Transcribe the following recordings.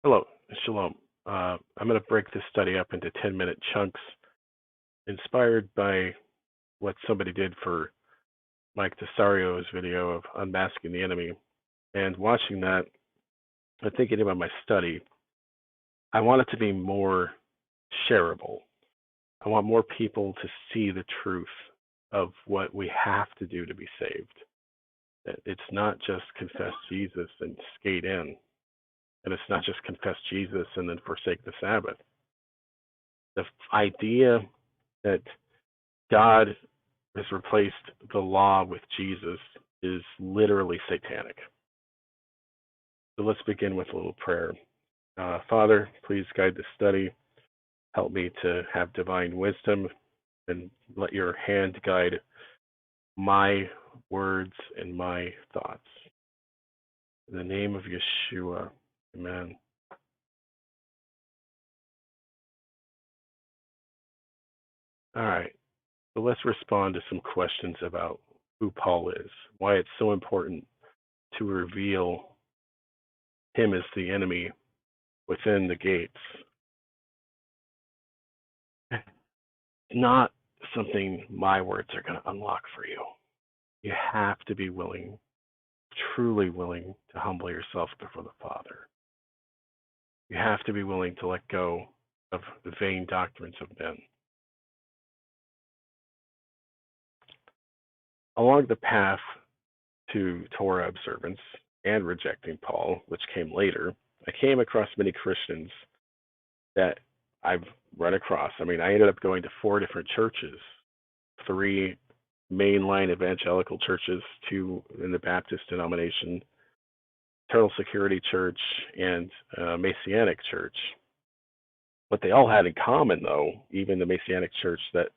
Hello, Shalom. I'm going to break this study up into 10-minute chunks, inspired by what somebody did for Mike Tesario's video of unmasking the enemy. And watching that and thinking about my study, I want it to be more shareable. I want more people to see the truth of what we have to do to be saved. That it's not just confess Jesus and skate in. And it's not just confess Jesus and then forsake the Sabbath. The idea that God has replaced the law with Jesus is literally satanic. So let's begin with a little prayer. Father, please guide the study. Help me to have divine wisdom and let your hand guide my words and my thoughts. In the name of Yeshua, amen. All right, so let's respond to some questions about who Paul is, why it's so important to reveal him as the enemy within the gates. Not something my words are going to unlock for you. You have to be willing, truly willing, to humble yourself before the Father. You have to be willing to let go of the vain doctrines of men. Along the path to Torah observance and rejecting Paul, which came later, I came across many Christians that I've run across. I ended up going to 4 different churches, 3 mainline evangelical churches, 2 in the Baptist denomination, Eternal Security Church, and Messianic Church. What they all had in common, though, even the Messianic Church that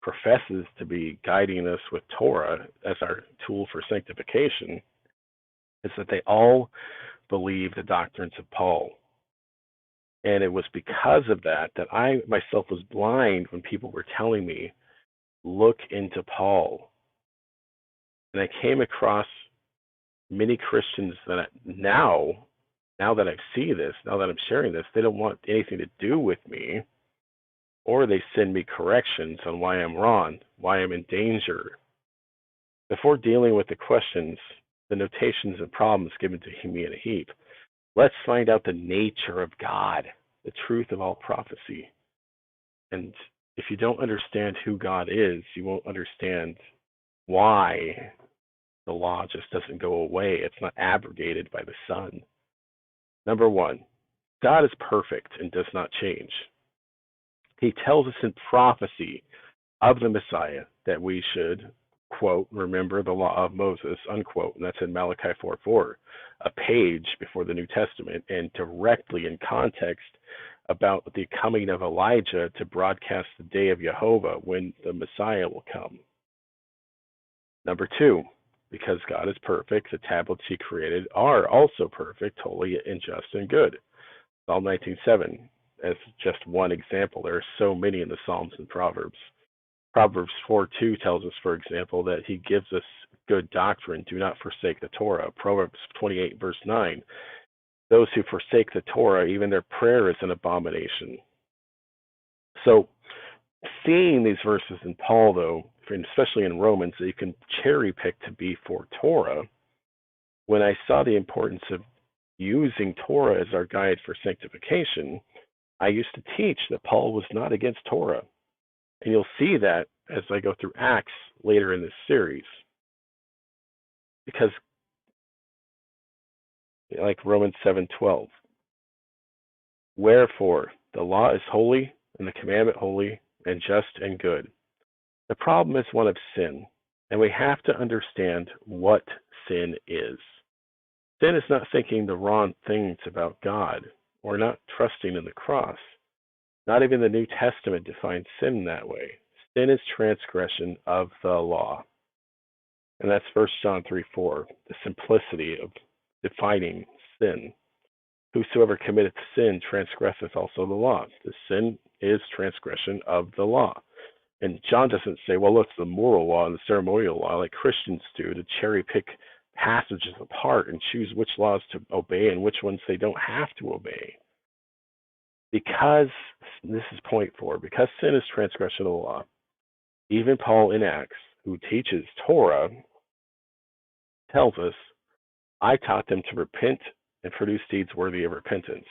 professes to be guiding us with Torah as our tool for sanctification, is that they all believe the doctrines of Paul. And it was because of that I myself was blind when people were telling me, look into Paul. And I came across many Christians that now that I see this, now that I'm sharing this, they don't want anything to do with me, or they send me corrections on why I'm wrong, why I'm in danger. Before dealing with the questions, the notations and problems given to me in a heap, let's find out the nature of God, the truth of all prophecy. And if you don't understand who God is, you won't understand why the law just doesn't go away. It's not abrogated by the Son. Number 1, God is perfect and does not change. He tells us in prophecy of the Messiah that we should, quote, remember the law of Moses, unquote, and that's in Malachi 4:4, a page before the New Testament, and directly in context about the coming of Elijah to broadcast the day of Jehovah when the Messiah will come. Number 2, because God is perfect, the tablets he created are also perfect, holy, and just, and good. Psalm 19:7, as just one example. There are so many in the Psalms and Proverbs. Proverbs 4:2 tells us, for example, that he gives us good doctrine. Do not forsake the Torah. Proverbs 28, verse 9. Those who forsake the Torah, even their prayer is an abomination. So, seeing these verses in Paul, though, and especially in Romans, that you can cherry pick to be for Torah, when I saw the importance of using Torah as our guide for sanctification, I used to teach that Paul was not against Torah. And you'll see that as I go through Acts later in this series. Because, like Romans 7:12, wherefore the law is holy, and the commandment holy, and just, and good. The problem is one of sin, and we have to understand what sin is. Sin is not thinking the wrong things about God, or not trusting in the cross. Not even the New Testament defines sin that way. Sin is transgression of the law. And that's 1 John 3:4, the simplicity of defining sin. Whosoever committeth sin transgresseth also the law. The sin is transgression of the law. And John doesn't say, well, it's the moral law and the ceremonial law, like Christians do, to cherry pick passages apart and choose which laws to obey and which ones they don't have to obey. Because, this is point 4, because sin is transgression of the law, even Paul in Acts, who teaches Torah, tells us, I taught them to repent and produce deeds worthy of repentance.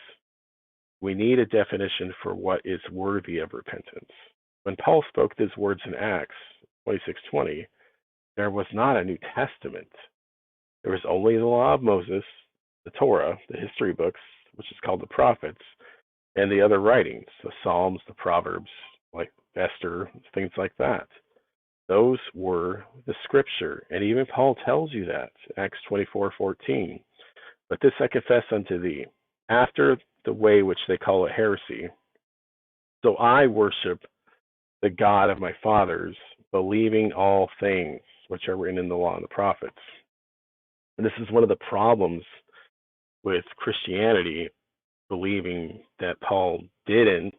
We need a definition for what is worthy of repentance. When Paul spoke these words in Acts 26:20, there was not a New Testament. There was only the law of Moses, the Torah, the history books, which is called the prophets, and the other writings, the Psalms, the Proverbs, like Esther, things like that. Those were the scripture, and even Paul tells you that, Acts 24:14. But this I confess unto thee, after the way which they call a heresy. So I worship the God of my fathers, believing all things which are written in the law and the prophets. And this is one of the problems with Christianity, believing that Paul didn't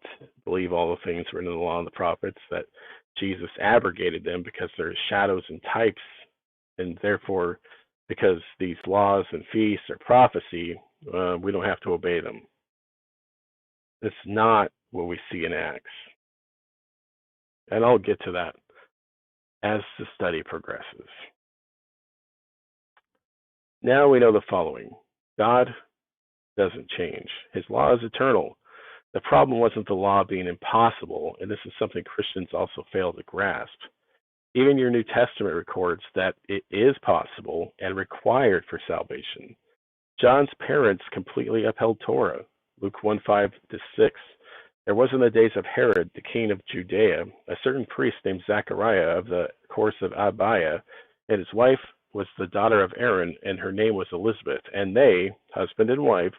believe all the things written in the law and the prophets, that Jesus abrogated them because they're shadows and types, and therefore, because these laws and feasts are prophecy, we don't have to obey them. It's not what we see in Acts. And I'll get to that as the study progresses. Now we know the following. God doesn't change. His law is eternal. The problem wasn't the law being impossible, and this is something Christians also fail to grasp. Even your New Testament records that it is possible and required for salvation. John's parents completely upheld Torah. Luke 1:5-6. There was in the days of Herod, the king of Judea, a certain priest named Zachariah of the course of Abiah, and his wife was the daughter of Aaron, and her name was Elizabeth. And they, husband and wife,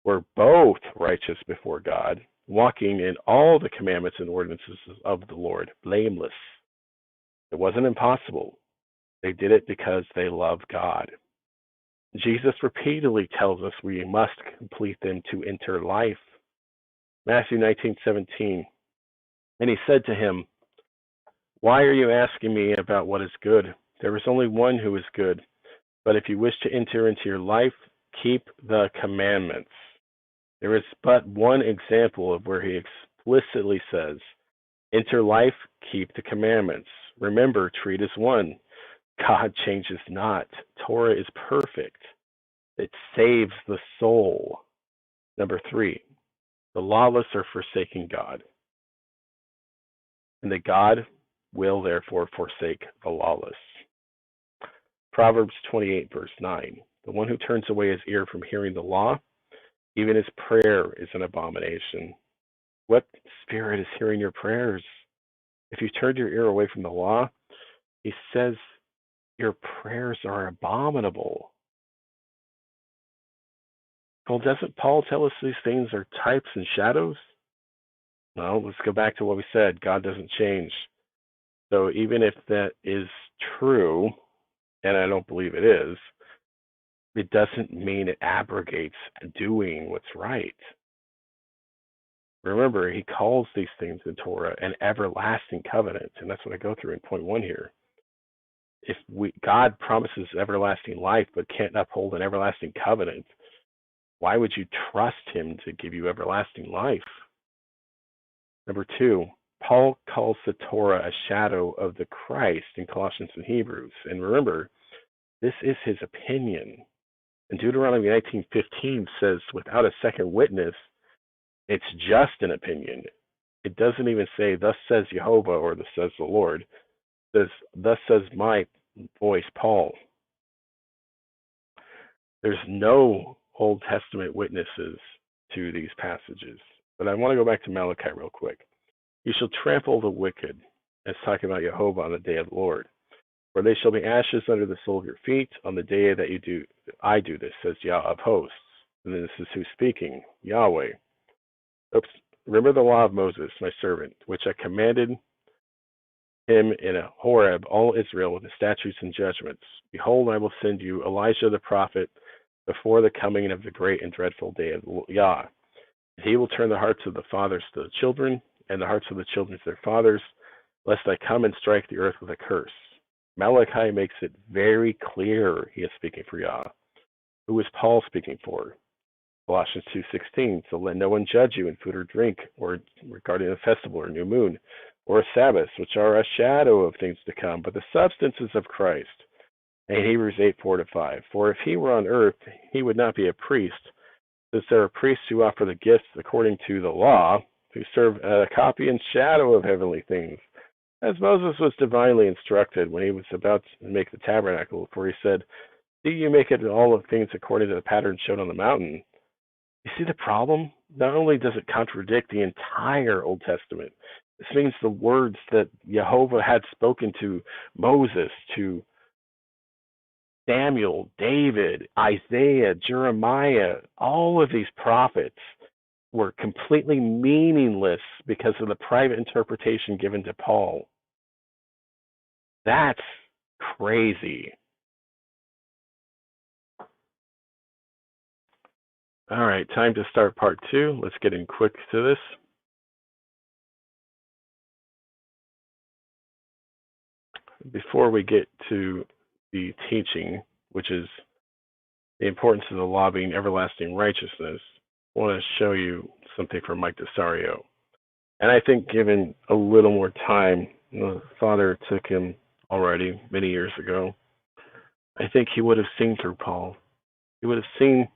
were both righteous before God, walking in all the commandments and ordinances of the Lord, blameless. It wasn't impossible. They did it because they love God. Jesus repeatedly tells us we must complete them to enter life. Matthew 19:17. And he said to him, why are you asking me about what is good? There is only one who is good. But if you wish to enter into your life, keep the commandments. There is but one example of where he explicitly says, enter life, keep the commandments. Remember, treat as one. God changes not. Torah is perfect. It saves the soul. Number 3, the lawless are forsaking God, and that God will therefore forsake the lawless. Proverbs 28:9. The one who turns away his ear from hearing the law, even his prayer is an abomination. What spirit is hearing your prayers? If you turned your ear away from the law, he says your prayers are abominable. Well, doesn't Paul tell us these things are types and shadows? No, let's go back to what we said. God doesn't change. So even if that is true, and I don't believe it is, it doesn't mean it abrogates doing what's right. Remember, he calls these things in Torah an everlasting covenant, and that's what I go through in point 1 here. If God promises everlasting life but can't uphold an everlasting covenant, why would you trust him to give you everlasting life? Number 2, Paul calls the Torah a shadow of the Christ in Colossians and Hebrews. And remember, this is his opinion. And Deuteronomy 19:15 says, without a second witness, it's just an opinion. It doesn't even say, thus says Jehovah, or thus says the Lord. It says, thus says my voice, Paul. There's no Old Testament witnesses to these passages. But I want to go back to Malachi real quick. You shall trample the wicked. It's talking about Jehovah on the day of the Lord. For they shall be ashes under the sole of your feet on the day that I do this, says Yah of hosts. And this is who's speaking, Yahweh. Oops. Remember the law of Moses, my servant, which I commanded him in a Horeb, all Israel, with the statutes and judgments. Behold, I will send you Elijah the prophet before the coming of the great and dreadful day of Yah. He will turn the hearts of the fathers to the children, and the hearts of the children to their fathers, lest I come and strike the earth with a curse. Malachi makes it very clear he is speaking for Yah. Who is Paul speaking for? Colossians 2:16. So let no one judge you in food or drink, or regarding a festival or new moon, or a Sabbath, which are a shadow of things to come, but the substances of Christ. And Hebrews 8:4-5. For if he were on earth, he would not be a priest, since there are priests who offer the gifts according to the law, who serve a copy and shadow of heavenly things. As Moses was divinely instructed when he was about to make the tabernacle, for he said, "See, you make it all of things according to the pattern shown on the mountain." You see the problem? Not only does it contradict the entire Old Testament, this means the words that Jehovah had spoken to Moses, to Samuel, David, Isaiah, Jeremiah, all of these prophets were completely meaningless because of the private interpretation given to Paul. That's crazy. All right, time to start part 2. Let's get in quick to this. Before we get to the teaching, which is the importance of the law being everlasting righteousness, I want to show you something from Mike Desario. And I think given a little more time, the Father took him already many years ago, I think he would have seen through Paul. He would have seen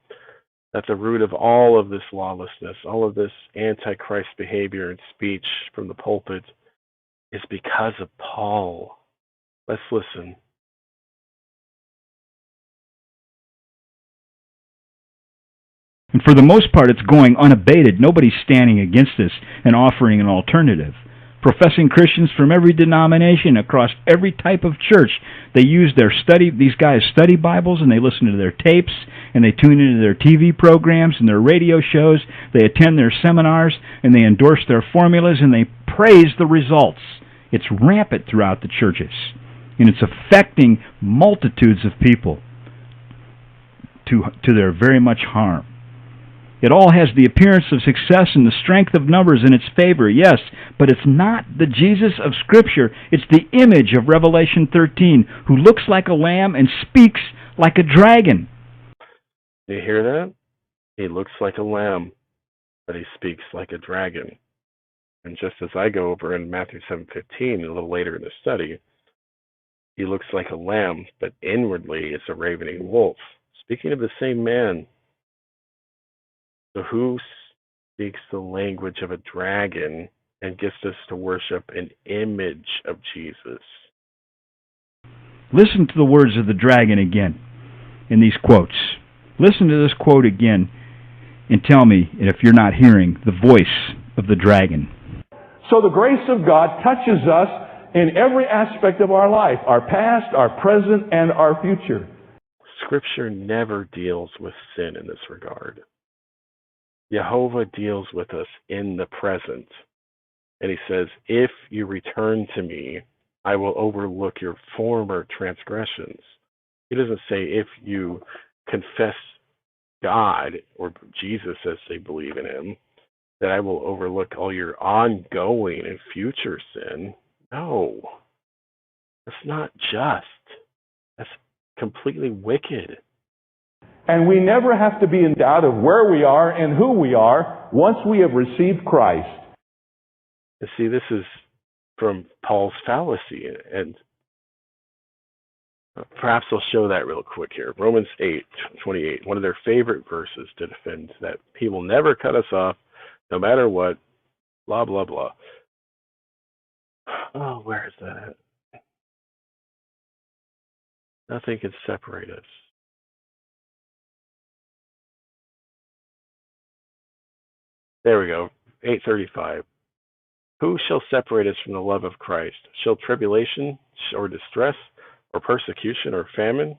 that the root of all of this lawlessness, all of this antichrist behavior and speech from the pulpit is because of Paul. Let's listen. And for the most part, it's going unabated. Nobody's standing against this and offering an alternative. Professing Christians from every denomination across every type of church, they use these guys study Bibles, and they listen to their tapes, and they tune into their TV programs and their radio shows. They attend their seminars, and they endorse their formulas, and they praise the results. It's rampant throughout the churches, and it's affecting multitudes of people to their very much harm. It all has the appearance of success and the strength of numbers in its favor, yes, but it's not the Jesus of Scripture. It's the image of Revelation 13, who looks like a lamb and speaks like a dragon. Do you hear that? He looks like a lamb, but he speaks like a dragon. And just as I go over in Matthew 7:15, a little later in the study, he looks like a lamb, but inwardly is a ravening wolf. Speaking of the same man. So who speaks the language of a dragon and gets us to worship an image of Jesus? Listen to the words of the dragon again in these quotes. Listen to this quote again and tell me if you're not hearing the voice of the dragon. So the grace of God touches us in every aspect of our life, our past, our present, and our future. Scripture never deals with sin in this regard. Jehovah deals with us in the present. And he says, if you return to me, I will overlook your former transgressions. He doesn't say if you confess God or Jesus as they believe in him, that I will overlook all your ongoing and future sin. No, that's not just. That's completely wicked. And we never have to be in doubt of where we are and who we are once we have received Christ. You see, this is from Paul's fallacy, and perhaps I'll show that real quick here. Romans 8:28, one of their favorite verses to defend that he will never cut us off, no matter what, blah, blah, blah. Oh, where is that? Nothing can separate us. There we go, 8:35. Who shall separate us from the love of Christ? Shall tribulation or distress or persecution or famine?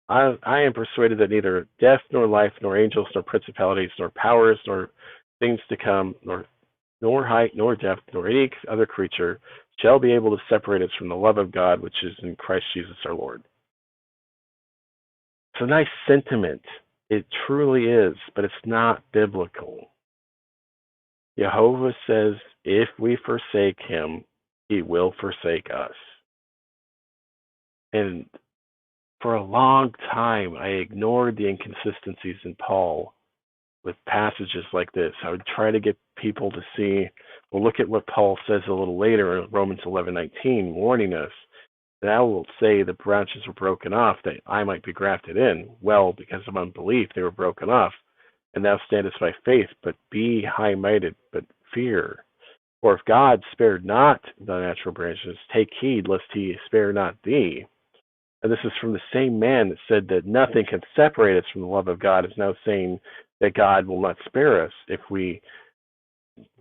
I am persuaded that neither death nor life nor angels nor principalities nor powers nor things to come nor height nor depth nor any other creature shall be able to separate us from the love of God which is in Christ Jesus our Lord. It's a nice sentiment. It truly is, but it's not biblical. Jehovah says if we forsake him, he will forsake us. And For a long time, I ignored the inconsistencies in Paul with passages like this. I would try to get people to see, well, look at what Paul says a little later in Romans 11:19, warning us that I will say the branches were broken off that I might be grafted in. Well, because of unbelief, they were broken off. And thou standest by faith, but be high-minded, but fear. For if God spared not the natural branches, take heed lest he spare not thee. And this is from the same man that said that nothing can separate us from the love of God, is now saying that God will not spare us if we,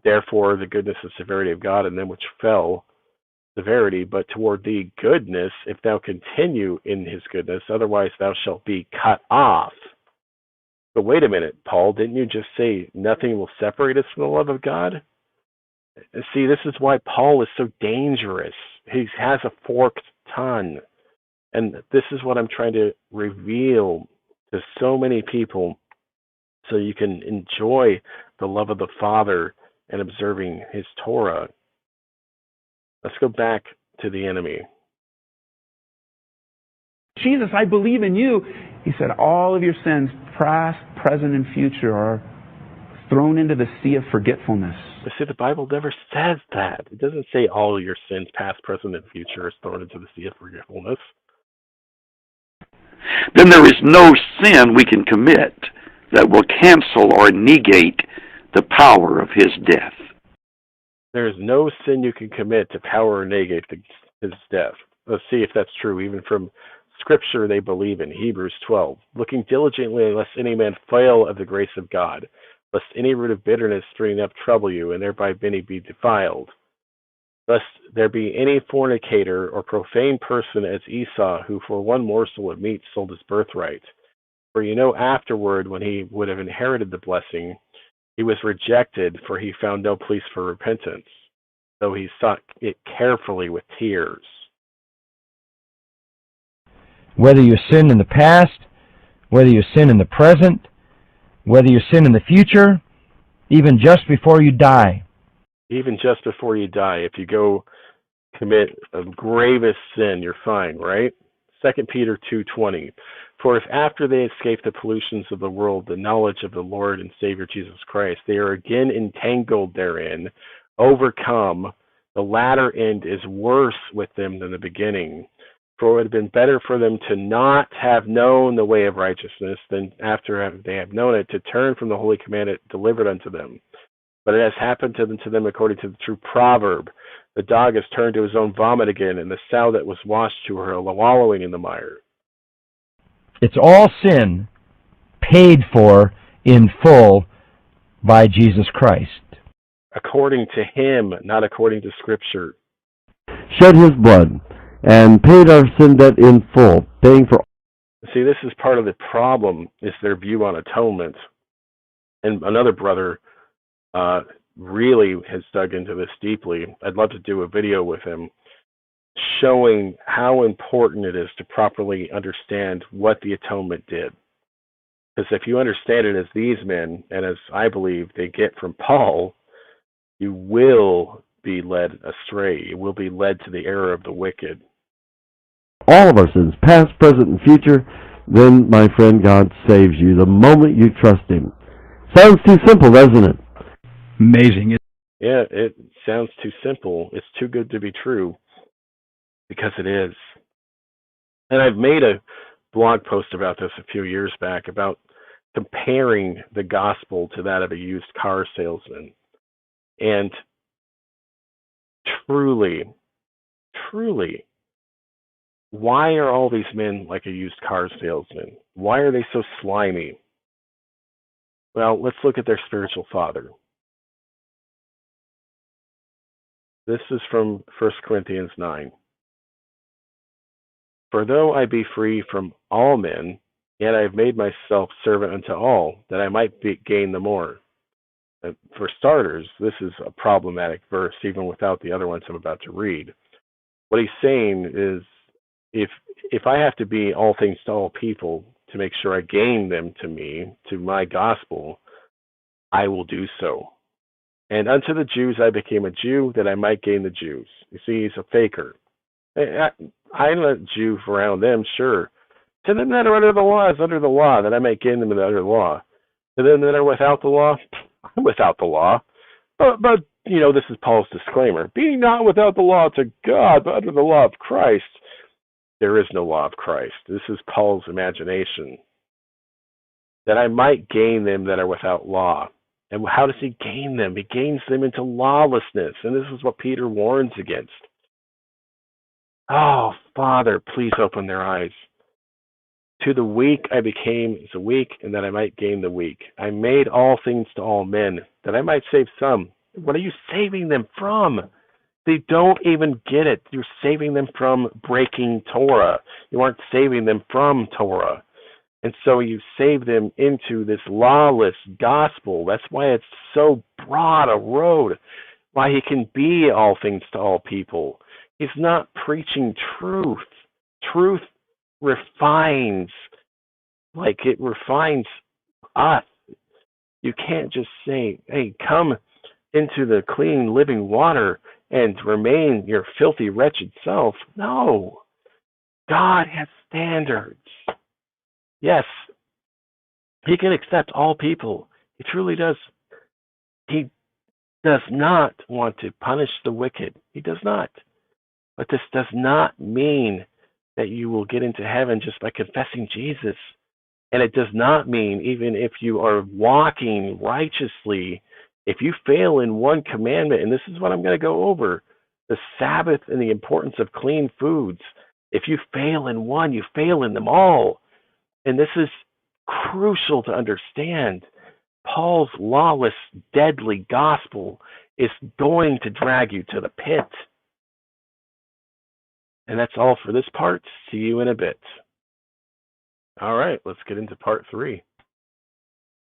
therefore, the goodness and severity of God in them which fell, severity, but toward thee goodness, if thou continue in his goodness, otherwise thou shalt be cut off. But wait a minute, Paul, didn't you just say nothing will separate us from the love of God? And see, this is why Paul is so dangerous. He has a forked tongue. And this is what I'm trying to reveal to so many people so you can enjoy the love of the Father and observing his Torah. Let's go back to the enemy. Jesus, I believe in you. He said, all of your sins, past, present, and future, are thrown into the sea of forgetfulness. But see, the Bible never says that. It doesn't say all your sins, past, present, and future, is thrown into the sea of forgetfulness. Then there is no sin we can commit that will cancel or negate the power of his death. There is no sin you can commit to power or negate his death. Let's see if that's true, even from Scripture they believe in, Hebrews 12. Looking diligently, lest any man fail of the grace of God, lest any root of bitterness springing up trouble you, and thereby many be defiled. Lest there be any fornicator or profane person as Esau, who for one morsel of meat sold his birthright. For you know afterward, when he would have inherited the blessing, he was rejected, for he found no place for repentance, though he sought it carefully with tears. Whether you sin in the past, whether you sin in the present, whether you sin in the future, even just before you die. Even just before you die, if you go commit a gravest sin, you're fine, right? 2 Peter 2:20. For if after they escape the pollutions of the world, the knowledge of the Lord and Savior Jesus Christ, they are again entangled therein, overcome, the latter end is worse with them than the beginning. For it would have been better for them to not have known the way of righteousness than after they have known it, to turn from the holy commandment delivered unto them. But it has happened to them according to the true proverb. The dog has turned to his own vomit again, and the sow that was washed to her wallowing in the mire. It's all sin paid for in full by Jesus Christ. According to him, not according to Scripture. Shed his blood and paid our sin debt in full, paying for. See, this is part of the problem, is their view on atonement. And another brother really has dug into this deeply. I'd love to do a video with him showing how important it is to properly understand what the atonement did. Because if you understand it as these men, and as I believe they get from Paul, you will be led astray. You will be led to the error of the wicked. All of our sins, past, present, and future, then, my friend, God saves you the moment you trust him. Sounds too simple, doesn't it? Amazing. Yeah, it sounds too simple. It's too good to be true, because it is. And I've made a blog post about this a few years back, about comparing the gospel to that of a used car salesman. And truly, why are all these men like a used car salesman? Why are they so slimy? Well, let's look at their spiritual father. This is from 1 Corinthians 9. For though I be free from all men, yet I have made myself servant unto all, that I might gain the more. For starters, this is a problematic verse, even without the other ones I'm about to read. What he's saying is, if I have to be all things to all people to make sure I gain them to me, to my gospel, I will do so. And unto the Jews I became a Jew, that I might gain the Jews. You see, he's a faker. I'm a Jew around them, sure, To them that are under the law is under the law, that I may gain them that are under the law. To them that are without the law, I'm without the law. But this is Paul's disclaimer. Being not without the law to God, but under the law of Christ, there is no law of Christ. This is Paul's imagination. That I might gain them that are without law. And how does he gain them? He gains them into lawlessness. And this is what Peter warns against. Oh, Father, please open their eyes. To the weak I became as a weak, and that I might gain the weak. I made all things to all men, that I might save some. What are you saving them from? They don't even get it. You're saving them from breaking Torah. You aren't saving them from Torah. And so you save them into this lawless gospel. That's why it's so broad a road, why he can be all things to all people. He's not preaching truth. Truth refines, like it refines us. You can't just say, hey, come into the clean living water and remain your filthy, wretched self. No. God has standards. Yes, he can accept all people. He truly does. He does not want to punish the wicked. He does not. But this does not mean that you will get into heaven just by confessing Jesus. And it does not mean, even if you are walking righteously, if you fail in one commandment, and this is what I'm going to go over, the Sabbath and the importance of clean foods. If you fail in one, you fail in them all. And this is crucial to understand. Paul's lawless, deadly gospel is going to drag you to the pit. And that's all for this part. See you in a bit. All right, let's get into part 3.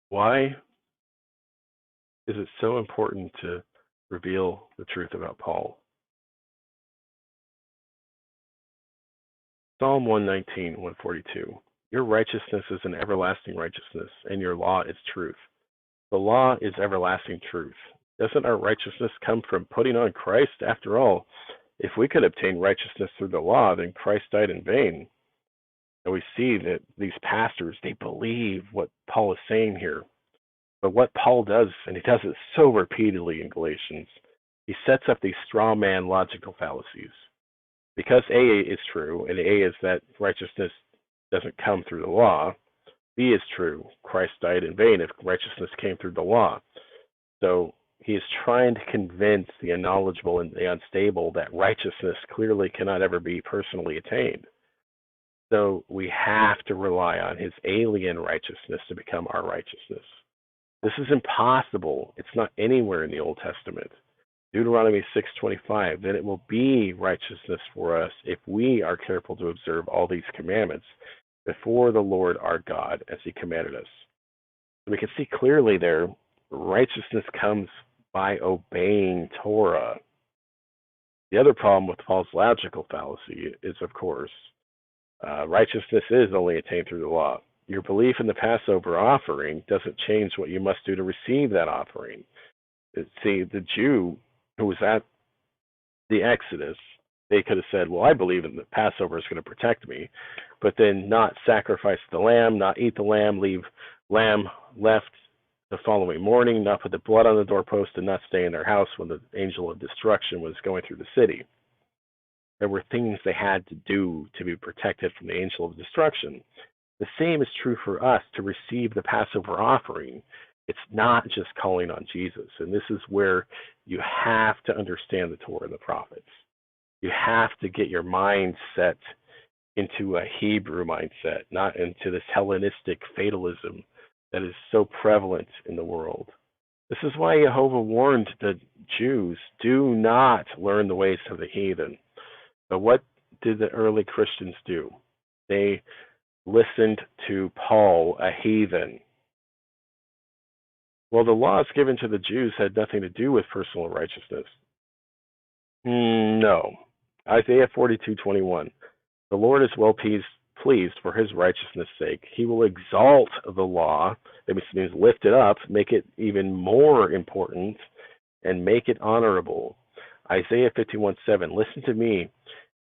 Why is it so important to reveal the truth about Paul? Psalm 119, 142. Your righteousness is an everlasting righteousness, and your law is truth. The law is everlasting truth. Doesn't our righteousness come from putting on Christ? After all, if we could obtain righteousness through the law, then Christ died in vain. And we see that these pastors, they believe what Paul is saying here. But what Paul does, and he does it so repeatedly in Galatians, he sets up these straw man logical fallacies. Because A is true, and A is that righteousness doesn't come through the law, B is true. Christ died in vain if righteousness came through the law. So he is trying to convince the unknowledgeable and the unstable that righteousness clearly cannot ever be personally attained. So we have to rely on his alien righteousness to become our righteousness. This is impossible. It's not anywhere in the Old Testament. Deuteronomy 6:25, then it will be righteousness for us if we are careful to observe all these commandments before the Lord our God as he commanded us. We can see clearly there, righteousness comes by obeying Torah. The other problem with Paul's logical fallacy is, of course, righteousness is only attained through the law. Your belief in the Passover offering doesn't change what you must do to receive that offering. See, the Jew who was at the Exodus, they could have said, well, I believe in the Passover is going to protect me, but then not sacrifice the lamb, not eat the lamb, leave lamb left the following morning, not put the blood on the doorpost, and not stay in their house when the angel of destruction was going through the city. There were things they had to do to be protected from the angel of destruction. The same is true for us to receive the Passover offering. It's not just calling on Jesus. And this is where you have to understand the Torah and the prophets. You have to get your mind set into a Hebrew mindset, not into this Hellenistic fatalism that is so prevalent in the world. This is why Jehovah warned the Jews, do not learn the ways of the heathen. But what did the early Christians do? They listened to Paul, a heathen. Well, the laws given to the Jews had nothing to do with personal righteousness. No. Isaiah 42:21. The Lord is well pleased for his righteousness' sake. He will exalt the law, that means lift it up, make it even more important, and make it honorable. Isaiah 51:7. Listen to me,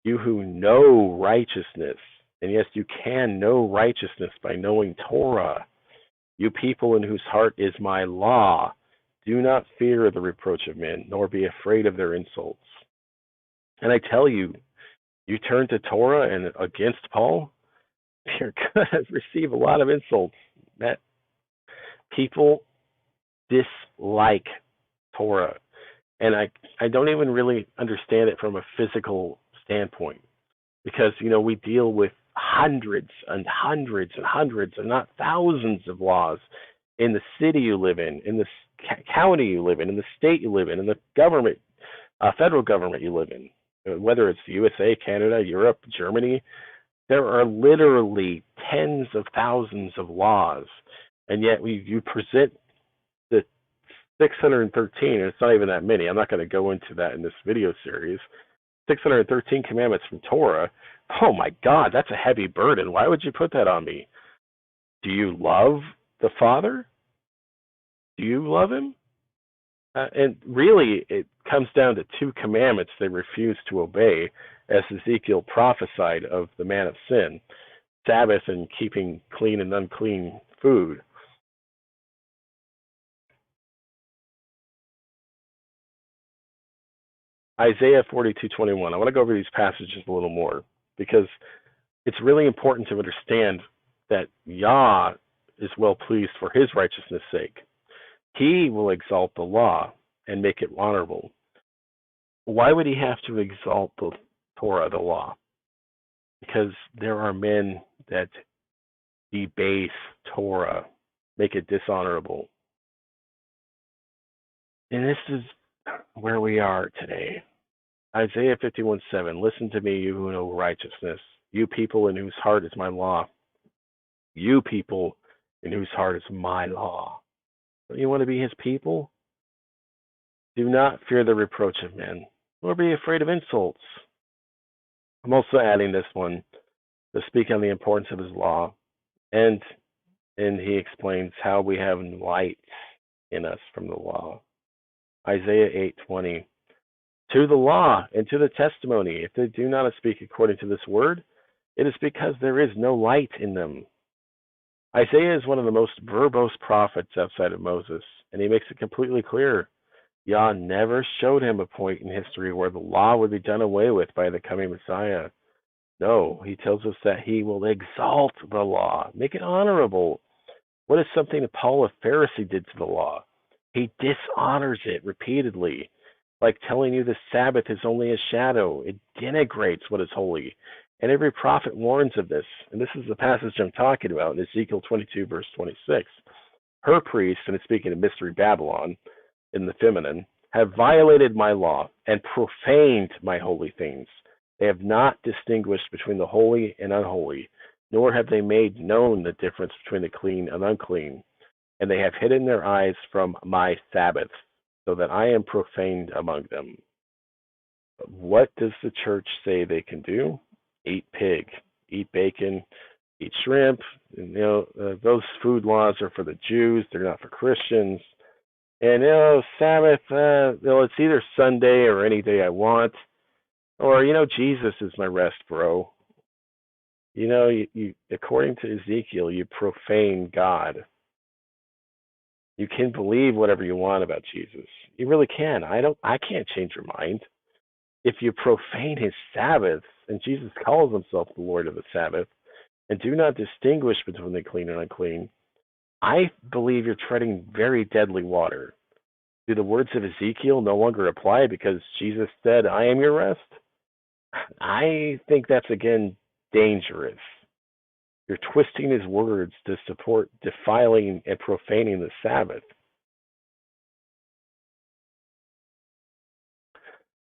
you who know righteousness, And yes, you can know righteousness by knowing Torah. You people in whose heart is my law, do not fear the reproach of men, nor be afraid of their insults. And I tell you, you turn to Torah and against Paul, you're going to receive a lot of insults. That people dislike Torah. And I don't even really understand it from a physical standpoint, because, we deal with hundreds and hundreds and hundreds and not thousands of laws in the city you live in the county you live in the state you live in the government, federal government you live in, whether it's the USA, Canada, Europe, Germany. There are literally tens of thousands of laws, and yet you present the 613, and it's not even that many. I'm not going to go into that in this video series. 613 commandments from Torah. Oh my God, that's a heavy burden. Why would you put that on me? Do you love the Father? Do you love him? And really, it comes down to two commandments they refuse to obey, as Ezekiel prophesied of the man of sin: Sabbath and keeping clean and unclean food. Isaiah 42:21. I want to go over these passages a little more, because it's really important to understand that Yah is well pleased for his righteousness' sake. He will exalt the law and make it honorable. Why would he have to exalt the Torah, the law? Because there are men that debase Torah, make it dishonorable. And this is where we are today. Isaiah 51:7. Listen to me, you who know righteousness, you people in whose heart is my law. You people in whose heart is my law. Don't you want to be his people? Do not fear the reproach of men, nor be afraid of insults. I'm also adding this one to speak on the importance of his law, and he explains how we have light in us from the law. Isaiah 8:20. To the law and to the testimony, if they do not speak according to this word, it is because there is no light in them. Isaiah is one of the most verbose prophets outside of Moses, and he makes it completely clear. Yah never showed him a point in history where the law would be done away with by the coming Messiah. No, he tells us that he will exalt the law, make it honorable. What is something that Paul, a Pharisee, did to the law? He dishonors it repeatedly, like telling you the Sabbath is only a shadow. It denigrates what is holy. And every prophet warns of this. And this is the passage I'm talking about in Ezekiel 22, verse 26. Her priests, and it's speaking of Mystery Babylon in the feminine, have violated my law and profaned my holy things. They have not distinguished between the holy and unholy, nor have they made known the difference between the clean and unclean. And they have hidden their eyes from my Sabbaths, so that I am profaned among them. What does the church say they can do? Eat pig, eat bacon, eat shrimp. Those food laws are for the Jews. They're not for Christians. And Sabbath, it's either Sunday or any day I want. Or, Jesus is my rest, bro. You according to Ezekiel, you profane God. You can believe whatever you want about Jesus. You really can. I can't change your mind. If you profane his Sabbath, and Jesus calls himself the Lord of the Sabbath, and do not distinguish between the clean and unclean, I believe you're treading very deadly water. Do the words of Ezekiel no longer apply because Jesus said, I am your rest? I think that's, again, dangerous. You're twisting his words to support defiling and profaning the Sabbath.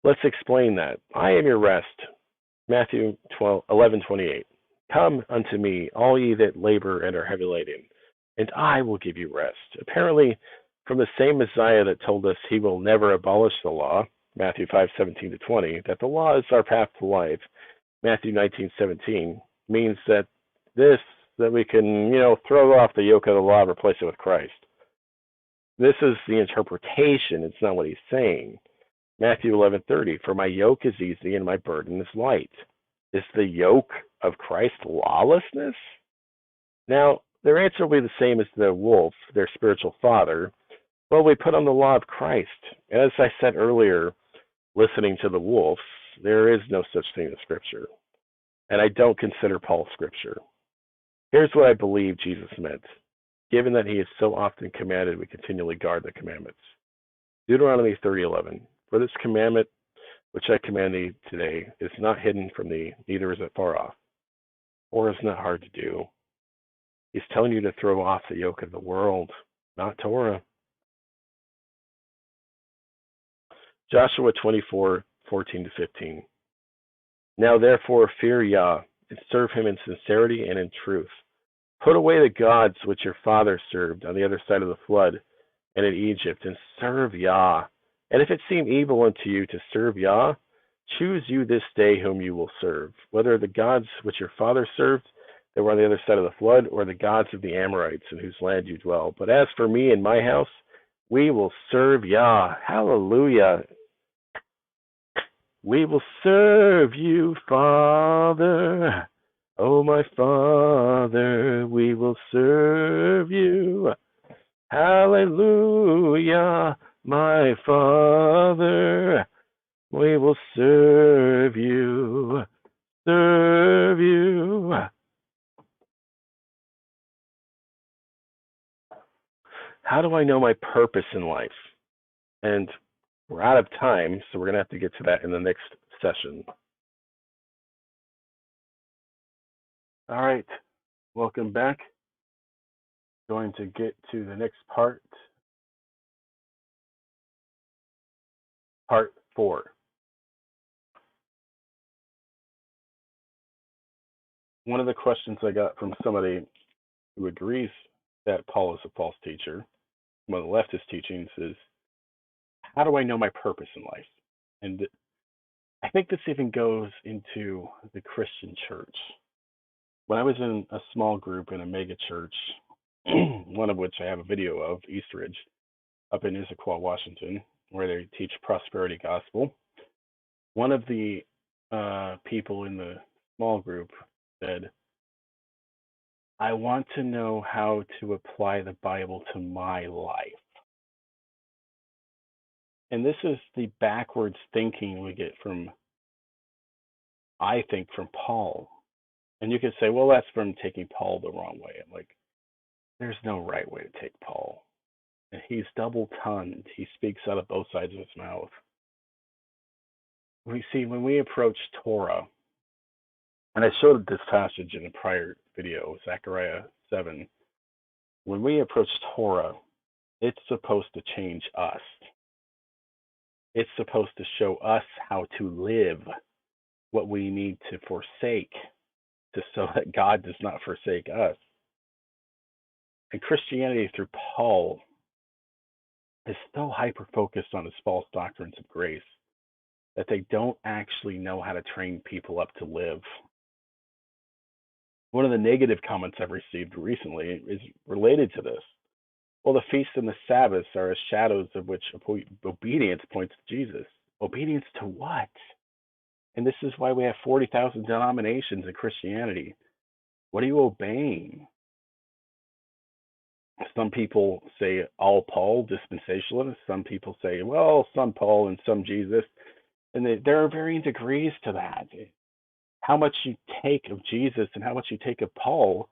Let's explain that. I am your rest. Matthew 11:28. Come unto me, all ye that labor and are heavy laden, and I will give you rest. Apparently, from the same Messiah that told us he will never abolish the law, Matthew 5:17-20, that the law is our path to life, Matthew 19:17, means that we can, throw off the yoke of the law and replace it with Christ. This is the interpretation. It's not what he's saying. Matthew 11:30, for my yoke is easy and my burden is light. Is the yoke of Christ lawlessness? Now, their answer will be the same as the wolf, their spiritual father. Well, we put on the law of Christ. And as I said earlier, listening to the wolves, there is no such thing as Scripture. And I don't consider Paul Scripture. Here's what I believe Jesus meant. Given that he is so often commanded, we continually guard the commandments. Deuteronomy 30:11. For this commandment which I command thee today is not hidden from thee, neither is it far off, or is not hard to do. He's telling you to throw off the yoke of the world, not Torah. Joshua 24:14-15. Now therefore fear Yah, and serve him in sincerity and in truth. Put away the gods which your fathers served on the other side of the flood and in Egypt, and serve Yah. And if it seem evil unto you to serve Yah, choose you this day whom you will serve, whether the gods which your fathers served that were on the other side of the flood, or the gods of the Amorites in whose land you dwell. But as for me and my house, we will serve Yah. Hallelujah. We will serve you, Father. Oh, my Father, we will serve you. Hallelujah, my Father, we will serve you, serve you. How do I know my purpose in life? And we're out of time, so we're going to have to get to that in the next session. All right, welcome back. Going to get to the next part. Part 4. One of the questions I got from somebody who agrees that Paul is a false teacher, one of the leftist teachings, is how do I know my purpose in life? And I think this even goes into the Christian church. When I was in a small group in a mega church, one of which I have a video of, Eastridge, up in Issaquah, Washington, where they teach prosperity gospel, one of the people in the small group said, I want to know how to apply the Bible to my life. And this is the backwards thinking we get from, I think, from Paul. And you could say, well, that's from taking Paul the wrong way. I'm like, there's no right way to take Paul. And he's double-tongued. He speaks out of both sides of his mouth. We see when we approach Torah, and I showed this passage in a prior video, Zechariah 7. When we approach Torah, it's supposed to change us. It's supposed to show us how to live, what we need to forsake, so that God does not forsake us. And Christianity through Paul is so hyper-focused on his false doctrines of grace that they don't actually know how to train people up to live. One of the negative comments I've received recently is related to this. Well, the feasts and the Sabbaths are as shadows of which obedience points to Jesus. Obedience to what? And this is why we have 40,000 denominations in Christianity. What are you obeying? Some people say all Paul, dispensationalists. Some people say, well, some Paul and some Jesus. And there are varying degrees to that. How much you take of Jesus and how much you take of Paul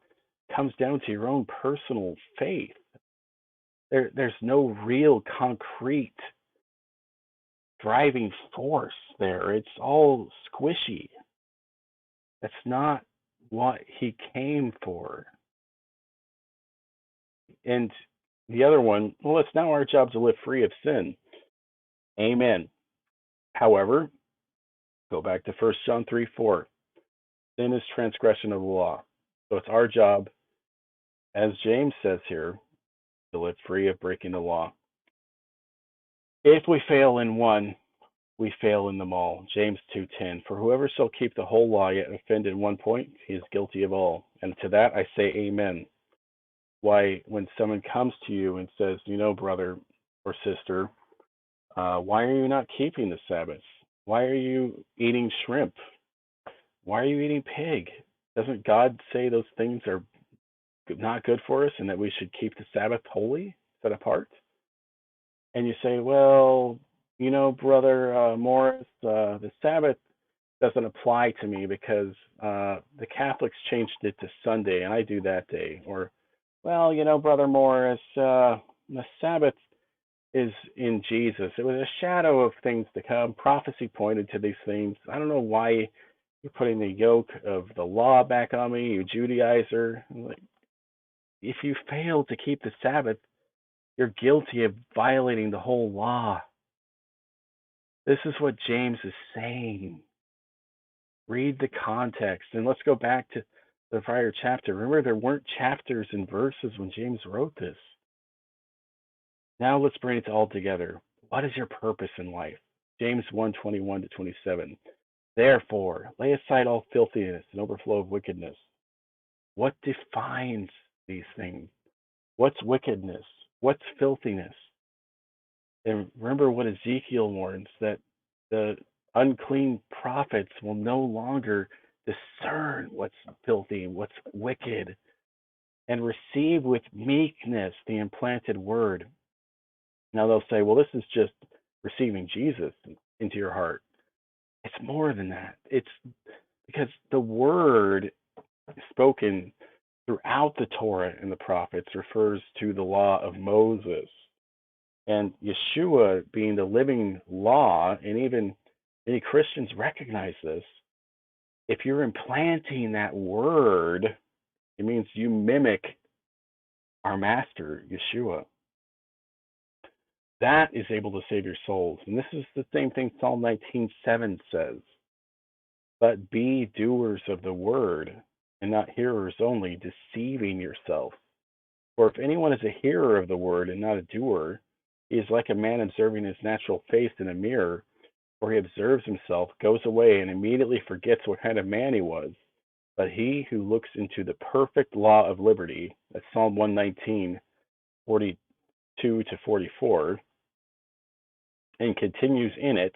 comes down to your own personal faith. There's no real concrete driving force there. It's all squishy. That's not what he came for. And the other one, well, it's now our job to live free of sin. Amen. However, go back to 1 John 3:4. Sin is transgression of the law. So it's our job, as James says here, to live free of breaking the law. If we fail in one, we fail in them all. James 2:10. For whoever shall keep the whole law yet offend in one point, he is guilty of all. And to that I say amen. Why, when someone comes to you and says, brother or sister, why are you not keeping the Sabbath? Why are you eating shrimp? Why are you eating pig? Doesn't God say those things are not good for us and that we should keep the Sabbath holy, set apart? And you say, well, brother Morris, the Sabbath doesn't apply to me because the Catholics changed it to Sunday and I do that day. Or, well, brother Morris, the Sabbath is in Jesus. It was a shadow of things to come. Prophecy pointed to these things. I don't know why you're putting the yoke of the law back on me, you Judaizer. Like, if you fail to keep the Sabbath, you're guilty of violating the whole law. This is what James is saying. Read the context. And let's go back to the prior chapter. Remember, there weren't chapters and verses when James wrote this. Now let's bring it all together. What is your purpose in life? James 1:21 to 27. Therefore, lay aside all filthiness and overflow of wickedness. What defines these things? What's wickedness? What's filthiness? And remember what Ezekiel warns, that the unclean prophets will no longer discern what's filthy, what's wicked, and receive with meekness the implanted word. Now they'll say, well, this is just receiving Jesus into your heart. It's more than that. It's because the word spoken throughout the Torah and the prophets refers to the law of Moses. And Yeshua being the living law, and even many Christians recognize this, if you're implanting that word, it means you mimic our master, Yeshua. That is able to save your souls. And this is the same thing Psalm 19:7 says. But be doers of the word, and not hearers only, deceiving yourself. For if anyone is a hearer of the word and not a doer, he is like a man observing his natural face in a mirror, for he observes himself, goes away, and immediately forgets what kind of man he was. But he who looks into the perfect law of liberty, that's Psalm 119:42 to 44, and continues in it,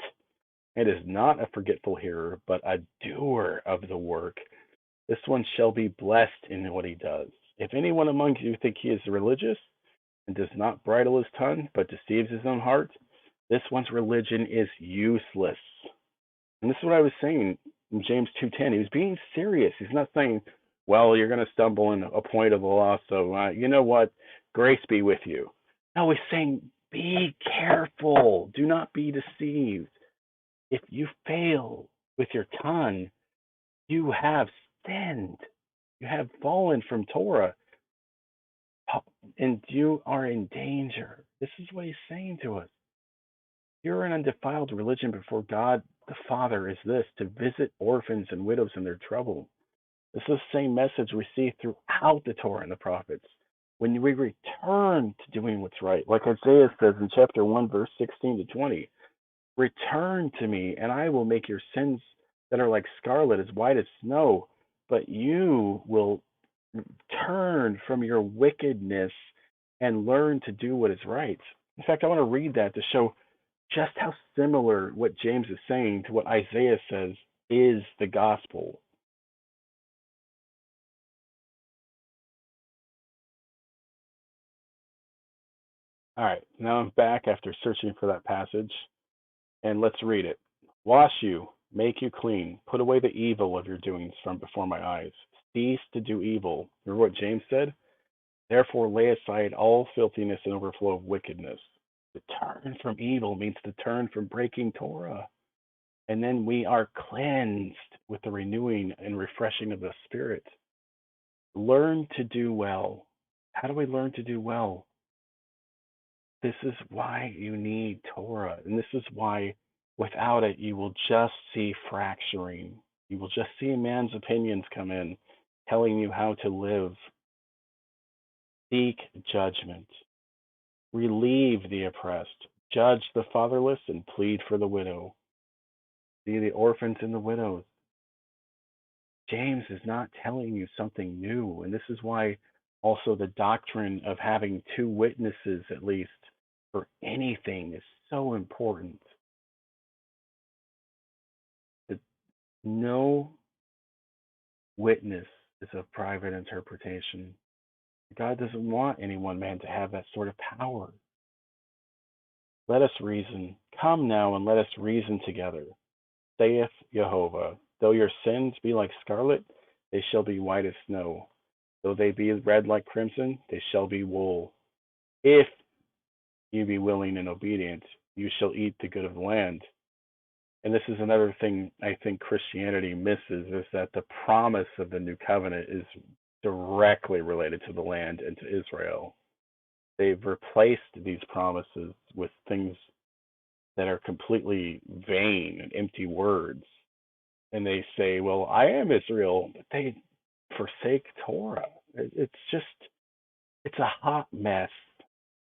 and is not a forgetful hearer, but a doer of the work, this one shall be blessed in what he does. If anyone among you think he is religious and does not bridle his tongue, but deceives his own heart, this one's religion is useless. And this is what I was saying in James 2:10. He was being serious. He's not saying, well, you're going to stumble in a point of the law, so you know what? Grace be with you. No, he's saying, be careful. Do not be deceived. If you fail with your tongue, you have sinned. You have fallen from Torah, and you are in danger. This is what he's saying to us. Pure and undefiled religion before God the Father is this, to visit orphans and widows in their trouble. This is the same message we see throughout the Torah and the prophets. When we return to doing what's right, like Isaiah says in chapter 1, verse 16 to 20, return to me, and I will make your sins that are like scarlet as white as snow, but you will turn from your wickedness and learn to do what is right. In fact, I want to read that to show just how similar what James is saying to what Isaiah says is the gospel. All right, now I'm back after searching for that passage, and let's read it. Wash you, make you clean, put away the evil of your doings from before my eyes. Cease to do evil. Remember what James said? Therefore lay aside all filthiness and overflow of wickedness. To turn from evil means to turn from breaking Torah. And then we are cleansed with the renewing and refreshing of the Spirit. Learn to do well. How do we learn to do well? This is why you need Torah. And this is why without it, you will just see fracturing. You will just see man's opinions come in, telling you how to live. Seek judgment. Relieve the oppressed. Judge the fatherless and plead for the widow. See the orphans and the widows. James is not telling you something new. And this is why also the doctrine of having two witnesses, at least, for anything is so important. To know witness is a private interpretation. God doesn't want any one man to have that sort of power. Let us reason. Come now and let us reason together. Saith Jehovah, though your sins be like scarlet, they shall be white as snow. Though they be red like crimson, they shall be wool. If you be willing and obedient, you shall eat the good of the land. And this is another thing I think Christianity misses, is that the promise of the new covenant is directly related to the land and to Israel. They've replaced these promises with things that are completely vain and empty words. And they say, well, I am Israel, but they forsake Torah. It's a hot mess.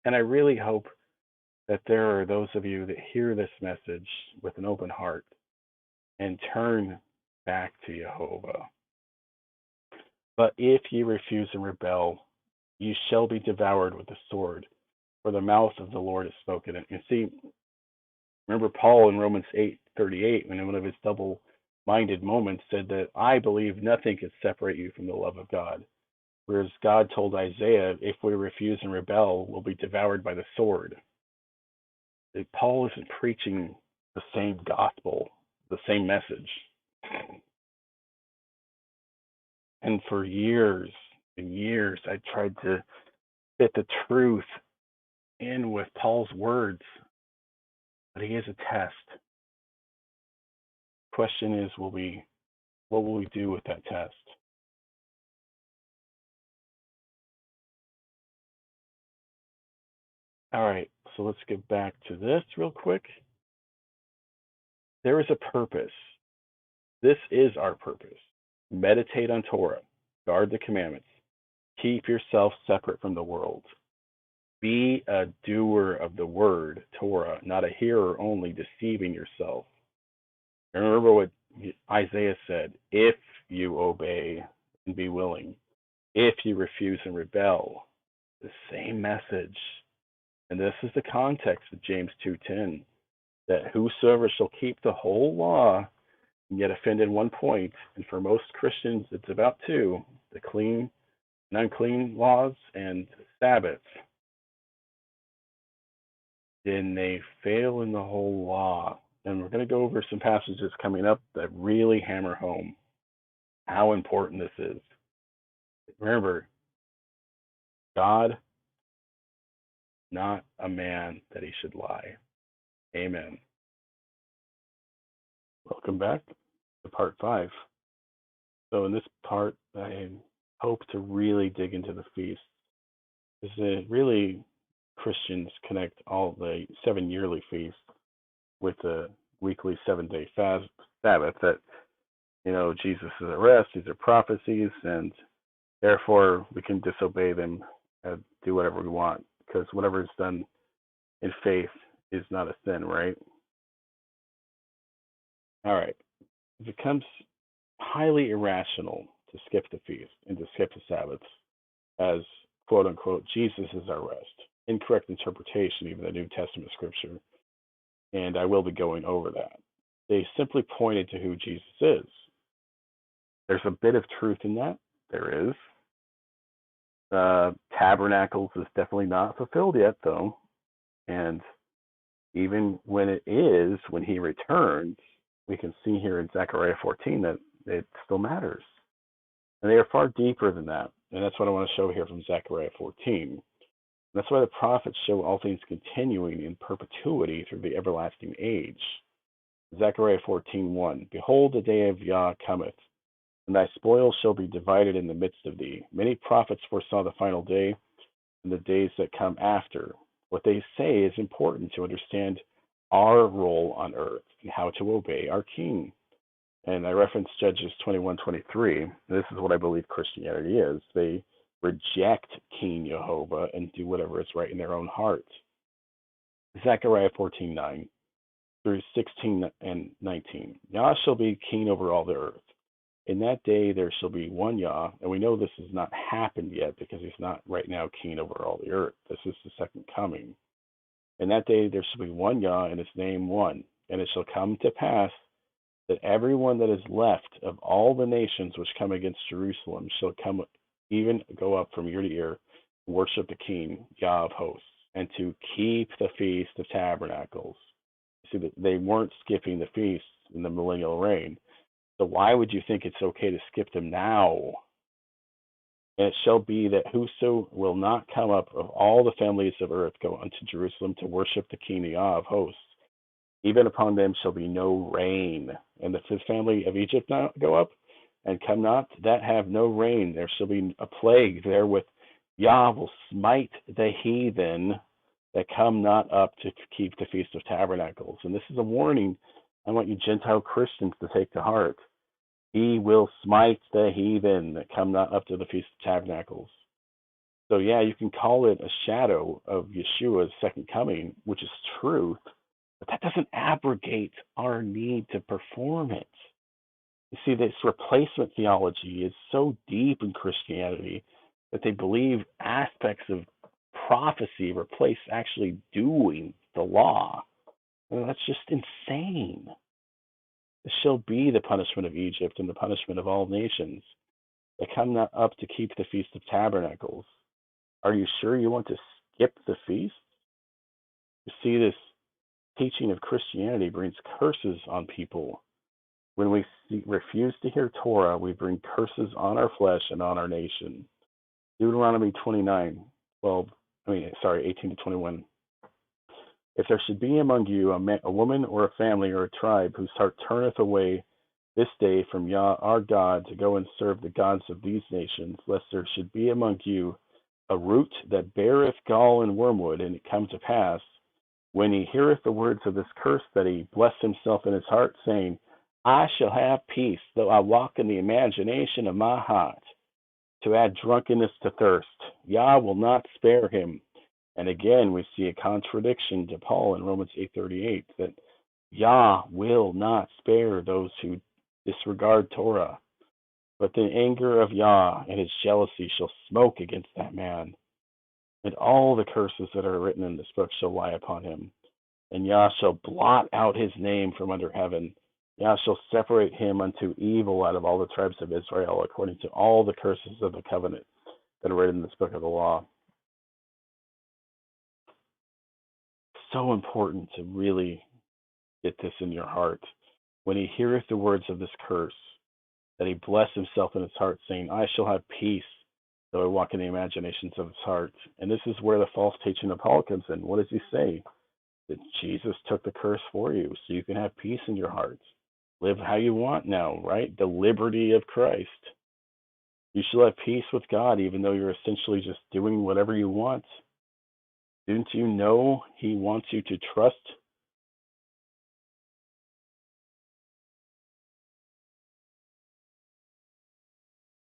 And I really hope that there are those of you that hear this message with an open heart and turn back to Jehovah. But if ye refuse and rebel, ye shall be devoured with the sword, for the mouth of the Lord has spoken it. You see, remember Paul in Romans 8:38, when in one of his double-minded moments said that I believe nothing can separate you from the love of God. Whereas God told Isaiah, if we refuse and rebel, we'll be devoured by the sword. Paul isn't preaching the same gospel, the same message. And for years and years, I tried to fit the truth in with Paul's words, but he is a test. Question is, what will we do with that test? All right, so let's get back to this real quick. There is a purpose. This is our purpose. Meditate on Torah. Guard the commandments. Keep yourself separate from the world. Be a doer of the word, Torah, not a hearer only, deceiving yourself. Remember what Isaiah said, if you obey and be willing, if you refuse and rebel, the same message. And this is the context of James 2:10, that whosoever shall keep the whole law and yet offend in one point, and for most Christians it's about two, the clean and unclean laws and Sabbath, then they fail in the whole law. And we're going to go over some passages coming up that really hammer home how important this is. Remember, God, not a man that he should lie. Amen. Welcome back to part 5. So in this part, I hope to really dig into the feast. Because really, Christians connect all the 7 yearly feasts with the weekly 7-day Sabbath, that, Jesus is at rest, these are prophecies, and therefore we can disobey them and do whatever we want, because whatever is done in faith is not a sin, right? All right. It becomes highly irrational to skip the feast and to skip the Sabbaths as, quote unquote, Jesus is our rest. Incorrect interpretation, even the New Testament scripture. And I will be going over that. They simply pointed to who Jesus is. There's a bit of truth in that. There is. Tabernacles is definitely not fulfilled yet, though. And even when it is, when he returns, we can see here in Zechariah 14 that it still matters. And they are far deeper than that. And that's what I want to show here from Zechariah 14. That's why the prophets show all things continuing in perpetuity through the everlasting age. Zechariah 14:1. Behold, the day of Yah cometh, and thy spoil shall be divided in the midst of thee. Many prophets foresaw the final day and the days that come after. What they say is important to understand our role on earth and how to obey our King. And I reference Judges 21:23. This is what I believe Christianity is. They reject King Jehovah and do whatever is right in their own heart. Zechariah 14:9 through 16 and 19. Yah shall be king over all the earth. In that day there shall be one Yah, and we know this has not happened yet because he's not right now king over all the earth. This is the second coming. In that day there shall be one Yah, and his name one. And it shall come to pass that everyone that is left of all the nations which come against Jerusalem shall come, even go up from year to year, to worship the King, Yah of hosts, and to keep the Feast of Tabernacles. See, that they weren't skipping the feasts in the millennial reign. So why would you think it's okay to skip them now? And it shall be that whoso will not come up of all the families of earth go unto Jerusalem to worship the King, Yah of hosts, even upon them shall be no rain. And if the family of Egypt not go up, and come not, that have no rain, there shall be a plague therewith. Yah will smite the heathen that come not up to keep the Feast of Tabernacles. And this is a warning I want you Gentile Christians to take to heart. He will smite the heathen that come not up to the Feast of Tabernacles. So yeah, you can call it a shadow of Yeshua's second coming, which is truth, but that doesn't abrogate our need to perform it. You see, this replacement theology is so deep in Christianity that they believe aspects of prophecy replace actually doing the law. Well, that's just insane. This shall be the punishment of Egypt and the punishment of all nations that come not up to keep the Feast of Tabernacles. Are you sure you want to skip the feast? You see, this teaching of Christianity brings curses on people. When we refuse to hear Torah, we bring curses on our flesh and on our nation. Deuteronomy 18 to 21. If there should be among you a woman or a family or a tribe whose heart turneth away this day from Yah our God to go and serve the gods of these nations, lest there should be among you a root that beareth gall and wormwood, and it come to pass, when he heareth the words of this curse, that he bless himself in his heart, saying, I shall have peace, though I walk in the imagination of my heart, to add drunkenness to thirst. Yah will not spare him. And again, we see a contradiction to Paul in Romans 8:38, that Yah will not spare those who disregard Torah. But the anger of Yah and his jealousy shall smoke against that man, and all the curses that are written in this book shall lie upon him. And Yah shall blot out his name from under heaven. Yah shall separate him unto evil out of all the tribes of Israel, according to all the curses of the covenant that are written in this book of the law. So important to really get this in your heart. When he heareth the words of this curse, that he bless himself in his heart, saying, I shall have peace, though I walk in the imaginations of his heart. And this is where the false teaching of Paul comes in. What does he say? That Jesus took the curse for you, so you can have peace in your heart. Live how you want now, right? The liberty of Christ. You shall have peace with God, even though you're essentially just doing whatever you want. Didn't you know he wants you to trust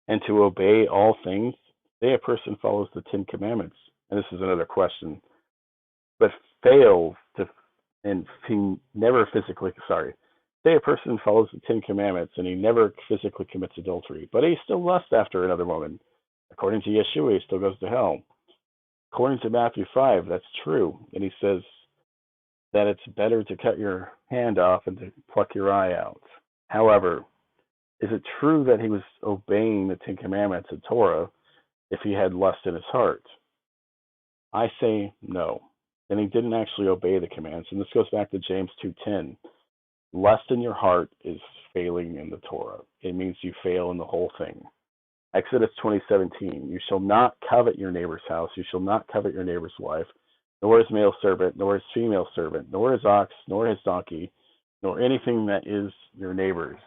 and to obey all things? Say a person follows the Ten Commandments, and this is another question, but fails to, and he never physically, say a person follows the Ten Commandments and he never physically commits adultery, but he still lusts after another woman. According to Yeshua, he still goes to hell. According to Matthew 5, that's true. And he says that it's better to cut your hand off and to pluck your eye out. However, is it true that he was obeying the Ten Commandments of Torah if he had lust in his heart? I say no. And he didn't actually obey the commands. And this goes back to James 2:10. Lust in your heart is failing in the Torah. It means you fail in the whole thing. Exodus 20:17. You shall not covet your neighbor's house. You shall not covet your neighbor's wife, nor his male servant, nor his female servant, nor his ox, nor his donkey, nor anything that is your neighbor's.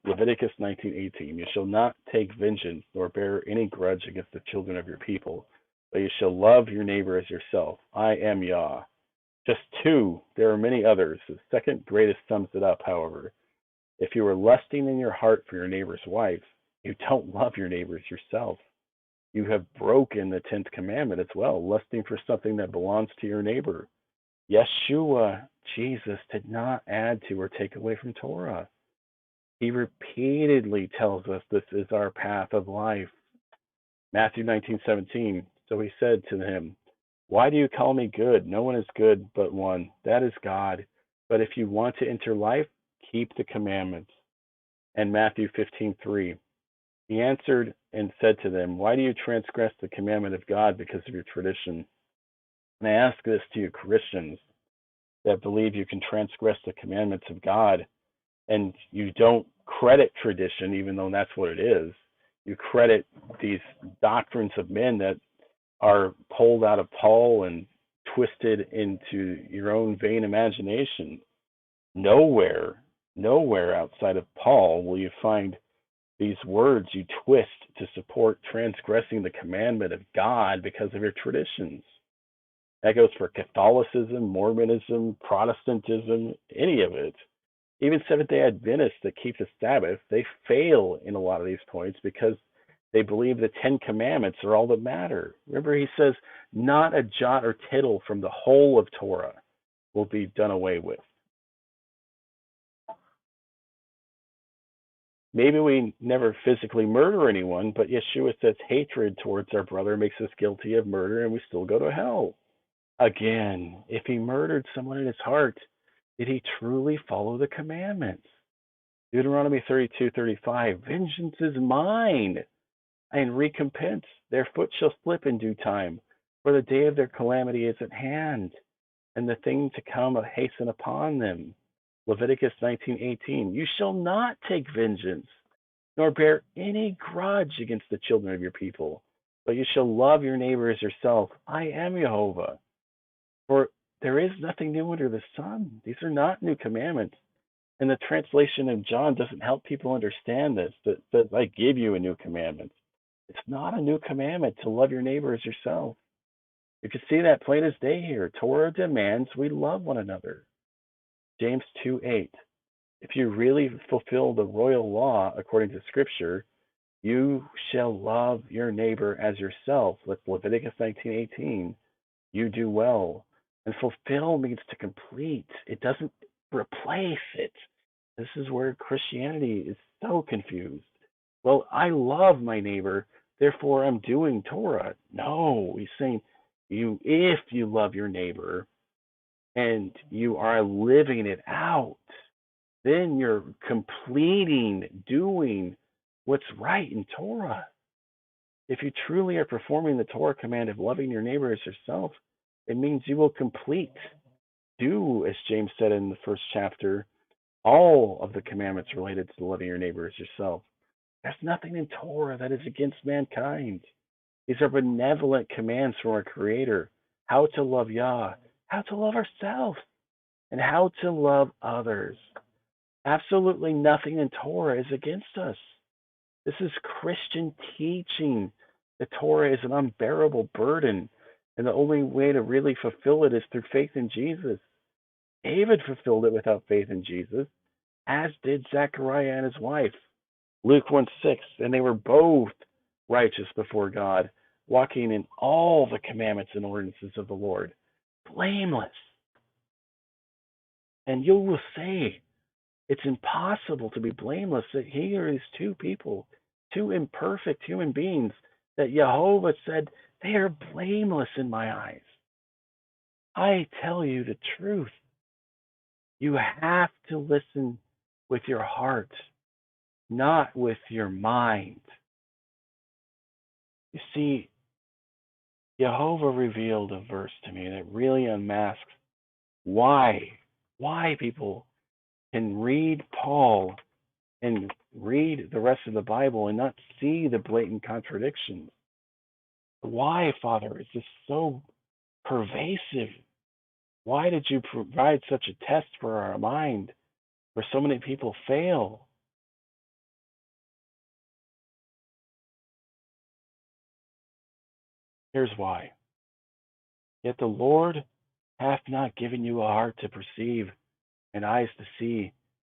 Leviticus 19:18. You shall not take vengeance, nor bear any grudge against the children of your people, but you shall love your neighbor as yourself. I am Yah. Just two. There are many others. The second greatest sums it up, however. If you are lusting in your heart for your neighbor's wife, you don't love your neighbor as yourself. You have broken the 10th commandment as well, lusting for something that belongs to your neighbor. Yeshua, Jesus, did not add to or take away from Torah. He repeatedly tells us this is our path of life. Matthew 19:17. So he said to him, why do you call me good? No one is good but one, that is God. But if you want to enter life, keep the commandments. And Matthew 15:3. He answered and said to them, why do you transgress the commandment of God because of your tradition? And I ask this to you Christians that believe you can transgress the commandments of God, and you don't credit tradition, even though that's what it is. You credit these doctrines of men that are pulled out of Paul and twisted into your own vain imagination. Nowhere outside of Paul will you find these words you twist to support transgressing the commandment of God because of your traditions. That goes for Catholicism, Mormonism, Protestantism, any of it. Even Seventh-day Adventists that keep the Sabbath, they fail in a lot of these points because they believe the Ten Commandments are all that matter. Remember, he says, not a jot or tittle from the whole of Torah will be done away with. Maybe we never physically murder anyone, but Yeshua says hatred towards our brother makes us guilty of murder and we still go to hell. Again, if he murdered someone in his heart, did he truly follow the commandments? Deuteronomy 32:35, vengeance is mine, and recompense. Their foot shall slip in due time, for the day of their calamity is at hand, and the thing to come hasten upon them. Leviticus 19:18, you shall not take vengeance, nor bear any grudge against the children of your people, but you shall love your neighbor as yourself. I am Jehovah. For there is nothing new under the sun. These are not new commandments. And the translation of John doesn't help people understand this, that I give you a new commandment. It's not a new commandment to love your neighbor as yourself. You can see that plain as day here. Torah demands we love one another. James 2:8. If you really fulfill the royal law according to Scripture, you shall love your neighbor as yourself. That's Leviticus 19:18. You do well. And fulfill means to complete. It doesn't replace it. This is where Christianity is so confused. Well, I love my neighbor, therefore I'm doing Torah. No, he's saying if you love your neighbor and you are living it out, then you're completing, doing what's right in Torah. If you truly are performing the Torah command of loving your neighbor as yourself, it means you will complete, do, as James said in the first chapter, all of the commandments related to loving your neighbor as yourself. There's nothing in Torah that is against mankind. These are benevolent commands from our Creator, how to love Yah, how to love ourselves, and how to love others. Absolutely nothing in Torah is against us. This is Christian teaching. The Torah is an unbearable burden, and the only way to really fulfill it is through faith in Jesus. David fulfilled it without faith in Jesus, as did Zechariah and his wife. Luke 1:6, and they were both righteous before God, walking in all the commandments and ordinances of the Lord, blameless. And you will say, it's impossible to be blameless. That here is two people, two imperfect human beings, that Jehovah said, they are blameless in my eyes. I tell you the truth. You have to listen with your heart, not with your mind. You see, Jehovah revealed a verse to me that really unmasks why people can read Paul and read the rest of the Bible and not see the blatant contradictions. Why, Father, is this so pervasive? Why did you provide such a test for our mind where so many people fail? Here's why. Yet the Lord hath not given you a heart to perceive, and eyes to see,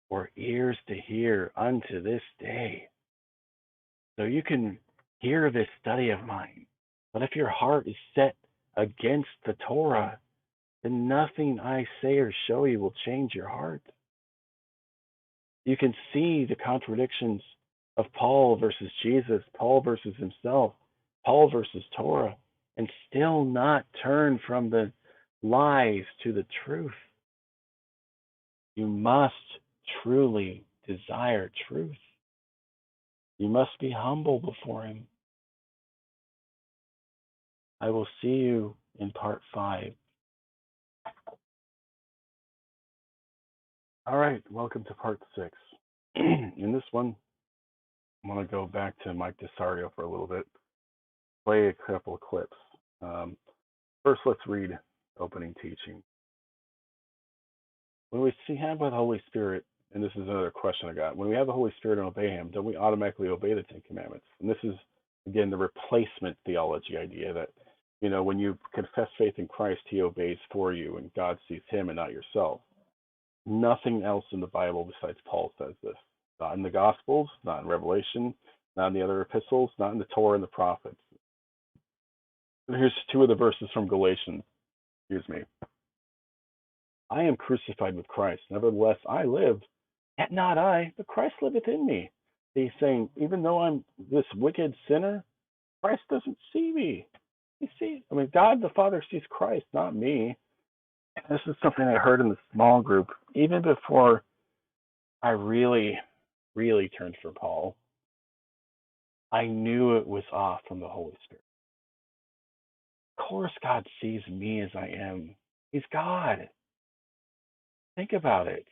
or ears to hear unto this day. So you can hear this study of mine, but if your heart is set against the Torah, then nothing I say or show you will change your heart. You can see the contradictions of Paul versus Jesus, Paul versus himself, Paul versus Torah, and still not turn from the lies to the truth. You must truly desire truth. You must be humble before Him. I will see you in part 5. All right, welcome to part 6. In this one, I'm going to go back to Mike DeSario for a little bit, play a couple of clips. First, let's read opening teaching. When we have the Holy Spirit, and this is another question I got, when we have the Holy Spirit and obey Him, don't we automatically obey the Ten Commandments? And this is, again, the replacement theology idea that, when you confess faith in Christ, He obeys for you, and God sees Him and not yourself. Nothing else in the Bible besides Paul says this. Not in the Gospels, not in Revelation, not in the other epistles, not in the Torah and the prophets. And here's 2 of the verses from Galatians. Excuse me. I am crucified with Christ. Nevertheless, I live, yet not I, but Christ liveth in me. He's saying, even though I'm this wicked sinner, Christ doesn't see me. God the Father sees Christ, not me. This is something I heard in the small group, even before I really, really turned for Paul. I knew it was off from the Holy Spirit. Of course, God sees me as I am. He's God. Think about it.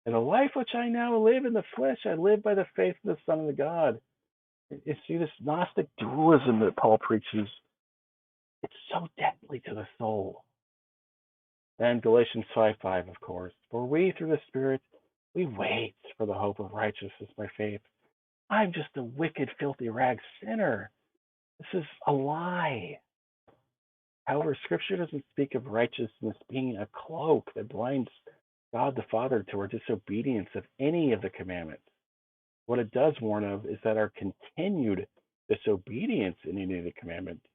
In the life which I now live in the flesh, I live by the faith of the Son of God. You see, this Gnostic dualism that Paul preaches, it's so deadly to the soul. Then Galatians 5:5, of course. For we, through the Spirit, we wait for the hope of righteousness by faith. I'm just a wicked, filthy rag sinner. This is a lie. However, Scripture doesn't speak of righteousness being a cloak that blinds God the Father to our disobedience of any of the commandments. What it does warn of is that our continued disobedience in any of the commandments,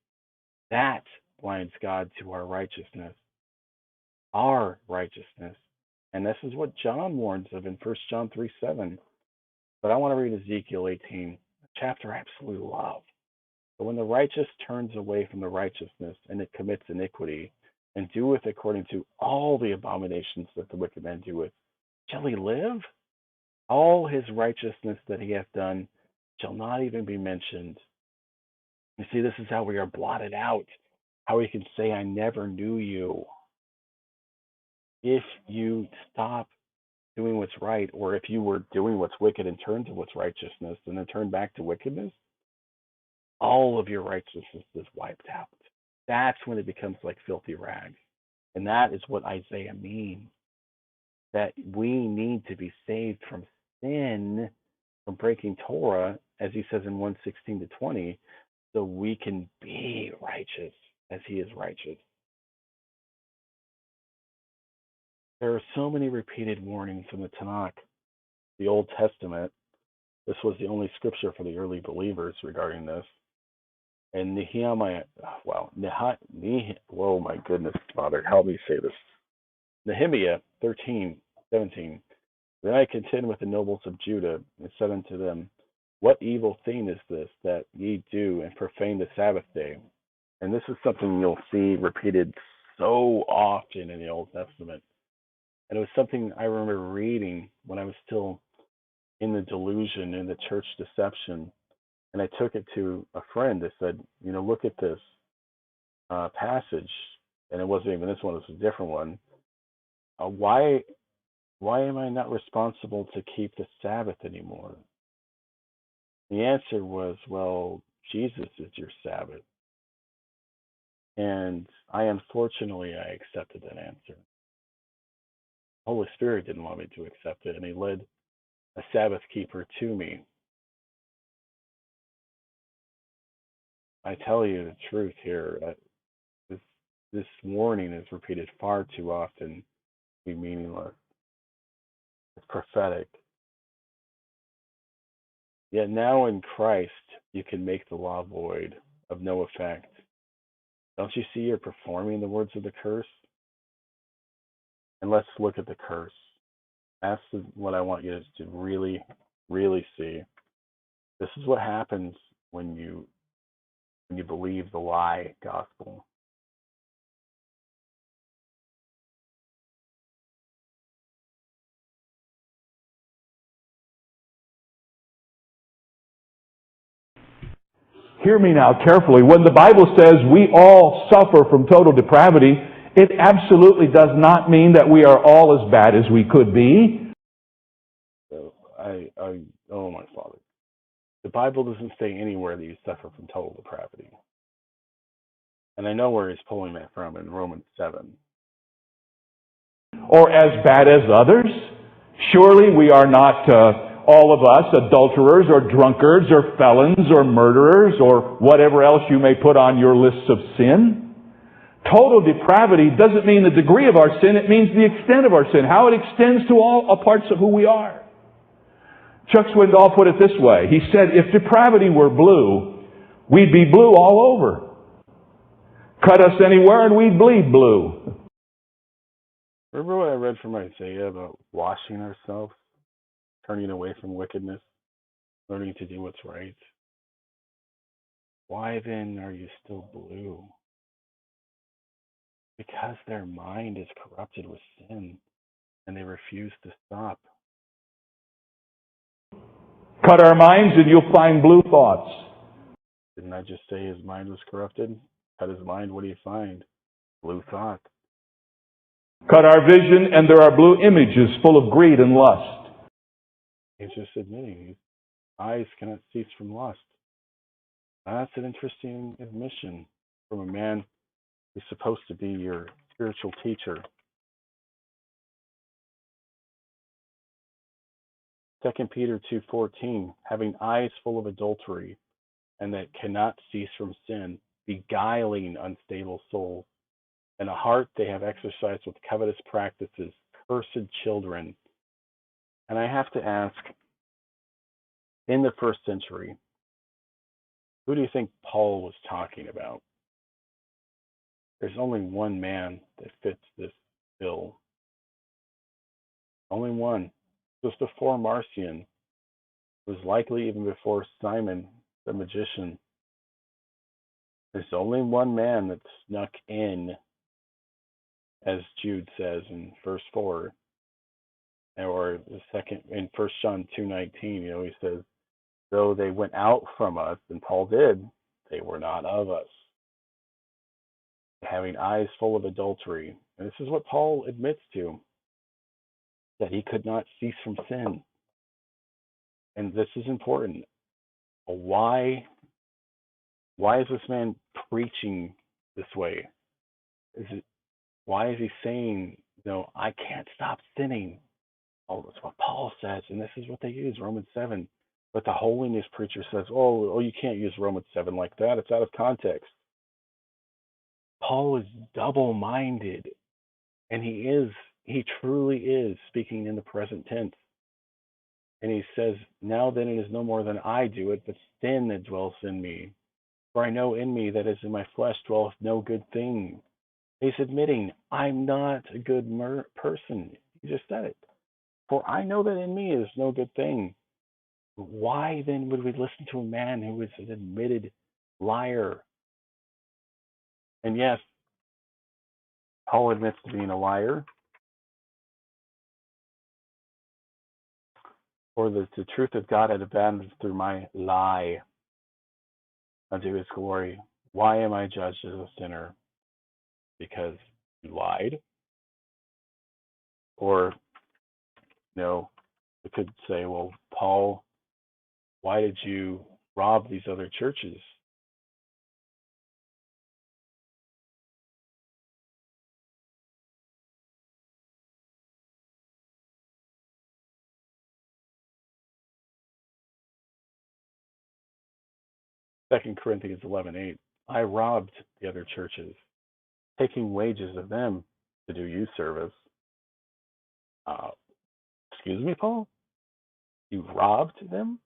that blinds God to our righteousness. Our righteousness. And this is what John warns of in 1 John 3:7. But I want to read Ezekiel 18, a chapter I absolutely love. But when the righteous turns away from the righteousness, and it commits iniquity, and doeth according to all the abominations that the wicked man doeth, shall he live? All his righteousness that he hath done shall not even be mentioned. You see, this is how we are blotted out, how we can say, I never knew you. If you stop doing what's right, or if you were doing what's wicked and turn to what's righteousness, and then turn back to wickedness, all of your righteousness is wiped out. That's when it becomes like filthy rags. And that is what Isaiah means. That we need to be saved from sin, from breaking Torah, as he says in 1:16-20, so we can be righteous as he is righteous. There are so many repeated warnings in the Tanakh, the Old Testament. This was the only scripture for the early believers regarding this. And Nehemiah, oh my goodness, Father, help me say this. Nehemiah 13:17. Then I contend with the nobles of Judah, and said unto them, what evil thing is this that ye do, and profane the Sabbath day? And this is something you'll see repeated so often in the Old Testament. And it was something I remember reading when I was still in the delusion, in the church deception. And I took it to a friend. I said, look at this passage. And it wasn't even this one, it was a different one. Why am I not responsible to keep the Sabbath anymore? The answer was, well, Jesus is your Sabbath. And unfortunately, I accepted that answer. Holy Spirit didn't want me to accept it, and he led a Sabbath keeper to me. I tell you the truth here. This warning is repeated far too often to be meaningless. It's prophetic. Yet now in Christ, you can make the law void, of no effect. Don't you see you're performing the words of the curse? And let's look at the curse. That's what I want you to really, really see. This is what happens when you believe the lie gospel. Hear me now carefully. When the Bible says we all suffer from total depravity, it absolutely does not mean that we are all as bad as we could be. So oh my Father. The Bible doesn't say anywhere that you suffer from total depravity. And I know where he's pulling that from in Romans 7. Or as bad as others? Surely we are not, all of us, adulterers or drunkards or felons or murderers or whatever else you may put on your lists of sin. Total depravity doesn't mean the degree of our sin, it means the extent of our sin, how it extends to all parts of who we are. Chuck Swindoll put it this way. He said, if depravity were blue, we'd be blue all over. Cut us anywhere and we'd bleed blue. Remember what I read from Isaiah about washing ourselves, turning away from wickedness, learning to do what's right? Why then are you still blue? Because their mind is corrupted with sin, and they refuse to stop. Cut our minds and you'll find blue thoughts. Didn't I just say his mind was corrupted? Cut his mind, what do you find? Blue thought. Cut our vision and there are blue images full of greed and lust. He's just admitting his eyes cannot cease from lust. That's an interesting admission from a man who's supposed to be your spiritual teacher. 2 Peter 2:14, having eyes full of adultery, and that cannot cease from sin, beguiling unstable souls, and a heart they have exercised with covetous practices, cursed children. And I have to ask, in the first century, who do you think Paul was talking about? There's only one man that fits this bill. Only one. It was before Marcion. It was likely even before Simon the magician. There's only one man that snuck in, as Jude says in verse 4, or the second in 1 John 2:19. He says, though they went out from us, and Paul did, they were not of us, having eyes full of adultery. And this is what Paul admits to, that he could not cease from sin. And this is important. Why is this man preaching this way? Why is he saying, I can't stop sinning? Oh, that's what Paul says, and this is what they use, Romans 7. But the holiness preacher says, oh, you can't use Romans 7 like that. It's out of context. Paul is double-minded, and he truly is speaking in the present tense. And he says, now then it is no more than I do it, but sin that dwells in me. For I know in me that is in my flesh dwelleth no good thing. He's admitting, I'm not a good person. He just said it. For I know that in me is no good thing. Why then would we listen to a man who is an admitted liar? And yes, Paul admits to being a liar. For the truth of God had abandoned through my lie unto his glory. Why am I judged as a sinner? Because you lied? Or, we could say, well, Paul, why did you rob these other churches? Second Corinthians 11:8. I robbed the other churches, taking wages of them to do you service. Excuse me, Paul? You robbed them?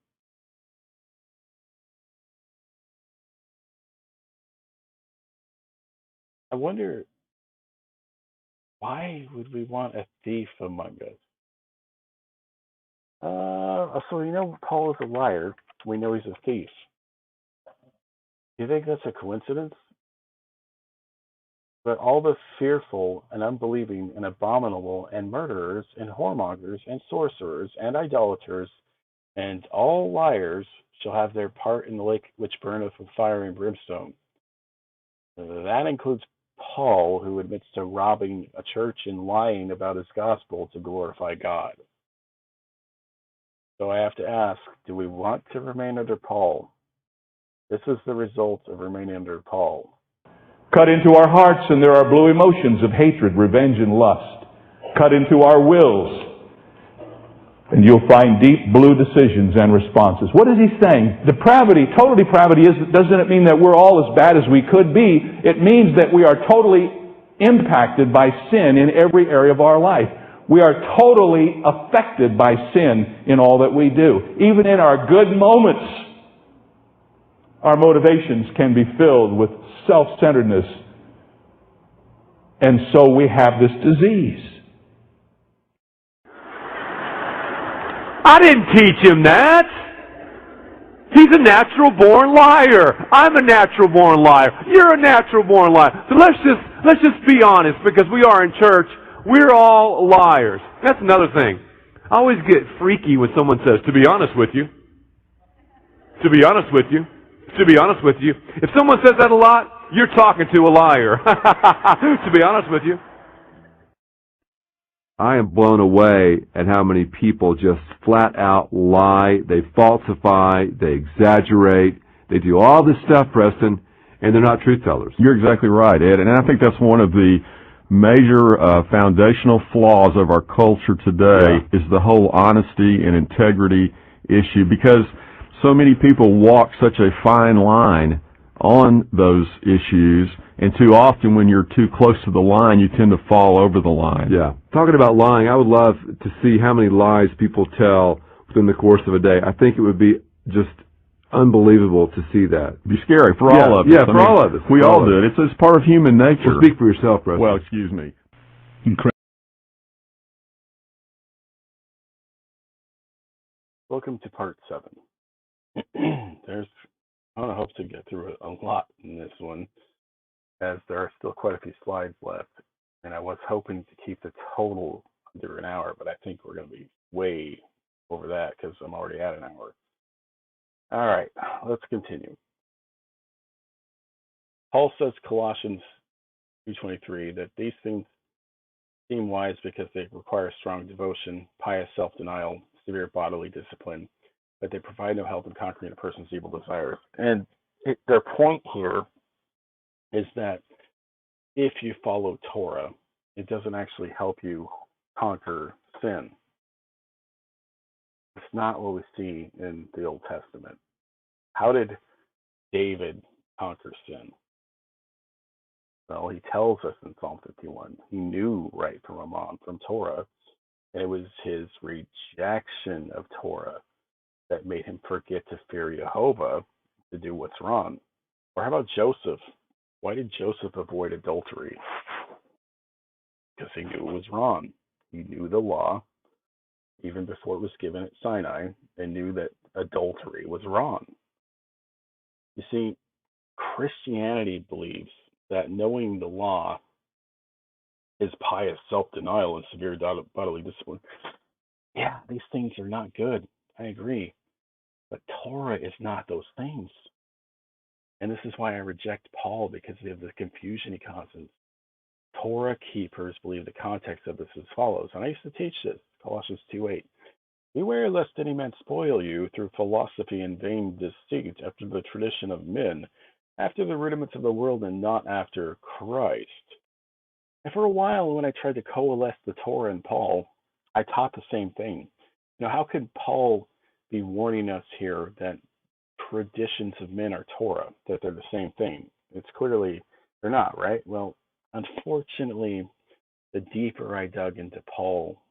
I wonder, why would we want a thief among us? So Paul is a liar. We know he's a thief. Do you think that's a coincidence? But all the fearful and unbelieving and abominable and murderers and whoremongers and sorcerers and idolaters and all liars shall have their part in the lake which burneth with fire and brimstone. That includes Paul, who admits to robbing a church and lying about his gospel to glorify God. So I have to ask, do we want to remain under Paul? This is the result of remaining under Paul. Cut into our hearts, and there are blue emotions of hatred, revenge, and lust. Cut into our wills, and you'll find deep blue decisions and responses. What is he saying? Depravity, total depravity, doesn't it mean that we're all as bad as we could be? It means that we are totally impacted by sin in every area of our life. We are totally affected by sin in all that we do. Even in our good moments, our motivations can be filled with self-centeredness. And so we have this disease. I didn't teach him that. He's a natural-born liar. I'm a natural-born liar. You're a natural-born liar. So let's just be honest, because we are in church. We're all liars. That's another thing. I always get freaky when someone says, to be honest with you. To be honest with you. To be honest with you. If someone says that a lot, you're talking to a liar. To be honest with you. I am blown away at how many people just flat out lie. They falsify. They exaggerate. They do all this stuff, Preston, and they're not truth tellers. You're exactly right, Ed. And I think that's one of the major foundational flaws of our culture today is the whole honesty and integrity issue, because so many people walk such a fine line on those issues, and too often when you're too close to the line, you tend to fall over the line. Yeah. Talking about lying, I would love to see how many lies people tell within the course of a day. I think it would be just unbelievable to see that. It'd be scary for all of us. Yeah, for all of us. We all do it. It's part of human nature. Well, speak for yourself, Preston. Well, excuse me. Incredible. Welcome to part 7. I hope to get through a lot in this one, as there are still quite a few slides left, and I was hoping to keep the total under an hour, but I think we're going to be way over that because I'm already at an hour. All right, let's continue. Paul says, Colossians 2:23, that these things seem wise because they require strong devotion, pious self-denial, severe bodily discipline, but they provide no help in conquering a person's evil desires. And their point here is that if you follow Torah, it doesn't actually help you conquer sin. It's not what we see in the Old Testament. How did David conquer sin? Well, he tells us in Psalm 51, he knew right from wrong from Torah, and it was his rejection of Torah that made him forget to fear Jehovah, to do what's wrong. Or how about Joseph? Why did Joseph avoid adultery? Because he knew it was wrong. He knew the law, even before it was given at Sinai, and knew that adultery was wrong. You see, Christianity believes that knowing the law is pious self-denial and severe bodily discipline. Yeah, these things are not good. I agree. But Torah is not those things. And this is why I reject Paul, because of the confusion he causes. Torah keepers believe the context of this as follows. And I used to teach this, Colossians 2:8. Beware lest any man spoil you through philosophy and vain deceit, after the tradition of men, after the rudiments of the world, and not after Christ. And for a while, when I tried to coalesce the Torah and Paul, I taught the same thing. How could Paul be warning us here that traditions of men are Torah, that they're the same thing? It's clearly they're not, right? Well, unfortunately, the deeper I dug into Paul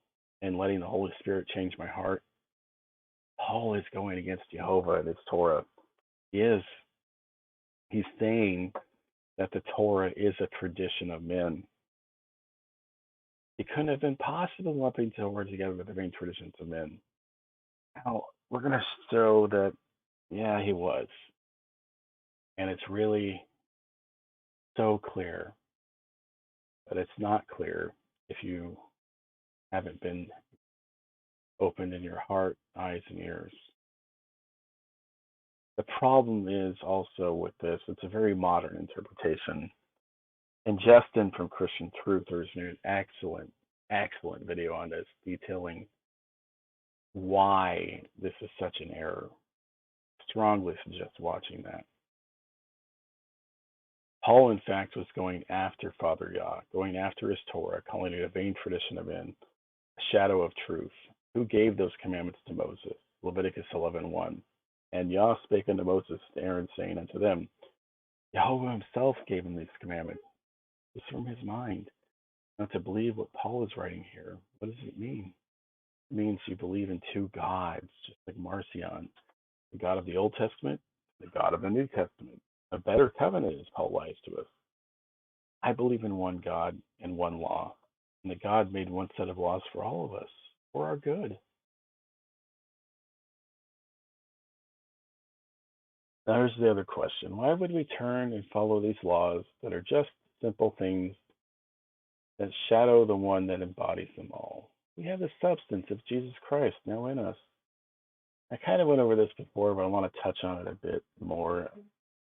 and letting the Holy Spirit change my heart, Paul is going against Jehovah and his Torah. He's saying that the Torah is a tradition of men. It couldn't have been possible lumping Torah together with the main traditions of men. Now, we're going to show that, yeah, he was. And it's really so clear. But it's not clear if you haven't been opened in your heart, eyes, and ears. The problem is also with this, it's a very modern interpretation. And Justin from Christian Truthers did an excellent video on this, detailing why this is such an error. Strongly suggest watching that. Paul, in fact, was going after Father Yah, going after his Torah, calling it a vain tradition of men, a shadow of truth. Who gave those commandments to Moses? Leviticus 11:1. And Yah spake unto Moses and Aaron, saying unto them, Jehovah himself gave him these commandments. It's from his mind. Not to believe what Paul is writing here. What does it mean? It means you believe in two gods, just like Marcion, the God of the Old Testament, the God of the New Testament. A better covenant, as Paul lies to us. I believe in one God and one law, and that God made one set of laws for all of us, for our good. Now, here's the other question. Why would we turn and follow these laws that are just simple things that shadow the one that embodies them all? We have the substance of Jesus Christ now in us. I kind of went over this before, but I want to touch on it a bit more,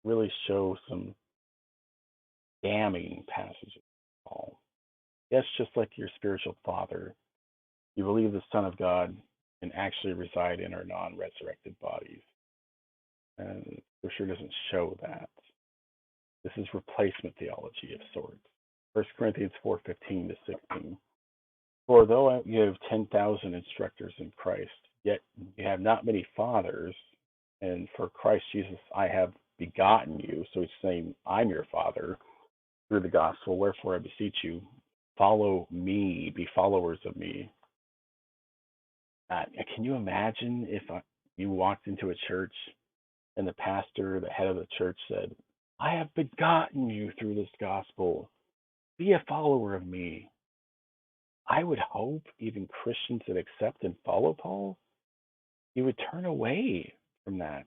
really show some damning passages of Paul. Yes, just like your spiritual father, you believe the Son of God can actually reside in our non-resurrected bodies. And Scripture doesn't show that. This is replacement theology of sorts. 1 Corinthians 4:15 to 16. For though you have 10,000 instructors in Christ, yet you have not many fathers, and for Christ Jesus I have begotten you. So he's saying, I'm your father through the gospel. Wherefore I beseech you, follow me, be followers of me. Can you imagine if you walked into a church and the pastor, the head of the church said, I have begotten you through this gospel. Be a follower of me. I would hope even Christians that accept and follow Paul, you would turn away from that.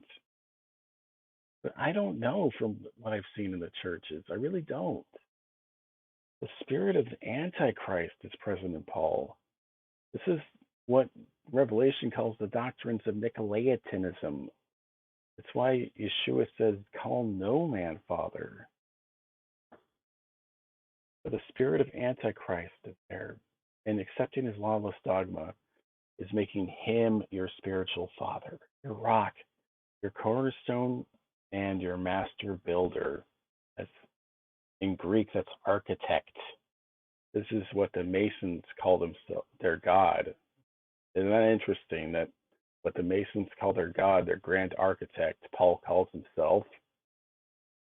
But I don't know from what I've seen in the churches. I really don't. The spirit of Antichrist is present in Paul. This is what Revelation calls the doctrines of Nicolaitanism. That's why Yeshua says, call no man father. But the spirit of Antichrist is there, and accepting his lawless dogma is making him your spiritual father, your rock, your cornerstone, and your master builder. That's in Greek, that's architect. This is what the Masons call themselves, their God. Isn't that interesting that what the Masons call their God, their grand architect, Paul calls himself?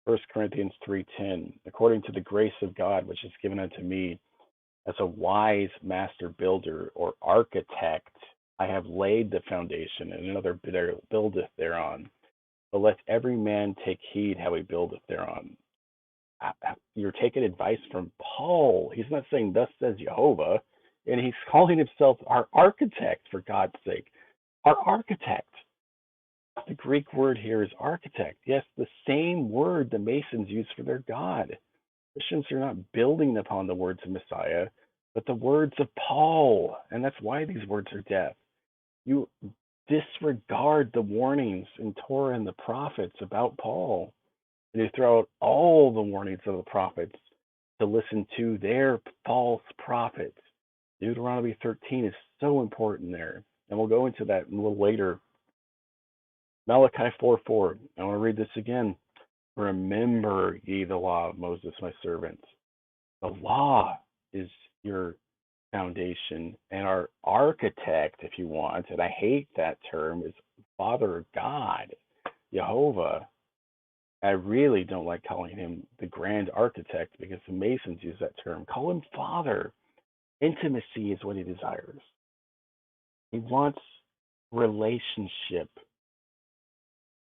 1 Corinthians 3:10, according to the grace of God which is given unto me as a wise master builder or architect, I have laid the foundation, and another buildeth thereon. But let every man take heed how he buildeth thereon. You're taking advice from Paul. He's not saying, thus says Jehovah, and he's calling himself our architect, for God's sake. Our architect. The Greek word here is architect. Yes, the same word the Masons use for their God. Christians are not building upon the words of Messiah, but the words of Paul. And that's why these words are death. You disregard the warnings in Torah and the prophets about Paul. And you throw out all the warnings of the prophets to listen to their false prophets. Deuteronomy 13 is so important there. And we'll go into that a little later. Malachi 4:4. I want to read this again. Remember ye the law of Moses, my servant. The law is your foundation, and our architect, if you want, and I hate that term, is Father God, Jehovah. I really don't like calling him the grand architect because the Masons use that term. Call him Father. Intimacy is what he desires. He wants relationship.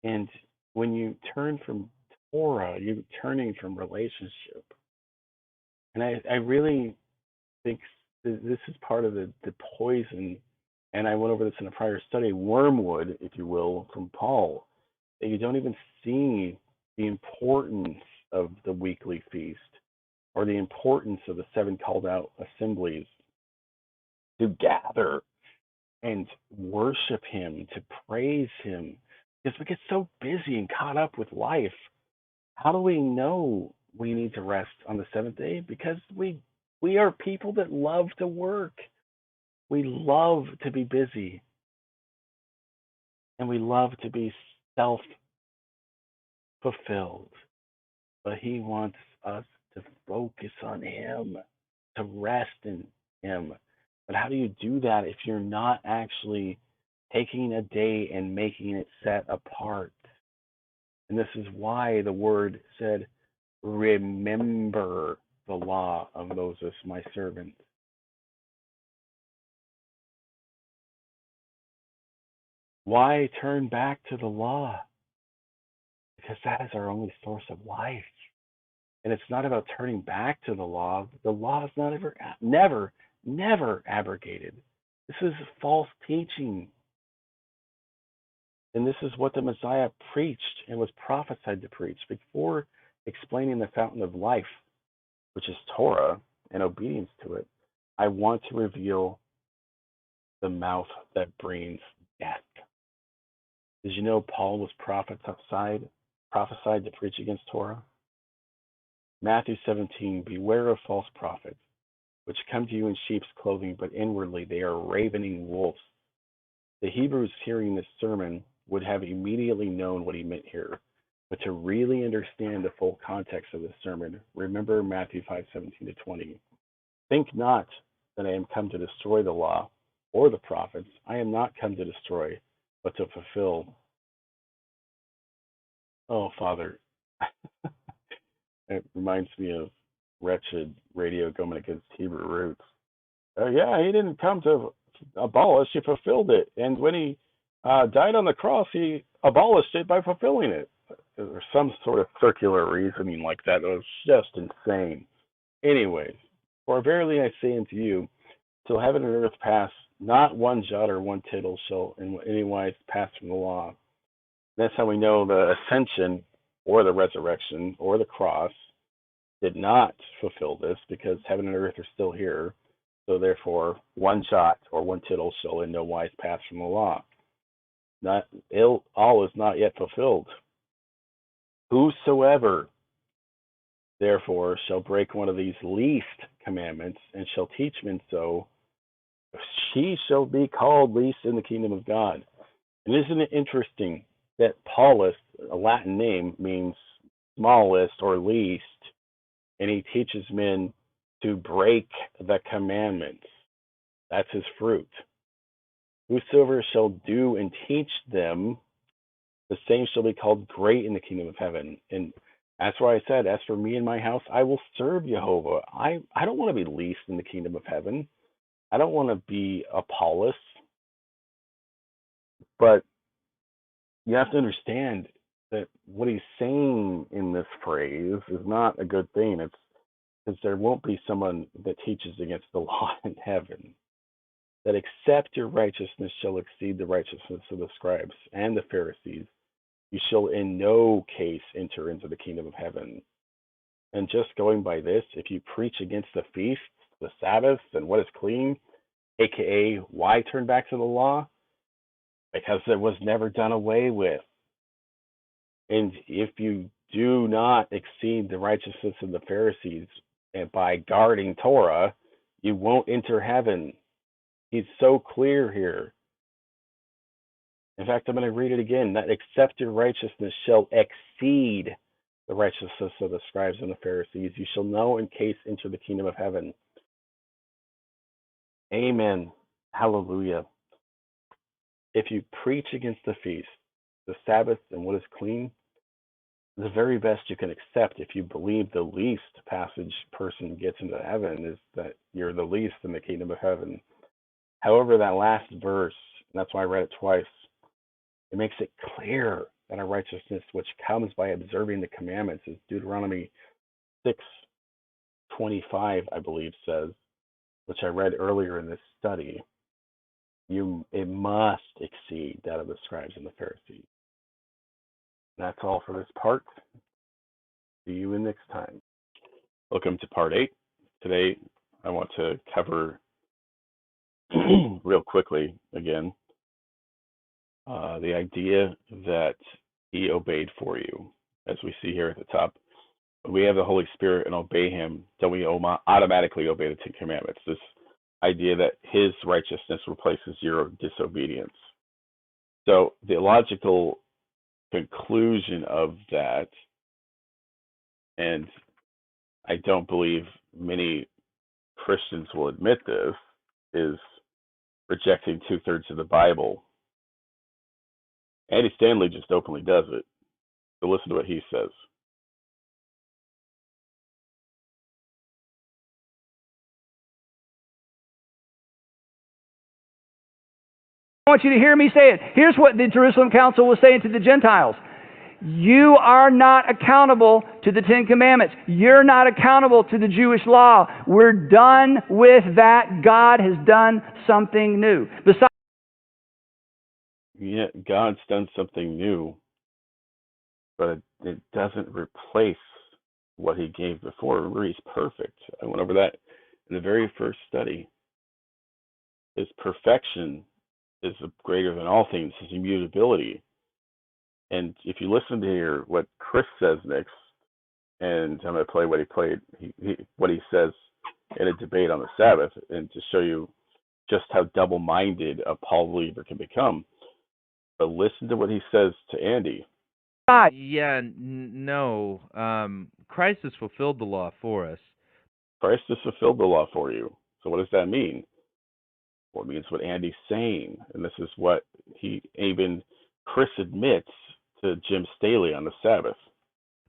And when you turn from Torah, you're turning from relationship. And I really think this is part of the poison, and I went over this in a prior study, wormwood, if you will, from Paul, that you don't even see the importance of the weekly feast or the importance of the 7 called out assemblies to gather and worship him, to praise him, Because we get so busy and caught up with life. How do we know we need to rest on the seventh day? Because we are people that love to work. We love to be busy. And we love to be self fulfilled. But he wants us to focus on him, to rest in him. But how do you do that if you're not actually taking a day and making it set apart? And this is why the word said, remember the law of Moses, my servant. Why turn back to the law? Because that is our only source of life. And it's not about turning back to the law. The law is not never abrogated. This is false teaching. And this is what the Messiah preached and was prophesied to preach. Before explaining the fountain of life, which is Torah, and obedience to it, I want to reveal the mouth that brings death. Did you know Paul was prophesied to preach against Torah? Matthew 17, beware of false prophets, which come to you in sheep's clothing, but inwardly they are ravening wolves. The Hebrews hearing this sermon would have immediately known what he meant here. But to really understand the full context of this sermon, remember Matthew 5:17-20. Think not that I am come to destroy the law or the prophets. I am not come to destroy, but to fulfill. Oh, Father. It reminds me of wretched radio going against Hebrew roots. Yeah, he didn't come to abolish, he fulfilled it. And when he died on the cross, he abolished it by fulfilling it. There's some sort of circular reasoning like that. It was just insane. Anyways, for verily I say unto you, till heaven and earth pass, not one jot or one tittle shall in any wise pass from the law. That's how we know the ascension or the resurrection or the cross did not fulfill this, because heaven and earth are still here. So therefore, one jot or one tittle shall in no wise pass from the law. All is not yet fulfilled. Whosoever, therefore, shall break one of these least commandments and shall teach men so, she shall be called least in the kingdom of God. And isn't it interesting that Paulus, a Latin name, means smallest or least, and he teaches men to break the commandments. That's his fruit. Whosoever shall do and teach them, the same shall be called great in the kingdom of heaven. And that's why I said, as for me and my house, I will serve Jehovah. I don't want to be least in the kingdom of heaven. I don't want to be Apollos. But you have to understand that what he's saying in this phrase is not a good thing. It's because there won't be someone that teaches against the law in heaven. That except your righteousness shall exceed the righteousness of the scribes and the Pharisees, you shall in no case enter into the kingdom of heaven. And just going by this, if you preach against the feasts, the Sabbaths, and what is clean, aka why turn back to the law? Because it was never done away with. And if you do not exceed the righteousness of the Pharisees and by guarding Torah, you won't enter heaven. He's so clear here. In fact, I'm going to read it again. That except your righteousness shall exceed the righteousness of the scribes and the Pharisees, you shall know in case enter the kingdom of heaven. Amen. Hallelujah. If you preach against the feast, the Sabbath, and what is clean, the very best you can accept if you believe the least passage person gets into heaven is that you're the least in the kingdom of heaven. However, that last verse, and that's why I read it twice, it makes it clear that our righteousness, which comes by observing the commandments, is Deuteronomy 6:25, I believe, says, which I read earlier in this study. It must exceed that of the scribes and the Pharisees. That's all for this part. See you in next time. Welcome to part 8. Today, I want to cover real quickly again The idea that he obeyed for you, as we see here at the top. When we have the Holy Spirit and obey him, don't we automatically obey the Ten Commandments? This idea that his righteousness replaces your disobedience. So the logical conclusion of that, and I don't believe many Christians will admit this, is rejecting 2/3 of the Bible. Andy Stanley just openly does it. So listen to what he says. I want you to hear me say it. Here's what the Jerusalem Council was saying to the Gentiles. You are not accountable to the Ten Commandments. You're not accountable to the Jewish law. We're done with that. God has done something new. Besides, Yeah, God's done something new, but it doesn't replace what he gave before. Remember, he's perfect. I went over that in the very first study. His perfection is greater than all things, his immutability. And if you listen to hear what Chris says next, and I'm going to play what he says in a debate on the Sabbath, and to show you just how double-minded a Paul believer can become. But listen to what he says to Andy. Yeah, no. Christ has fulfilled the law for us. Christ has fulfilled the law for you. So what does that mean? Well, it means what Andy's saying, and this is what even Chris admits to Jim Staley on the Sabbath.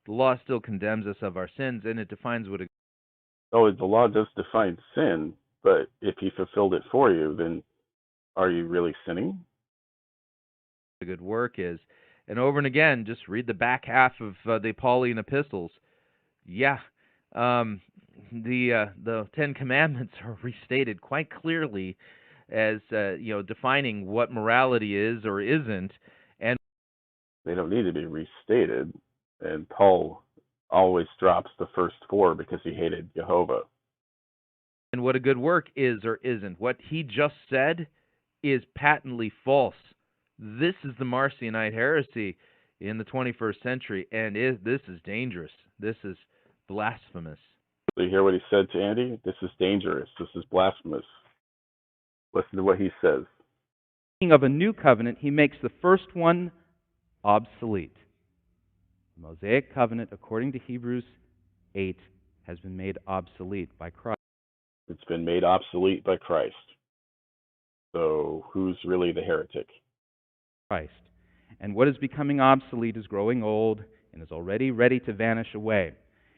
The law still condemns us of our sins, and it defines what Oh, the law does define sin, but if he fulfilled it for you, then are you really sinning? a good work is. And over and again, just read the back half of the Pauline epistles. Yeah, the Ten Commandments are restated quite clearly as defining what morality is or isn't, and they don't need to be restated. And Paul always drops the first four because he hated Jehovah. And what a good work is or isn't. What he just said is patently false. This is the Marcionite heresy in the 21st century, and this is dangerous. This is blasphemous. So you hear what he said to Andy? This is dangerous. This is blasphemous. Listen to what he says. speaking of a new covenant, he makes the first one obsolete. The Mosaic covenant, according to Hebrews 8, has been made obsolete by Christ. It's been made obsolete by Christ. So who's really the heretic? Christ. And what is becoming obsolete is growing old and is already ready to vanish away.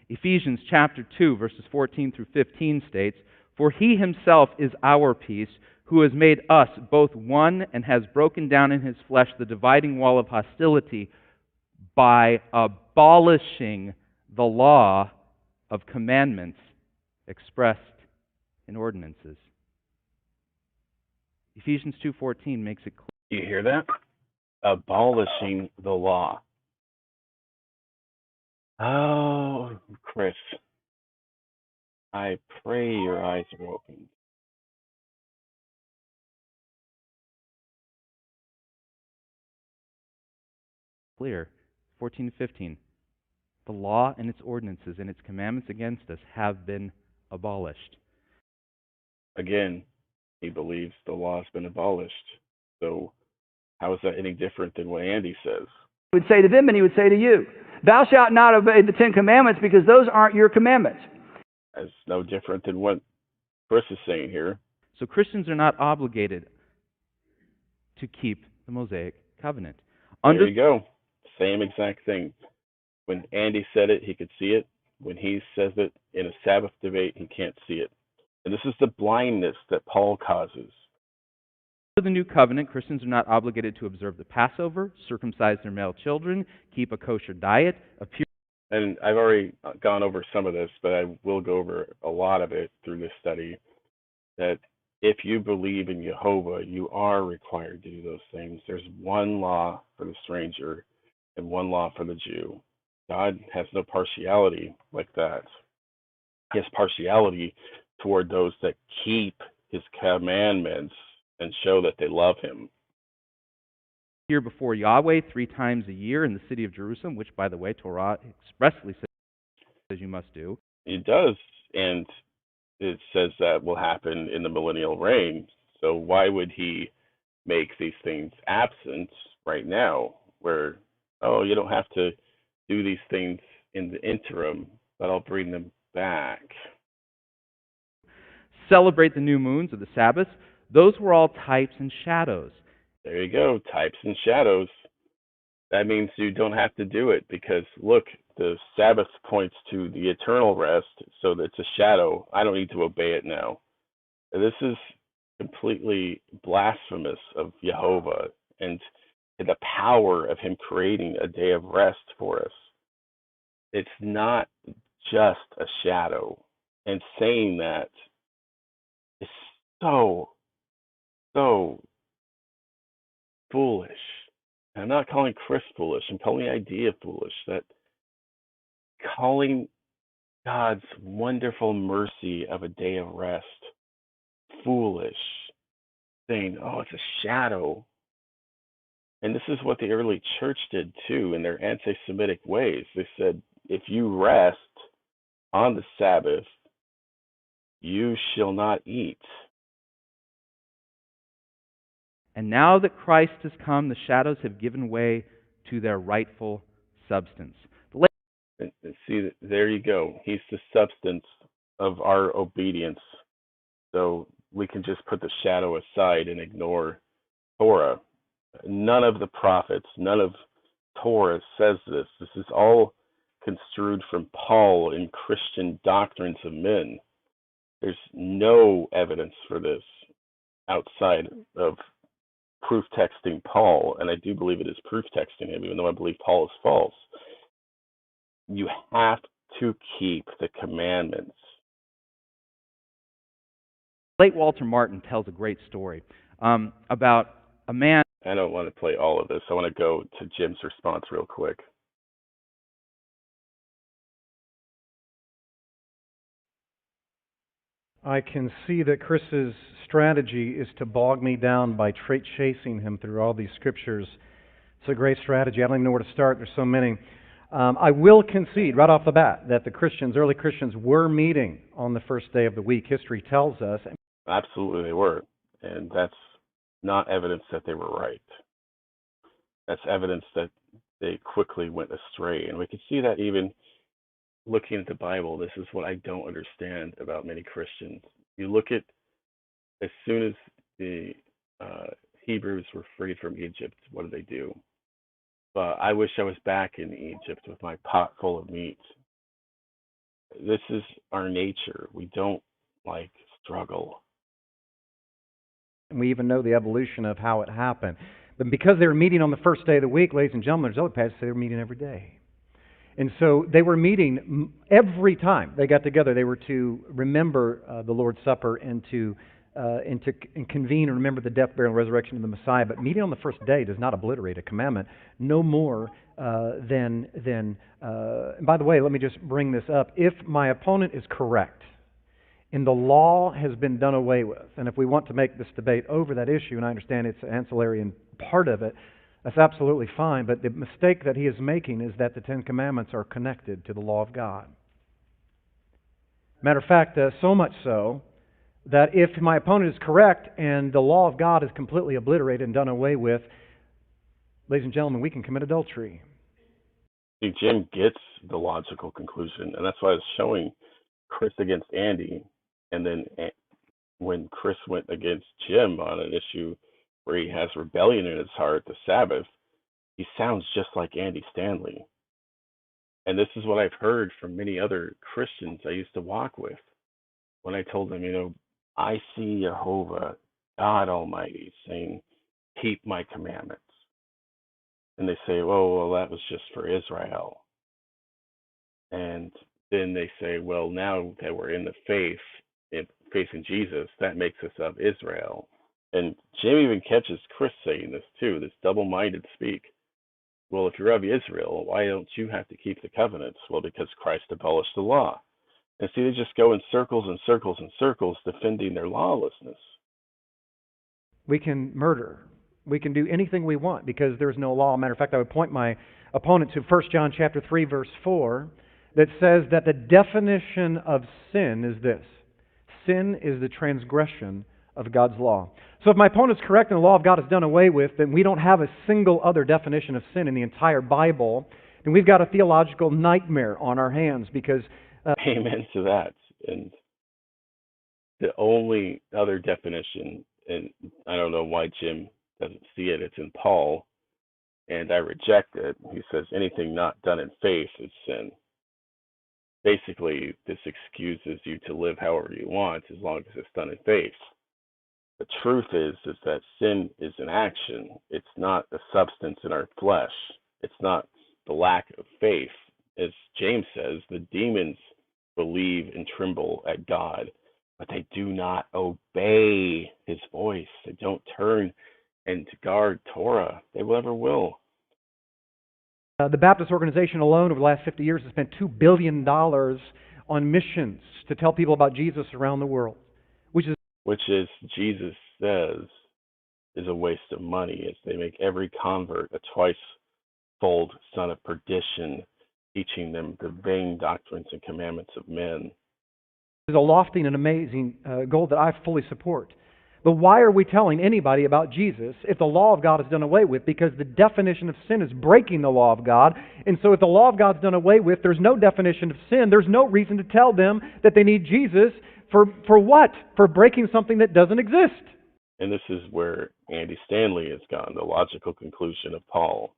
Ephesians chapter 2, verses 14 through 15 states, "For he himself is our peace, who has made us both one and has broken down in his flesh the dividing wall of hostility by abolishing the law of commandments expressed in ordinances." Ephesians 2:14 makes it clear. You hear that? Abolishing the law. Oh, Chris, I pray your eyes are open. Clear. 14 to 15. The law and its ordinances and its commandments against us have been abolished. Again, he believes the law has been abolished. So how is that any different than what Andy says? He would say to them and he would say to you, "Thou shalt not obey the 10 Commandments because those aren't your commandments." That's no different than what Chris is saying here. So Christians are not obligated to keep the Mosaic covenant. There you go. Same exact thing. When Andy said it, he could see it. When he says it in a Sabbath debate, he can't see it. And this is the blindness that Paul causes. Under the new covenant, Christians are not obligated to observe the Passover, circumcise their male children, keep a kosher diet, appear. And I've already gone over some of this, but I will go over a lot of it through this study, that if you believe in Jehovah, you are required to do those things. There's one law for the stranger and one law for the Jew. God has no partiality like that. He has partiality toward those that keep his commandments and show that they love him. appear before Yahweh 3 times a year in the city of Jerusalem, which, by the way, Torah expressly says you must do. It does, and it says that will happen in the millennial reign. So why would he make these things absent right now, where, oh, you don't have to do these things in the interim, but I'll bring them back? Celebrate the new moons of the Sabbaths. Those were all types and shadows. There you go, types and shadows. That means you don't have to do it because, look, the Sabbath points to the eternal rest, so that it's a shadow. I don't need to obey it now. This is completely blasphemous of Jehovah and the power of him creating a day of rest for us. It's not just a shadow. And saying that is so foolish. I'm not calling Chris foolish. I'm calling the idea foolish. That calling God's wonderful mercy of a day of rest foolish, saying, oh, it's a shadow. And this is what the early church did too in their anti-Semitic ways. They said, if you rest on the Sabbath, you shall not eat. And now that Christ has come, the shadows have given way to their rightful substance. And see, there you go. He's the substance of our obedience. So we can just put the shadow aside and ignore Torah. None of the prophets, none of Torah says this. This is all construed from Paul in Christian doctrines of men. There's no evidence for this outside of proof texting Paul, and I do believe it is proof texting him, even though I believe Paul is false. You have to keep the commandments. Late Walter Martin tells a great story about a man. I don't want to play all of this. I want to go to Jim's response real quick. I can see that Chris's strategy is to bog me down by chasing him through all these scriptures. It's a great strategy. I don't even know where to start. There's so many. I will concede right off the bat that the early Christians were meeting on the first day of the week. History tells us. Absolutely they were. And that's not evidence that they were right. That's evidence that they quickly went astray. And we can see that even looking at the Bible. This is what I don't understand about many Christians. You look at, as soon as the Hebrews were freed from Egypt, what did they do? I wish I was back in Egypt with my pot full of meat. This is our nature. We don't struggle. And we even know the evolution of how it happened. But because they were meeting on the first day of the week, ladies and gentlemen, there's other passages say they were meeting every day. And so they were meeting every time they got together. They were to remember the Lord's Supper and to convene and remember the death, burial, and resurrection of the Messiah. But meeting on the first day does not obliterate a commandment, no more than. And by the way, let me just bring this up. If my opponent is correct, and the law has been done away with, and if we want to make this debate over that issue, and I understand it's ancillary and part of it, that's absolutely fine. But the mistake that he is making is that the Ten Commandments are connected to the law of God. Matter of fact, so much so that if my opponent is correct and the law of God is completely obliterated and done away with, ladies and gentlemen, we can commit adultery. See, Jim gets the logical conclusion, and that's why I was showing Chris against Andy, and then when Chris went against Jim on an issue where he has rebellion in his heart, the Sabbath, he sounds just like Andy Stanley. And this is what I've heard from many other Christians I used to walk with. When I told them, I see Jehovah, God Almighty, saying, keep my commandments. And they say, well, that was just for Israel. And then they say, well, now that we're in the faith in Jesus, that makes us of Israel. And Jim even catches Chris saying this too, this double-minded speak. Well, if you're of Israel, why don't you have to keep the covenants? Well, because Christ abolished the law. And see, they just go in circles and circles and circles defending their lawlessness. We can murder We can do anything we want because there's no law. Matter of fact, I would point my opponent to 1 John chapter 3, verse 4, that says that the definition of sin is this. Sin is the transgression of God's law. So if my opponent's correct and the law of God is done away with, then we don't have a single other definition of sin in the entire Bible, and we've got a theological nightmare on our hands because... Amen to that. And the only other definition, and I don't know why Jim doesn't see it, it's in Paul, and I reject it. He says anything not done in faith is sin. Basically, this excuses you to live however you want as long as it's done in faith. The truth is that sin is an action. It's not a substance in our flesh. It's not the lack of faith. As James says, the demons believe and tremble at God, but they do not obey his voice. They don't turn and guard Torah. They never will. The Baptist organization alone over the last 50 years has spent $2 billion on missions to tell people about Jesus around the world, which is Jesus says is a waste of money, as they make every convert a twice-fold son of perdition, teaching them the vain doctrines and commandments of men. It's a lofty and amazing goal that I fully support. But why are we telling anybody about Jesus if the law of God is done away with? Because the definition of sin is breaking the law of God. And so if the law of God is done away with, there's no definition of sin. There's no reason to tell them that they need Jesus for what? For breaking something that doesn't exist. And this is where Andy Stanley has gone, the logical conclusion of Paul.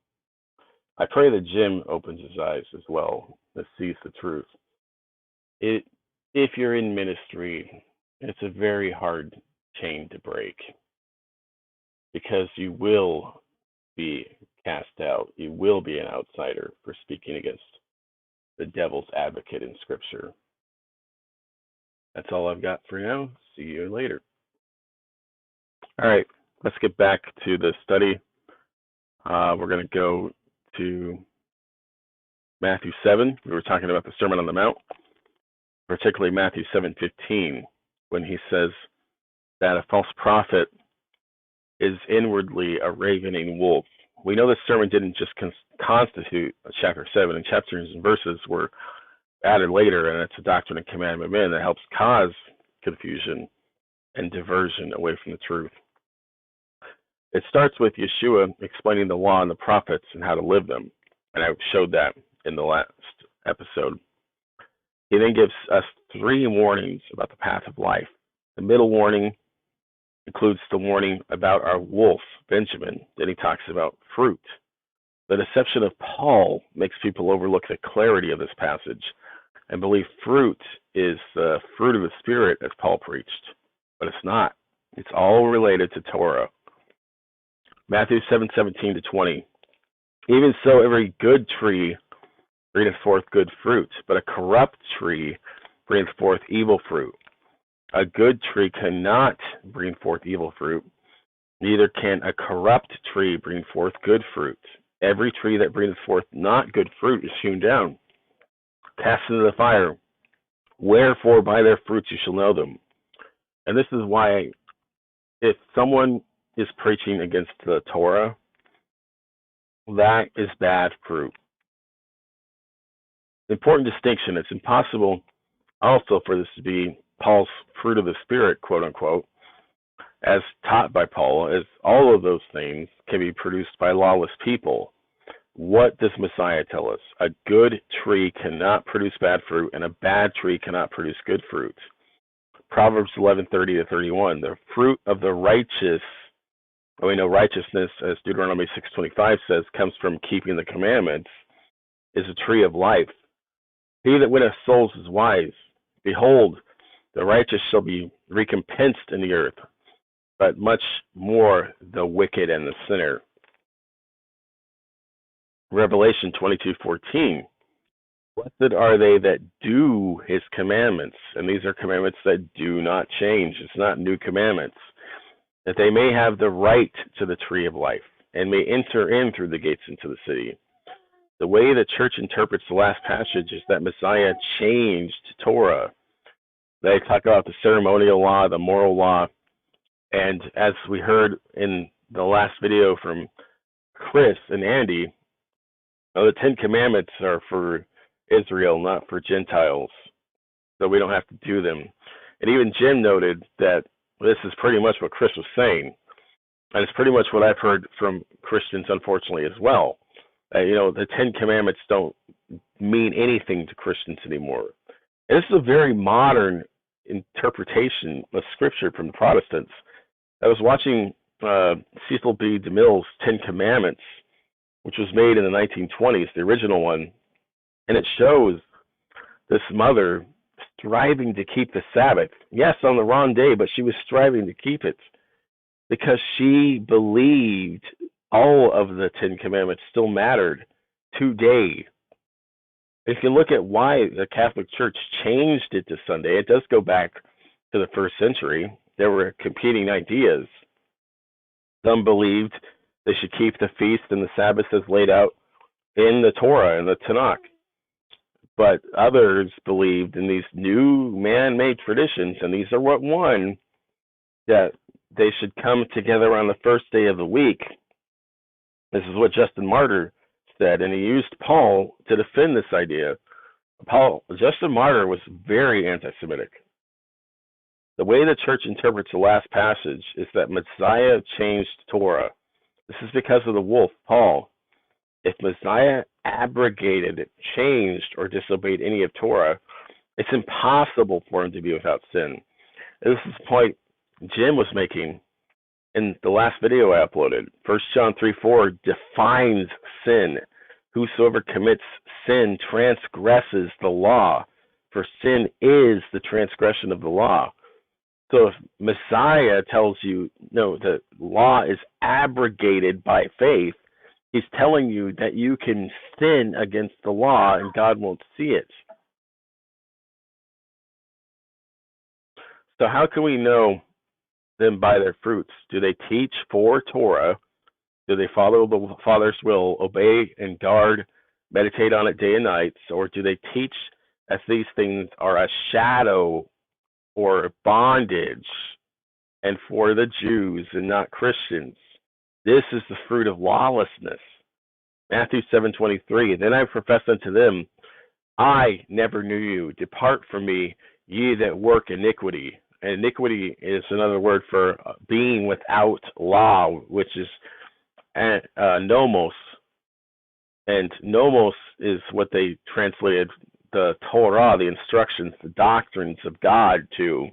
I pray that Jim opens his eyes as well, that sees the truth. If you're in ministry, it's a very hard chain to break, because you will be cast out. You will be an outsider for speaking against the devil's advocate in Scripture. That's all I've got for now. See you later. All right, let's get back to the study. We're going to go to Matthew 7. We were talking about the Sermon on the Mount, particularly Matthew 7:15, when he says that a false prophet is inwardly a ravening wolf. We know this sermon didn't just constitute chapter 7, and chapters and verses were added later, and it's a doctrine and commandment of men that helps cause confusion and diversion away from the truth. It starts with Yeshua explaining the law and the prophets and how to live them, and I showed that in the last episode. He then gives us 3 warnings about the path of life. The middle warning includes the warning about our wolf, Benjamin. Then he talks about fruit. The deception of Paul makes people overlook the clarity of this passage and believe fruit is the fruit of the Spirit, as Paul preached. But it's not. It's all related to Torah. Matthew 7:17-20. Even so, every good tree bringeth forth good fruit, but a corrupt tree bringeth forth evil fruit. A good tree cannot bring forth evil fruit, neither can a corrupt tree bring forth good fruit. Every tree that bringeth forth not good fruit is hewn down, cast into the fire. Wherefore by their fruits you shall know them. And this is why, if someone is preaching against the Torah, that is bad fruit. Important distinction. It's impossible also for this to be Paul's fruit of the Spirit, quote unquote, as taught by Paul, as all of those things can be produced by lawless people. What does Messiah tell us? A good tree cannot produce bad fruit, and a bad tree cannot produce good fruit. Proverbs 11:30-31. The fruit of the righteous, and we know righteousness, as Deuteronomy 6:25 says, comes from keeping the commandments, is a tree of life. He that winneth souls is wise. Behold, the righteous shall be recompensed in the earth, but much more the wicked and the sinner. Revelation 22:14. Blessed are they that do his commandments, and these are commandments that do not change. It's not new commandments. That they may have the right to the tree of life, and may enter in through the gates into the city. The way the church interprets the last passage is that Messiah changed Torah. They talk about the ceremonial law, the moral law, and as we heard in the last video from Chris and Andy, the 10 Commandments are for Israel, not for Gentiles. So we don't have to do them. And even Jim noted that this is pretty much what Chris was saying. And it's pretty much what I've heard from Christians, unfortunately, as well. The 10 Commandments don't mean anything to Christians anymore. And this is a very modern interpretation of Scripture from the Protestants. I was watching Cecil B. DeMille's 10 Commandments, which was made in the 1920s, the original one, and it shows this mother striving to keep the Sabbath. Yes, on the wrong day, but she was striving to keep it because she believed all of the 10 Commandments still mattered today. If you look at why the Catholic Church changed it to Sunday, it does go back to the first century. There were competing ideas. Some believed they should keep the feast and the Sabbath as laid out in the Torah and the Tanakh. But others believed in these new man-made traditions, and these are what won, that they should come together on the first day of the week. This is what Justin Martyr said, and he used Paul to defend this idea. Justin Martyr was very anti-Semitic. The way the church interprets the last passage is that Messiah changed Torah. This is because of the wolf, Paul. If Messiah abrogated, changed, or disobeyed any of Torah, it's impossible for him to be without sin. And this is the point Jim was making in the last video I uploaded. 1 John 3:4 defines sin. Whosoever commits sin transgresses the law, for sin is the transgression of the law. So if Messiah tells you, no, the law is abrogated by faith, he's telling you that you can sin against the law and God won't see it. So how can we know them by their fruits? Do they teach for Torah? Do they follow the Father's will, obey and guard, meditate on it day and night? Or do they teach as these things are a shadow or bondage and for the Jews and not Christians? This is the fruit of lawlessness. Matthew 7:23, then I profess unto them, I never knew you. Depart from me, ye that work iniquity. And iniquity is another word for being without law, which is nomos. And nomos is what they translated the Torah, the instructions, the doctrines of God to.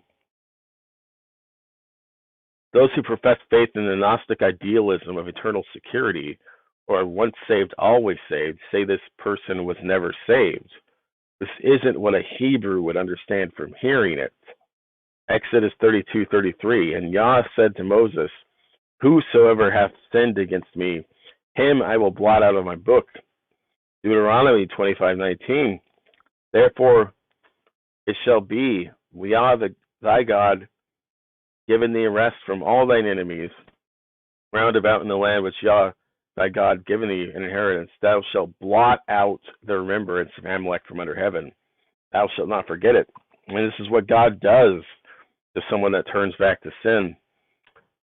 Those who profess faith in the Gnostic idealism of eternal security, or once saved, always saved, say this person was never saved. This isn't what a Hebrew would understand from hearing it. Exodus 32:33, and Yah said to Moses, whosoever hath sinned against me, him I will blot out of my book. Deuteronomy 25:19, therefore it shall be, Yah thy God, given thee rest from all thine enemies, round about in the land which Yah thy God given thee an inheritance, thou shalt blot out the remembrance of Amalek from under heaven. Thou shalt not forget it. And this is what God does to someone that turns back to sin.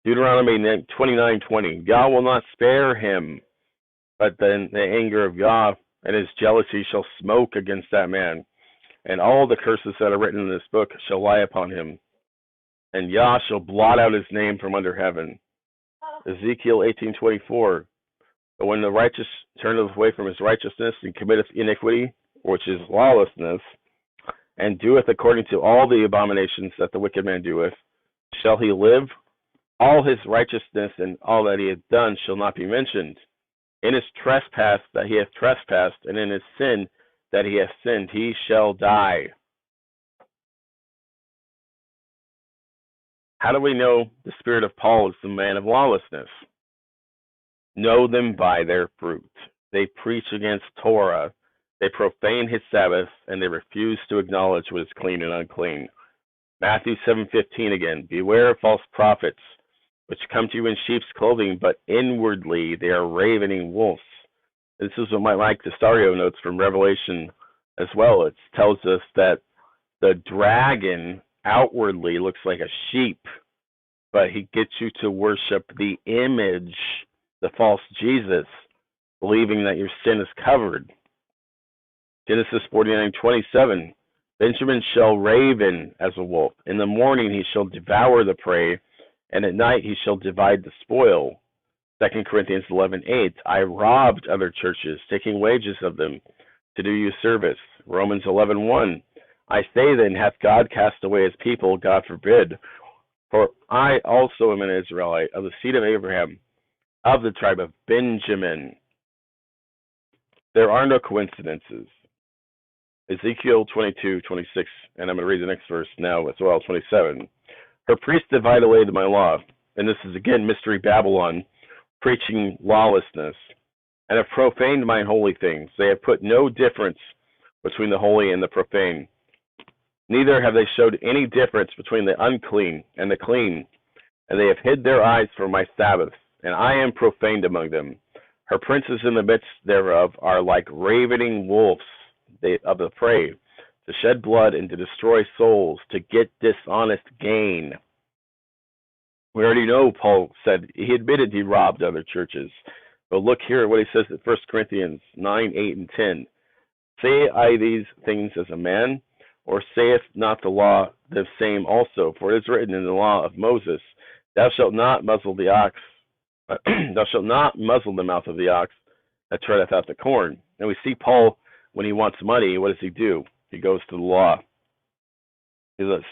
Deuteronomy 29:20, Yah will not spare him, but then the anger of Yah and his jealousy shall smoke against that man, and all the curses that are written in this book shall lie upon him, and Yah shall blot out his name from under heaven. Ezekiel 18:24, but when the righteous turneth away from his righteousness and committeth iniquity, which is lawlessness, and doeth according to all the abominations that the wicked man doeth, shall he live? All his righteousness and all that he hath done shall not be mentioned. In his trespass that he hath trespassed, and in his sin that he hath sinned, he shall die. How do we know the spirit of Paul is the man of lawlessness? Know them by their fruit. They preach against Torah. They profane his Sabbath, and they refuse to acknowledge what is clean and unclean. Matthew 7:15 again, beware of false prophets, which come to you in sheep's clothing, but inwardly they are ravening wolves. This is what Mike Testario notes from Revelation as well. It tells us that the dragon outwardly looks like a sheep, but he gets you to worship the image, the false Jesus, believing that your sin is covered. Genesis 49:27. Benjamin shall raven as a wolf. In the morning he shall devour the prey, and at night he shall divide the spoil. 2 Corinthians 11:8. I robbed other churches, taking wages of them to do you service. Romans 11:1. I say then, hath God cast away his people? God forbid. For I also am an Israelite, of the seed of Abraham, of the tribe of Benjamin. There are no coincidences. Ezekiel 22:26, and I'm going to read the next verse now as well, 27. Her priests divide away my law, and this is again Mystery Babylon, preaching lawlessness, and have profaned my holy things. They have put no difference between the holy and the profane. Neither have they showed any difference between the unclean and the clean, and they have hid their eyes from my Sabbaths, and I am profaned among them. Her princes in the midst thereof are like ravening wolves of the prey, to shed blood and to destroy souls, to get dishonest gain. We already know Paul said, he admitted he robbed other churches. But look here at what he says in 1 Corinthians 9:8 and 10. Say I these things as a man, or saith not the law the same also? For it is written in the law of Moses, thou shalt not muzzle the ox, thou shalt not muzzle the mouth of the ox that treadeth out the corn. And we see Paul, when he wants money, what does he do? He goes to the law.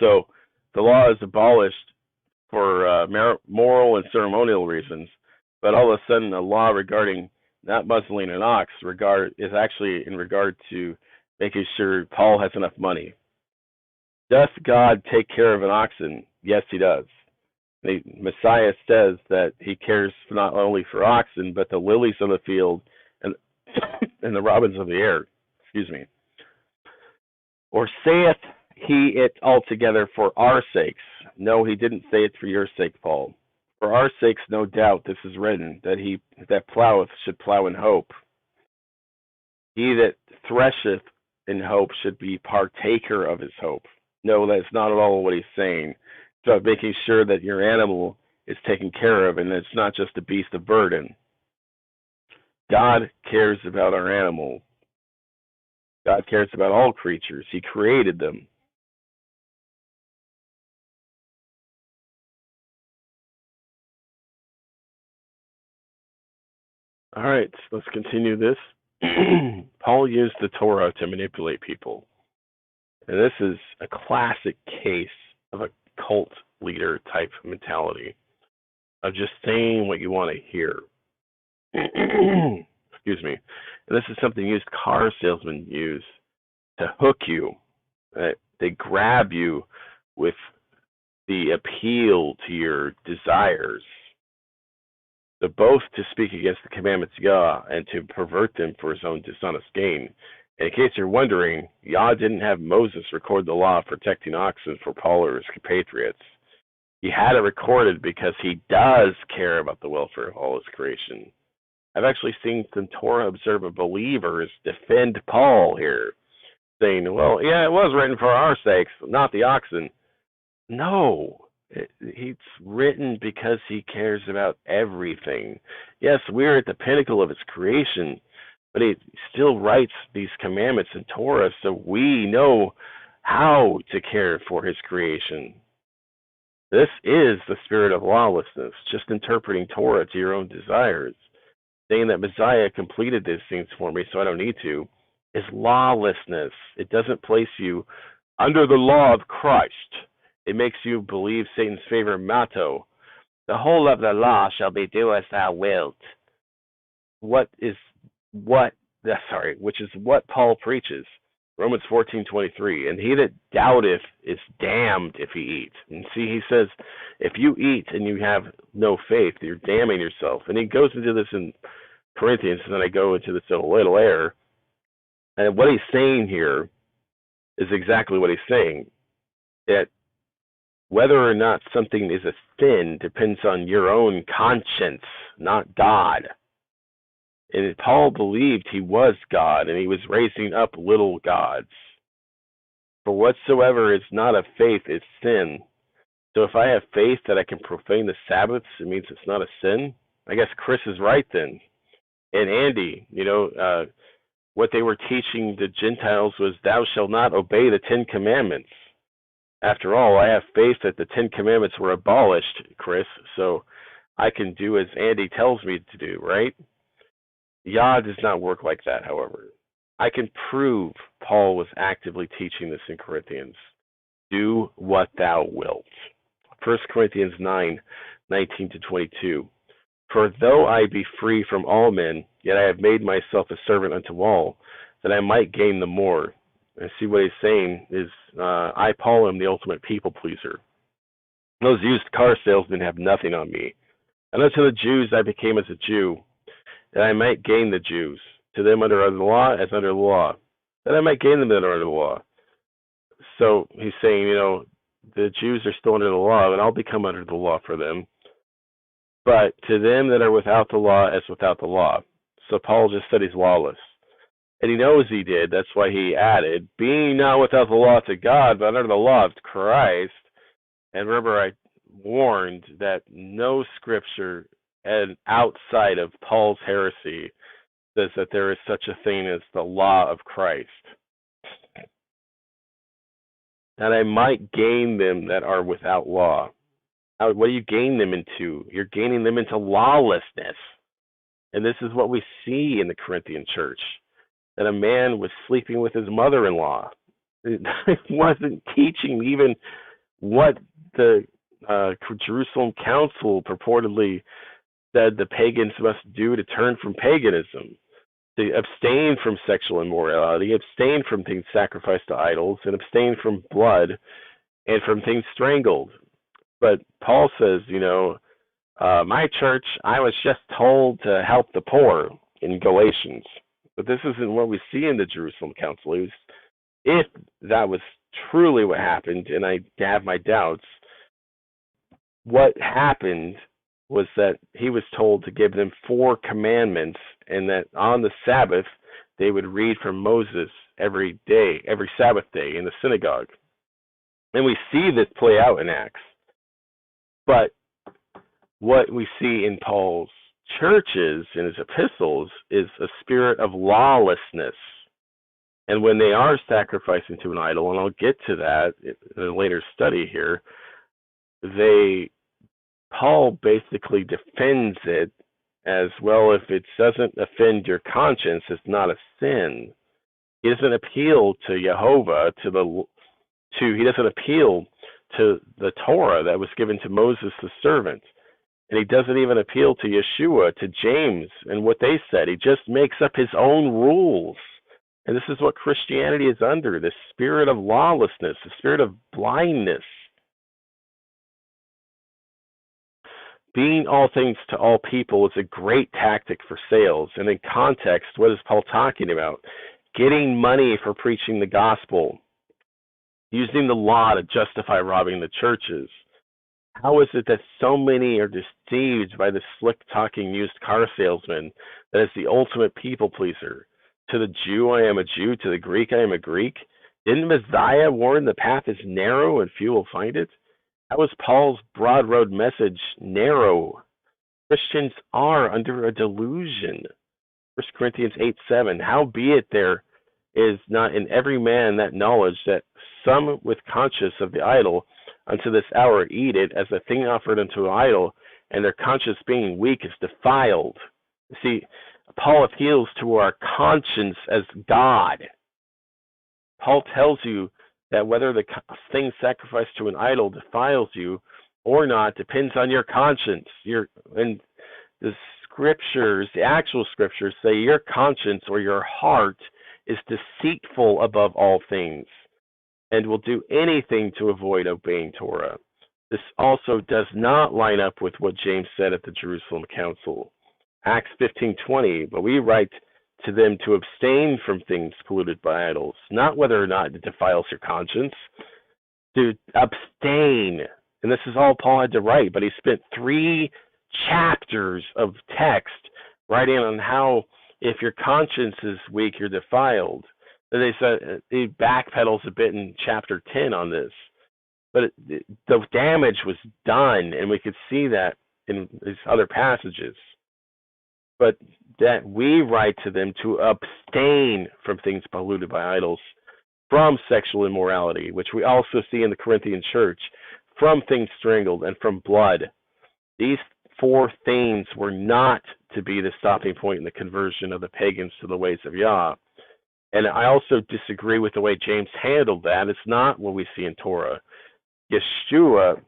So the law is abolished for moral and ceremonial reasons, but all of a sudden a law regarding not muzzling an ox is actually in regard to making sure Paul has enough money. Does God take care of an oxen? Yes, he does. The Messiah says that he cares not only for oxen, but the lilies of the field and and the robins of the air. Excuse me. Or saith he it altogether for our sakes? No, he didn't say it for your sake, Paul. For our sakes, no doubt, this is written, that he that ploweth should plow in hope. He that thresheth in hope should be partaker of his hope. No, that's not at all what he's saying. It's about making sure that your animal is taken care of and it's not just a beast of burden. God cares about our animal. God cares about all creatures. He created them. All right, let's continue this. Paul used the Torah to manipulate people. And this is a classic case of a cult leader type mentality of just saying what you want to hear. Excuse me. And this is something used car salesmen use to hook you. They grab you with the appeal to your desires. So both to speak against the commandments of Yah and to pervert them for his own dishonest gain. And in case you're wondering, Yah didn't have Moses record the law protecting oxen for Paul or his compatriots. He had it recorded because he does care about the welfare of all his creation. I've actually seen some Torah observant believers defend Paul here, saying, well, yeah, it was written for our sakes, not the oxen. No, it's written because he cares about everything. Yes, we're at the pinnacle of his creation, but he still writes these commandments in Torah so we know how to care for his creation. This is the spirit of lawlessness, just interpreting Torah to your own desires. Saying that Messiah completed these things for me so I don't need to, is lawlessness. It doesn't place you under the law of Christ. It makes you believe Satan's favorite motto, the whole of the law shall be do as thou wilt. Which is what Paul preaches. Romans 14:23, and he that doubteth is damned if he eat. And see, he says, if you eat and you have no faith, you're damning yourself. And he goes into this in Corinthians, and then I go into this in a little later. And what he's saying here is exactly what he's saying, that whether or not something is a sin depends on your own conscience, not God. And Paul believed he was God, and he was raising up little gods. For whatsoever is not of faith is sin. So if I have faith that I can profane the Sabbaths, it means it's not a sin. I guess Chris is right then. And Andy, what they were teaching the Gentiles was, thou shalt not obey the 10 Commandments. After all, I have faith that the 10 Commandments were abolished, Chris, so I can do as Andy tells me to do, right? Yah does not work like that, however. I can prove Paul was actively teaching this in Corinthians. Do what thou wilt. 1 Corinthians 9:19-22. For though I be free from all men, yet I have made myself a servant unto all, that I might gain the more. And see what he's saying is, I, Paul, am the ultimate people pleaser. Those used car salesmen have nothing on me. And unto the Jews I became as a Jew, that I might gain the Jews. To them under the law as under the law, that I might gain them under the law. So he's saying, the Jews are still under the law, and I'll become under the law for them. But to them that are without the law as without the law. So Paul just said he's lawless. And he knows he did. That's why he added, being not without the law to God, but under the law of Christ. And remember, I warned that no scripture outside of Paul's heresy says that there is such a thing as the law of Christ. That I might gain them that are without law. What do you gain them into? You're gaining them into lawlessness. And this is what we see in the Corinthian church. That a man was sleeping with his mother-in-law. It wasn't teaching even what the Jerusalem Council purportedly said the pagans must do to turn from paganism. To abstain from sexual immorality, abstain from things sacrificed to idols, and abstain from blood and from things strangled. But Paul says, my church, I was just told to help the poor in Galatians. But this isn't what we see in the Jerusalem Council. If that was truly what happened, and I have my doubts, what happened was that he was told to give them 4 commandments, and that on the Sabbath they would read from Moses every day, every Sabbath day in the synagogue. And we see this play out in Acts. But what we see in Paul's churches, in his epistles, is a spirit of lawlessness. And when they are sacrificing to an idol, and I'll get to that in a later study here, Paul basically defends it as, well, if it doesn't offend your conscience, it's not a sin. He doesn't appeal to Jehovah, he doesn't appeal to the Torah that was given to Moses the servant. And he doesn't even appeal to Yeshua, to James, and what they said. He just makes up his own rules. And this is what Christianity is under, this spirit of lawlessness, the spirit of blindness. Being all things to all people is a great tactic for sales. And in context, what is Paul talking about? Getting money for preaching the gospel. Using the law to justify robbing the churches. How is it that so many are deceived by the slick-talking used car salesman that is the ultimate people pleaser? To the Jew, I am a Jew. To the Greek, I am a Greek. Didn't Messiah warn the path is narrow and few will find it? How is Paul's broad road message narrow? Christians are under a delusion. 1 Corinthians 8:7. Howbeit there is not in every man that knowledge, that some with conscience of the idol unto this hour eat it as a thing offered unto an idol, and their conscience being weak is defiled. See, Paul appeals to our conscience as God. Paul tells you that whether the thing sacrificed to an idol defiles you or not depends on your conscience. And the scriptures, the actual scriptures, say your conscience or your heart is deceitful above all things and will do anything to avoid obeying Torah. This also does not line up with what James said at the Jerusalem Council. Acts 15:20, but we write to them to abstain from things polluted by idols, not whether or not it defiles your conscience, to abstain. And this is all Paul had to write, but he spent 3 chapters of text writing on how if your conscience is weak, you're defiled. And they said he backpedals a bit in chapter 10 on this. But the damage was done, and we could see that in these other passages. But that we write to them to abstain from things polluted by idols, from sexual immorality, which we also see in the Corinthian church, from things strangled, and from blood. These four things were not to be the stopping point in the conversion of the pagans to the ways of Yah. And I also disagree with the way James handled that. It's not what we see in Torah. Yeshua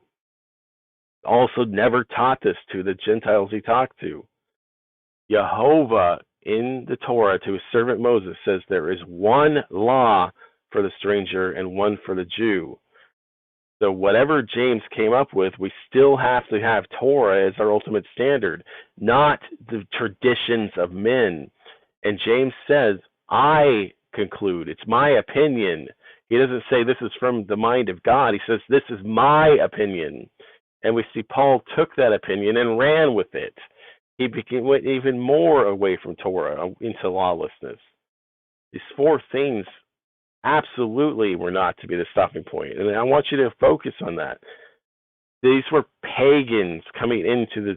also never taught this to the Gentiles he talked to. Jehovah in the Torah to his servant Moses says there is one law for the stranger and one for the Jew. So whatever James came up with, we still have to have Torah as our ultimate standard, not the traditions of men. And James says, I conclude, it's my opinion. He doesn't say this is from the mind of God. He says, this is my opinion. And we see Paul took that opinion and ran with it. He went even more away from Torah into lawlessness. These four things absolutely were not to be the stopping point. And I want you to focus on that. These were pagans coming into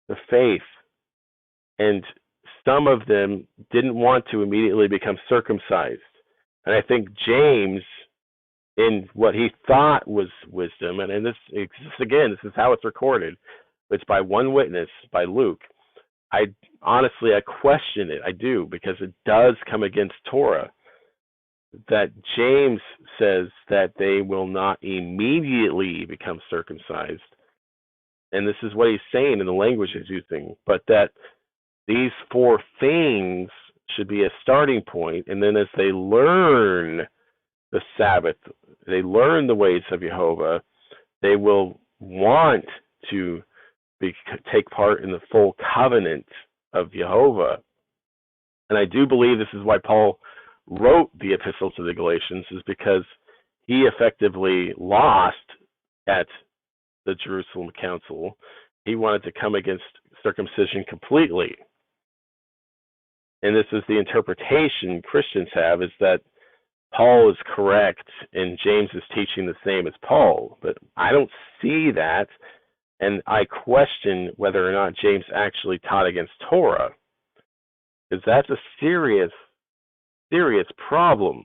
the faith, and some of them didn't want to immediately become circumcised. And I think James, in what he thought was wisdom, and this again, this is how it's recorded. It's by one witness, by Luke. I question it. I do, because it does come against Torah. That James says that they will not immediately become circumcised. And this is what he's saying in the language he's using. But that these four things should be a starting point, and then as they learn the Sabbath, they learn the ways of Jehovah, they will want to take part in the full covenant of Jehovah. And I do believe this is why Paul wrote the epistle to the Galatians, is because he effectively lost at the Jerusalem Council. He wanted to come against circumcision completely. And this is the interpretation Christians have, is that Paul is correct and James is teaching the same as Paul. But I don't see that, and I question whether or not James actually taught against Torah, because that's a serious problem.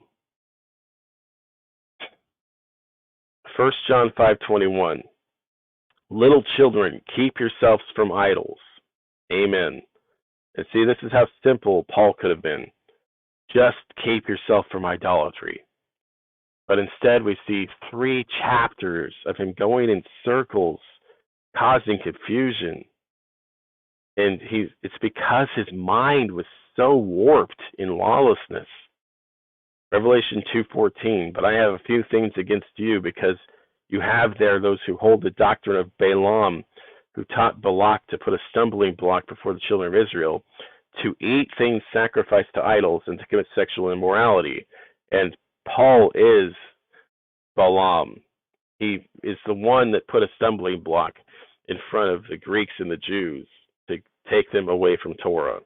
1 John 5:21. Little children, keep yourselves from idols. Amen. And see, this is how simple Paul could have been. Just keep yourself from idolatry. But instead we see 3 chapters of him going in circles, causing confusion. And it's because his mind was so warped in lawlessness. Revelation 2:14, but I have a few things against you, because you have there those who hold the doctrine of Balaam, who taught Balak to put a stumbling block before the children of Israel, to eat things sacrificed to idols and to commit sexual immorality. And Paul is Balaam. He is the one that put a stumbling block in front of the Greeks and the Jews to take them away from Torah.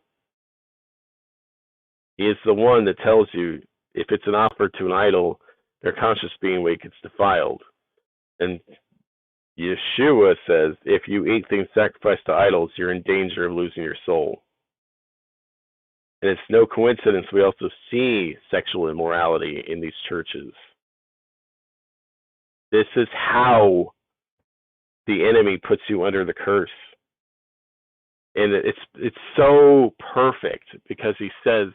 He is the one that tells you if it's an offer to an idol, their conscience being weak, it's defiled. And Yeshua says, if you eat things sacrificed to idols, you're in danger of losing your soul. And it's no coincidence we also see sexual immorality in these churches. This is how the enemy puts you under the curse. And it's so perfect, because he says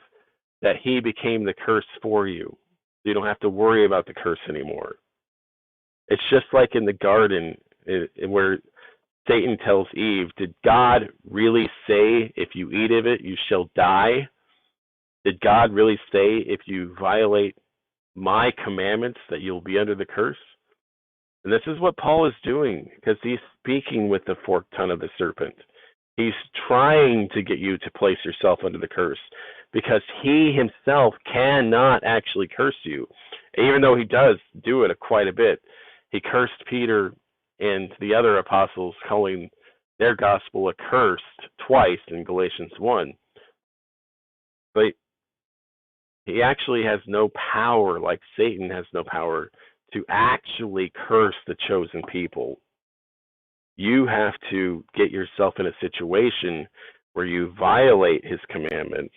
that he became the curse for you. You don't have to worry about the curse anymore. It's just like in the garden where Satan tells Eve, did God really say if you eat of it, you shall die? Did God really say if you violate my commandments that you'll be under the curse? And this is what Paul is doing, because he's speaking with the forked tongue of the serpent. He's trying to get you to place yourself under the curse, because he himself cannot actually curse you, even though he does do it quite a bit. He cursed Peter and the other apostles, calling their gospel accursed twice in Galatians 1. But he actually has no power, like Satan has no power, to actually curse the chosen people. You have to get yourself in a situation where you violate his commandments,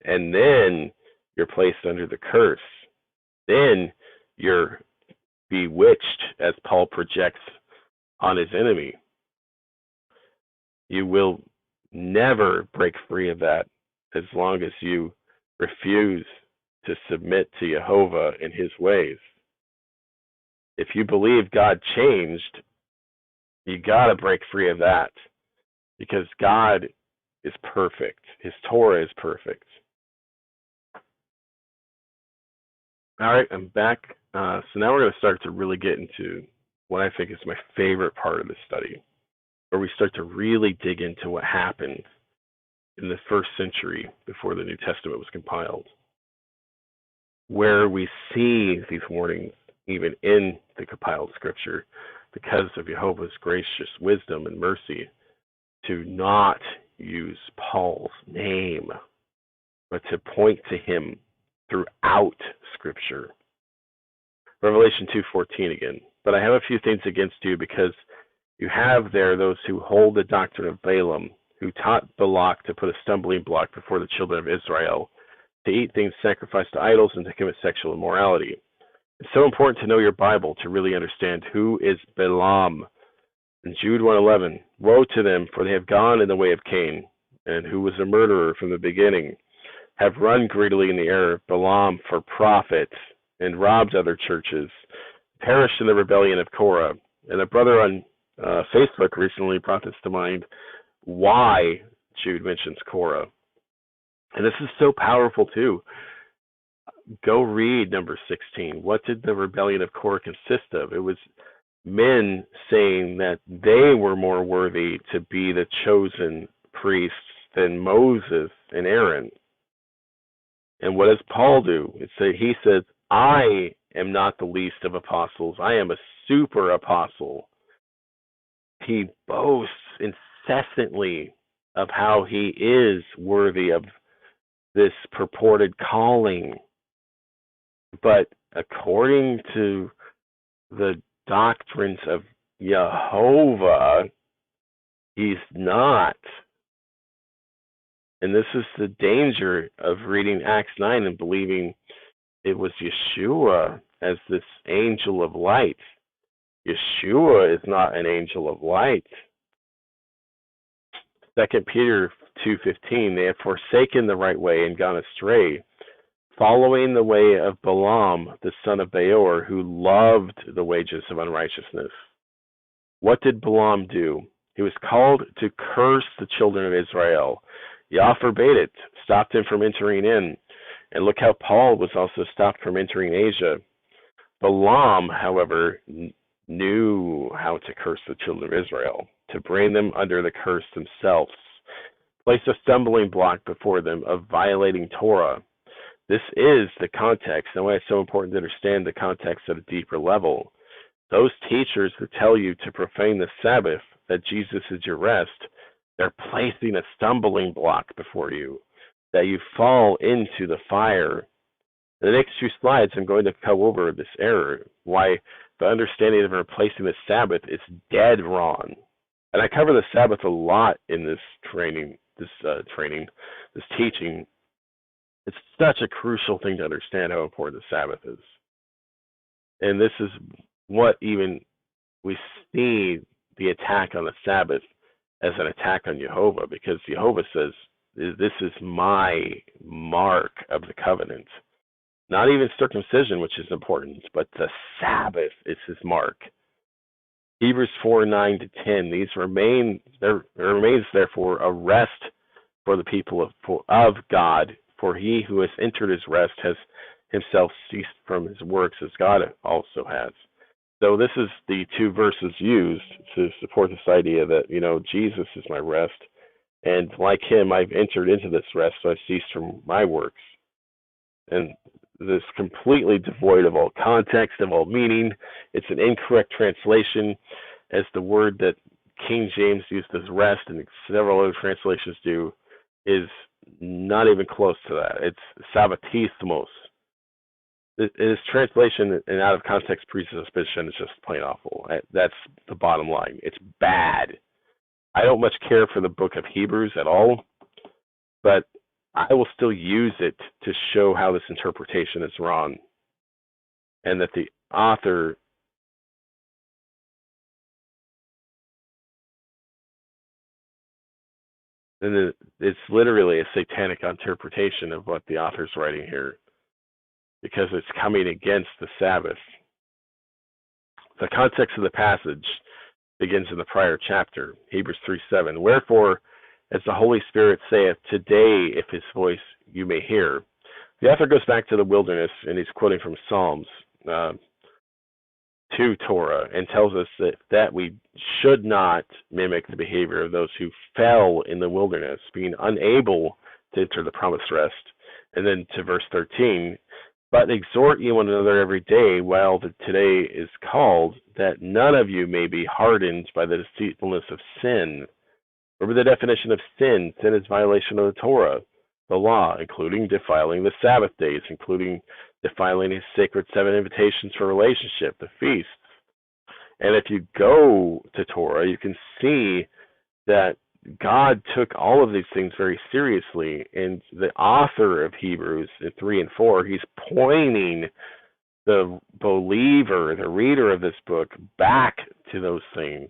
and then you're placed under the curse. Then you're bewitched, as Paul projects on his enemy. You will never break free of that as long as you refuse to submit to Jehovah and his ways. If you believe God changed, you got to break free of that, because God is perfect. His Torah is perfect. All right, I'm back. So now we're going to start to really get into what I think is my favorite part of the study, where we start to really dig into what happened in the first century before the New Testament was compiled, where we see these warnings even in the compiled scripture because of Jehovah's gracious wisdom and mercy to not use Paul's name, but to point to him throughout scripture. Revelation 2:14 again. But I have a few things against you, because you have there those who hold the doctrine of Balaam, who taught Balak to put a stumbling block before the children of Israel, to eat things sacrificed to idols and to commit sexual immorality. It's so important to know your Bible to really understand who is Balaam. In Jude 1:11, woe to them, for they have gone in the way of Cain, and who was a murderer from the beginning, have run greedily in the error of Balaam for profit, and robbed other churches, perished in the rebellion of Korah. And a brother on Facebook recently brought this to mind, why Jude mentions Korah. And this is so powerful too. Go read number 16. What did the rebellion of Korah consist of? It was men saying that they were more worthy to be the chosen priests than Moses and Aaron. And what does Paul do? He says, I am not the least of apostles. I am a super apostle. He boasts incessantly of how he is worthy of this purported calling. But according to the doctrines of Jehovah, he's not. And this is the danger of reading Acts 9 and believing it was Yeshua as this angel of light. Yeshua is not an angel of light. 2 Peter 2:15, they have forsaken the right way and gone astray, following the way of Balaam, the son of Beor, who loved the wages of unrighteousness. What did Balaam do? He was called to curse the children of Israel. Yah forbade it, stopped him from entering in. And look how Paul was also stopped from entering Asia. Balaam, however, knew how to curse the children of Israel, to bring them under the curse themselves, place a stumbling block before them of violating Torah. This is the context, and why it's so important to understand the context at a deeper level. Those teachers who tell you to profane the Sabbath, that Jesus is your rest, they're placing a stumbling block before you, that you fall into the fire. In the next few slides, I'm going to go over this error, why the understanding of replacing the Sabbath is dead wrong. And I cover the Sabbath a lot in this this teaching. It's such a crucial thing to understand how important the Sabbath is. And this is what even we see the attack on the Sabbath as an attack on Jehovah, because Jehovah says, this is my mark of the covenant. Not even circumcision, which is important, but the Sabbath is his mark. Hebrews 4:9-10, there remains therefore a rest for the people of God, for he who has entered his rest has himself ceased from his works, as God also has. So this is the two verses used to support this idea that, Jesus is my rest, and like him, I've entered into this rest, so I've ceased from my works. And this is completely devoid of all context, of all meaning. It's an incorrect translation, as the word that King James used as rest, and several other translations do, is not even close to that. It's sabbatismos. His translation and out of context presupposition is just plain awful. That's the bottom line. It's bad. I don't much care for the book of Hebrews at all, but I will still use it to show how this interpretation is wrong, and that the author and it's literally a satanic interpretation of what the author's writing here, because it's coming against the Sabbath. The context of the passage begins in the prior chapter, Hebrews 3:7. Wherefore, as the Holy Spirit saith, today, if his voice you may hear. The author goes back to the wilderness, and he's quoting from Psalms to Torah, and tells us that we should not mimic the behavior of those who fell in the wilderness, being unable to enter the promised rest. And then to verse 13, but exhort ye one another every day while the today is called, that none of you may be hardened by the deceitfulness of sin. Remember the definition of sin. Sin is violation of the Torah, the law, including defiling the Sabbath days, including defiling his sacred 7 invitations for relationship, the feasts. And if you go to Torah, you can see that God took all of these things very seriously, and the author of Hebrews in 3 and 4, he's pointing the believer, the reader of this book, back to those things.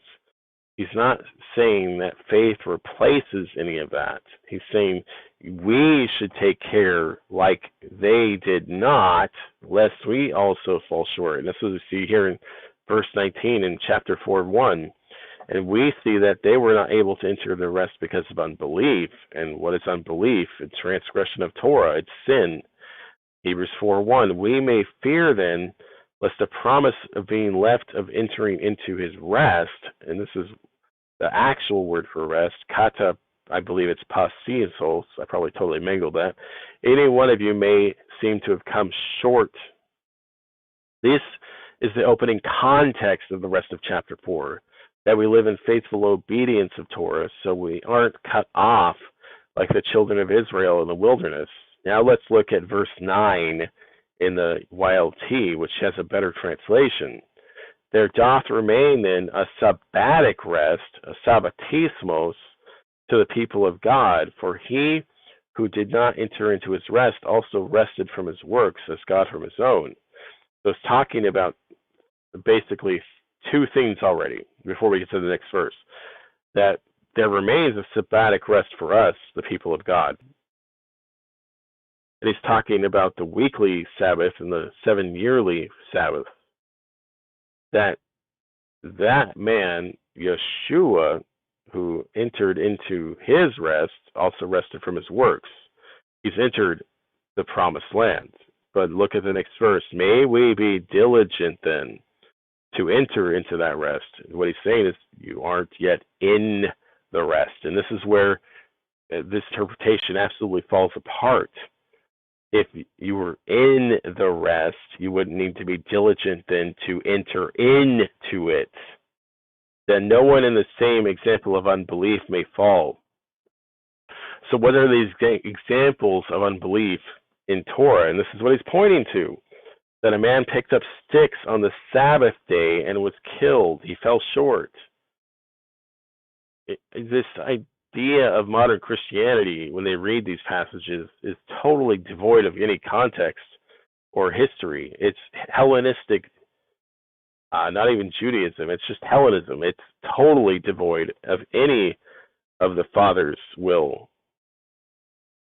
He's not saying that faith replaces any of that. He's saying we should take care like they did not, lest we also fall short. And this is what we see here in verse 19 in chapter 4:1. And we see that they were not able to enter the rest because of unbelief. And what is unbelief? It's transgression of Torah. It's sin. Hebrews 4:1. We may fear then, lest the promise of being left of entering into his rest, and this is the actual word for rest, kata, I believe it's pasisos, I probably totally mangled that, any one of you may seem to have come short. This is the opening context of the rest of chapter 4, that we live in faithful obedience of Torah, so we aren't cut off like the children of Israel in the wilderness. Now let's look at verse 9 in the YLT, which has a better translation. There doth remain then a sabbatic rest, a sabbatismos, to the people of God, for he who did not enter into his rest also rested from his works as God from his own. So it's talking about basically 2 things already before we get to the next verse. That there remains a sabbatic rest for us, the people of God. And he's talking about the weekly Sabbath and the 7 yearly Sabbath. That man, Yeshua, who entered into his rest, also rested from his works. He's entered the promised land. But look at the next verse. May we be diligent then to enter into that rest. What he's saying is you aren't yet in the rest. And this is where this interpretation absolutely falls apart. If you were in the rest, you wouldn't need to be diligent then to enter into it. Then no one in the same example of unbelief may fall. So what are these examples of unbelief in Torah? And this is what he's pointing to. That a man picked up sticks on the Sabbath day and was killed. He fell short. This idea of modern Christianity, when they read these passages, is totally devoid of any context or history. It's Hellenistic, not even Judaism. It's just Hellenism. It's totally devoid of any of the Father's will.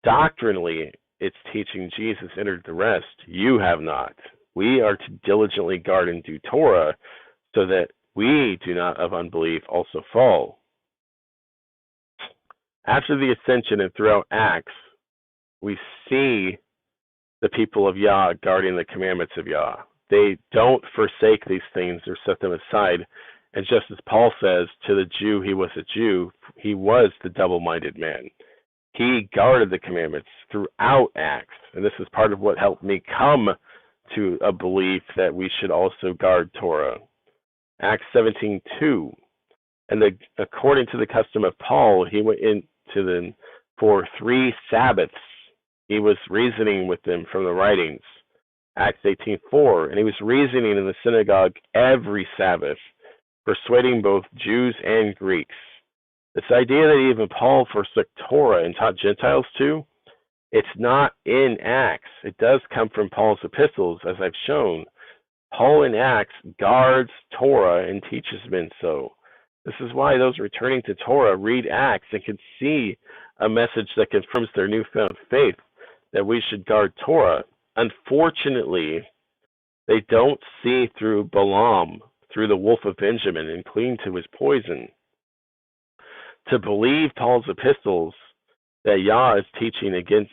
Doctrinally, it's teaching Jesus entered the rest. You have not. We are to diligently guard and do Torah so that we do not of unbelief also fall. After the ascension and throughout Acts, we see the people of Yah guarding the commandments of Yah. They don't forsake these things or set them aside. And just as Paul says, to the Jew he was a Jew, he was the double-minded man. He guarded the commandments throughout Acts. And this is part of what helped me come to a belief that we should also guard Torah. Acts 17:2. And according to the custom of Paul, he went into them for 3 Sabbaths. He was reasoning with them from the writings. Acts 18:4, and he was reasoning in the synagogue every Sabbath, persuading both Jews and Greeks. This idea that even Paul forsook Torah and taught Gentiles too, it's not in Acts. It does come from Paul's epistles, as I've shown. Paul in Acts guards Torah and teaches men so. This is why those returning to Torah read Acts and can see a message that confirms their newfound faith that we should guard Torah. Unfortunately, they don't see through Balaam, through the wolf of Benjamin, and cling to his poison. To believe Paul's epistles that Yah is teaching against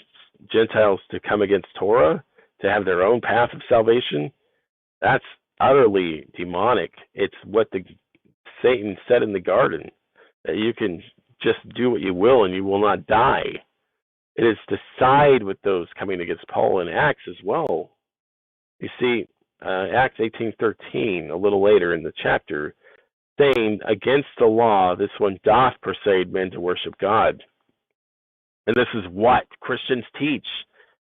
Gentiles to come against Torah, to have their own path of salvation, that's utterly demonic. It's what Satan said in the garden, that you can just do what you will and you will not die. It is to side with those coming against Paul in Acts as well. You see, Acts 18:13, a little later in the chapter, saying, against the law, this one doth persuade men to worship God. And this is what Christians teach,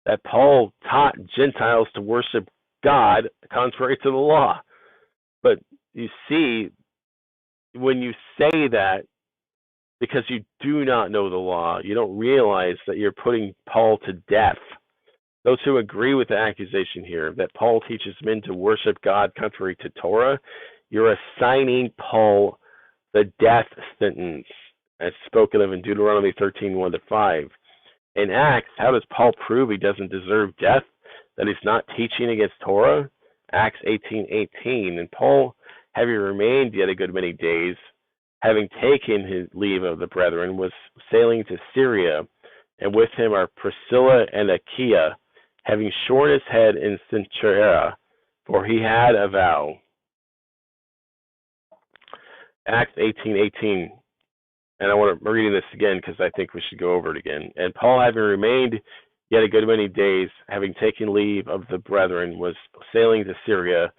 that Paul taught Gentiles to worship God contrary to the law. But you see, when you say that, because you do not know the law, you don't realize that you're putting Paul to death. Those who agree with the accusation here that Paul teaches men to worship God contrary to Torah, you're assigning Paul the death sentence, as spoken of in Deuteronomy 13:1-5. In Acts, how does Paul prove he doesn't deserve death, that he's not teaching against Torah? Acts 18:18, and Paul, having remained yet a good many days, having taken his leave of the brethren, was sailing to Syria, and with him are Priscilla and Aquila, having shorn his head in Cenchrea, for he had a vow. Acts 18:18, and I want to read this again because I think we should go over it again. And Paul, having remained yet a good many days, having taken leave of the brethren, was sailing to Syria,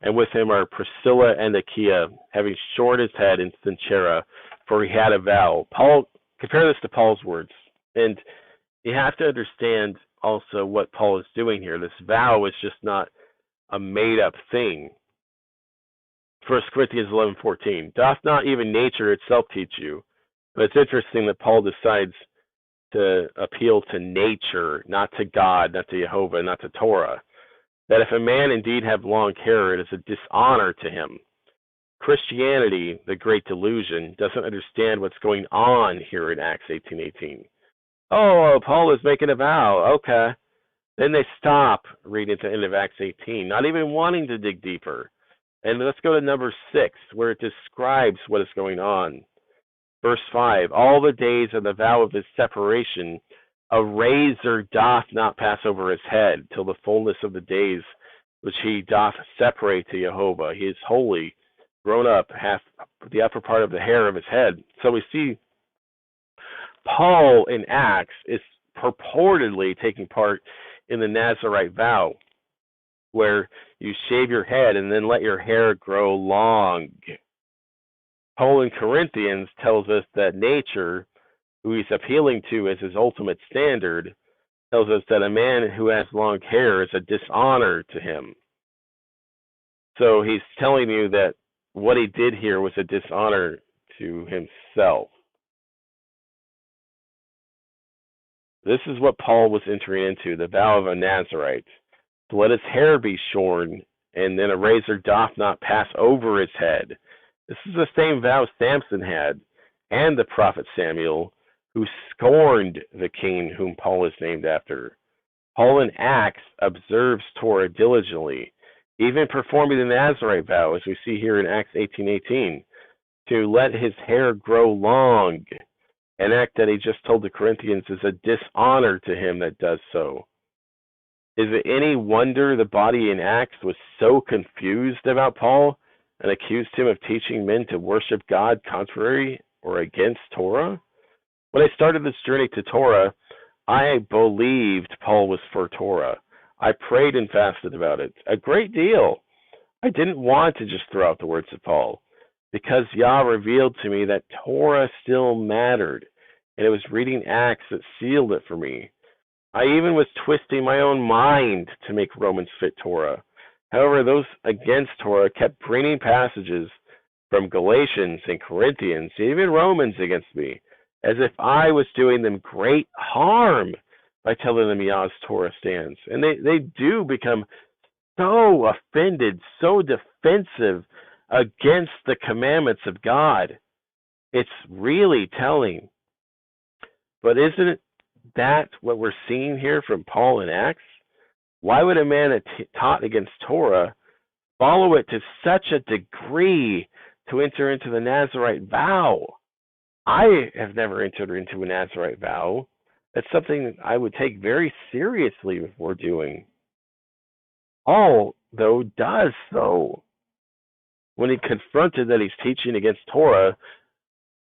and with him are Priscilla and Aquila, having shorn his head in Cenchrea, for he had a vow. Paul, compare this to Paul's words, and you have to understand also what Paul is doing here. This vow is just not a made-up thing. 1 Corinthians 11:14, doth not even nature itself teach you? But it's interesting that Paul decides to appeal to nature, not to God, not to Jehovah, not to Torah. That if a man indeed have long hair, it is a dishonor to him. Christianity, the great delusion, doesn't understand what's going on here in Acts 18:18. Oh, Paul is making a vow. Okay. Then they stop reading to the end of Acts 18, not even wanting to dig deeper. And let's go to number 6, where it describes what is going on. Verse 5, all the days of the vow of his separation, a razor doth not pass over his head, till the fullness of the days which he doth separate to Jehovah. He is holy, grown up, hath the upper part of the hair of his head. So we see Paul in Acts is purportedly taking part in the Nazirite vow, where you shave your head and then let your hair grow long. Paul in Corinthians tells us that nature, who he's appealing to as his ultimate standard, tells us that a man who has long hair is a dishonor to him. So he's telling you that what he did here was a dishonor to himself. This is what Paul was entering into, the vow of a Nazirite. To let his hair be shorn, and then a razor doth not pass over his head. This is the same vow Samson had, and the prophet Samuel, who scorned the king whom Paul is named after. Paul in Acts observes Torah diligently, even performing the Nazirite vow, as we see here in Acts 18:18, to let his hair grow long, an act that he just told the Corinthians is a dishonor to him that does so. Is it any wonder the body in Acts was so confused about Paul and accused him of teaching men to worship God contrary or against Torah? When I started this journey to Torah, I believed Paul was for Torah. I prayed and fasted about it a great deal. I didn't want to just throw out the words of Paul, because Yah revealed to me that Torah still mattered, and it was reading Acts that sealed it for me. I even was twisting my own mind to make Romans fit Torah. However, those against Torah kept bringing passages from Galatians and Corinthians, even Romans against me, as if I was doing them great harm by telling them Yah's Torah stands. And they do become so offended, so defensive against the commandments of God. It's really telling. But isn't that what we're seeing here from Paul in Acts? Why would a man that taught against Torah follow it to such a degree to enter into the Nazirite vow? I have never entered into a Nazirite vow. That's something I would take very seriously before doing. Paul, though, does so. When he confronted that he's teaching against Torah,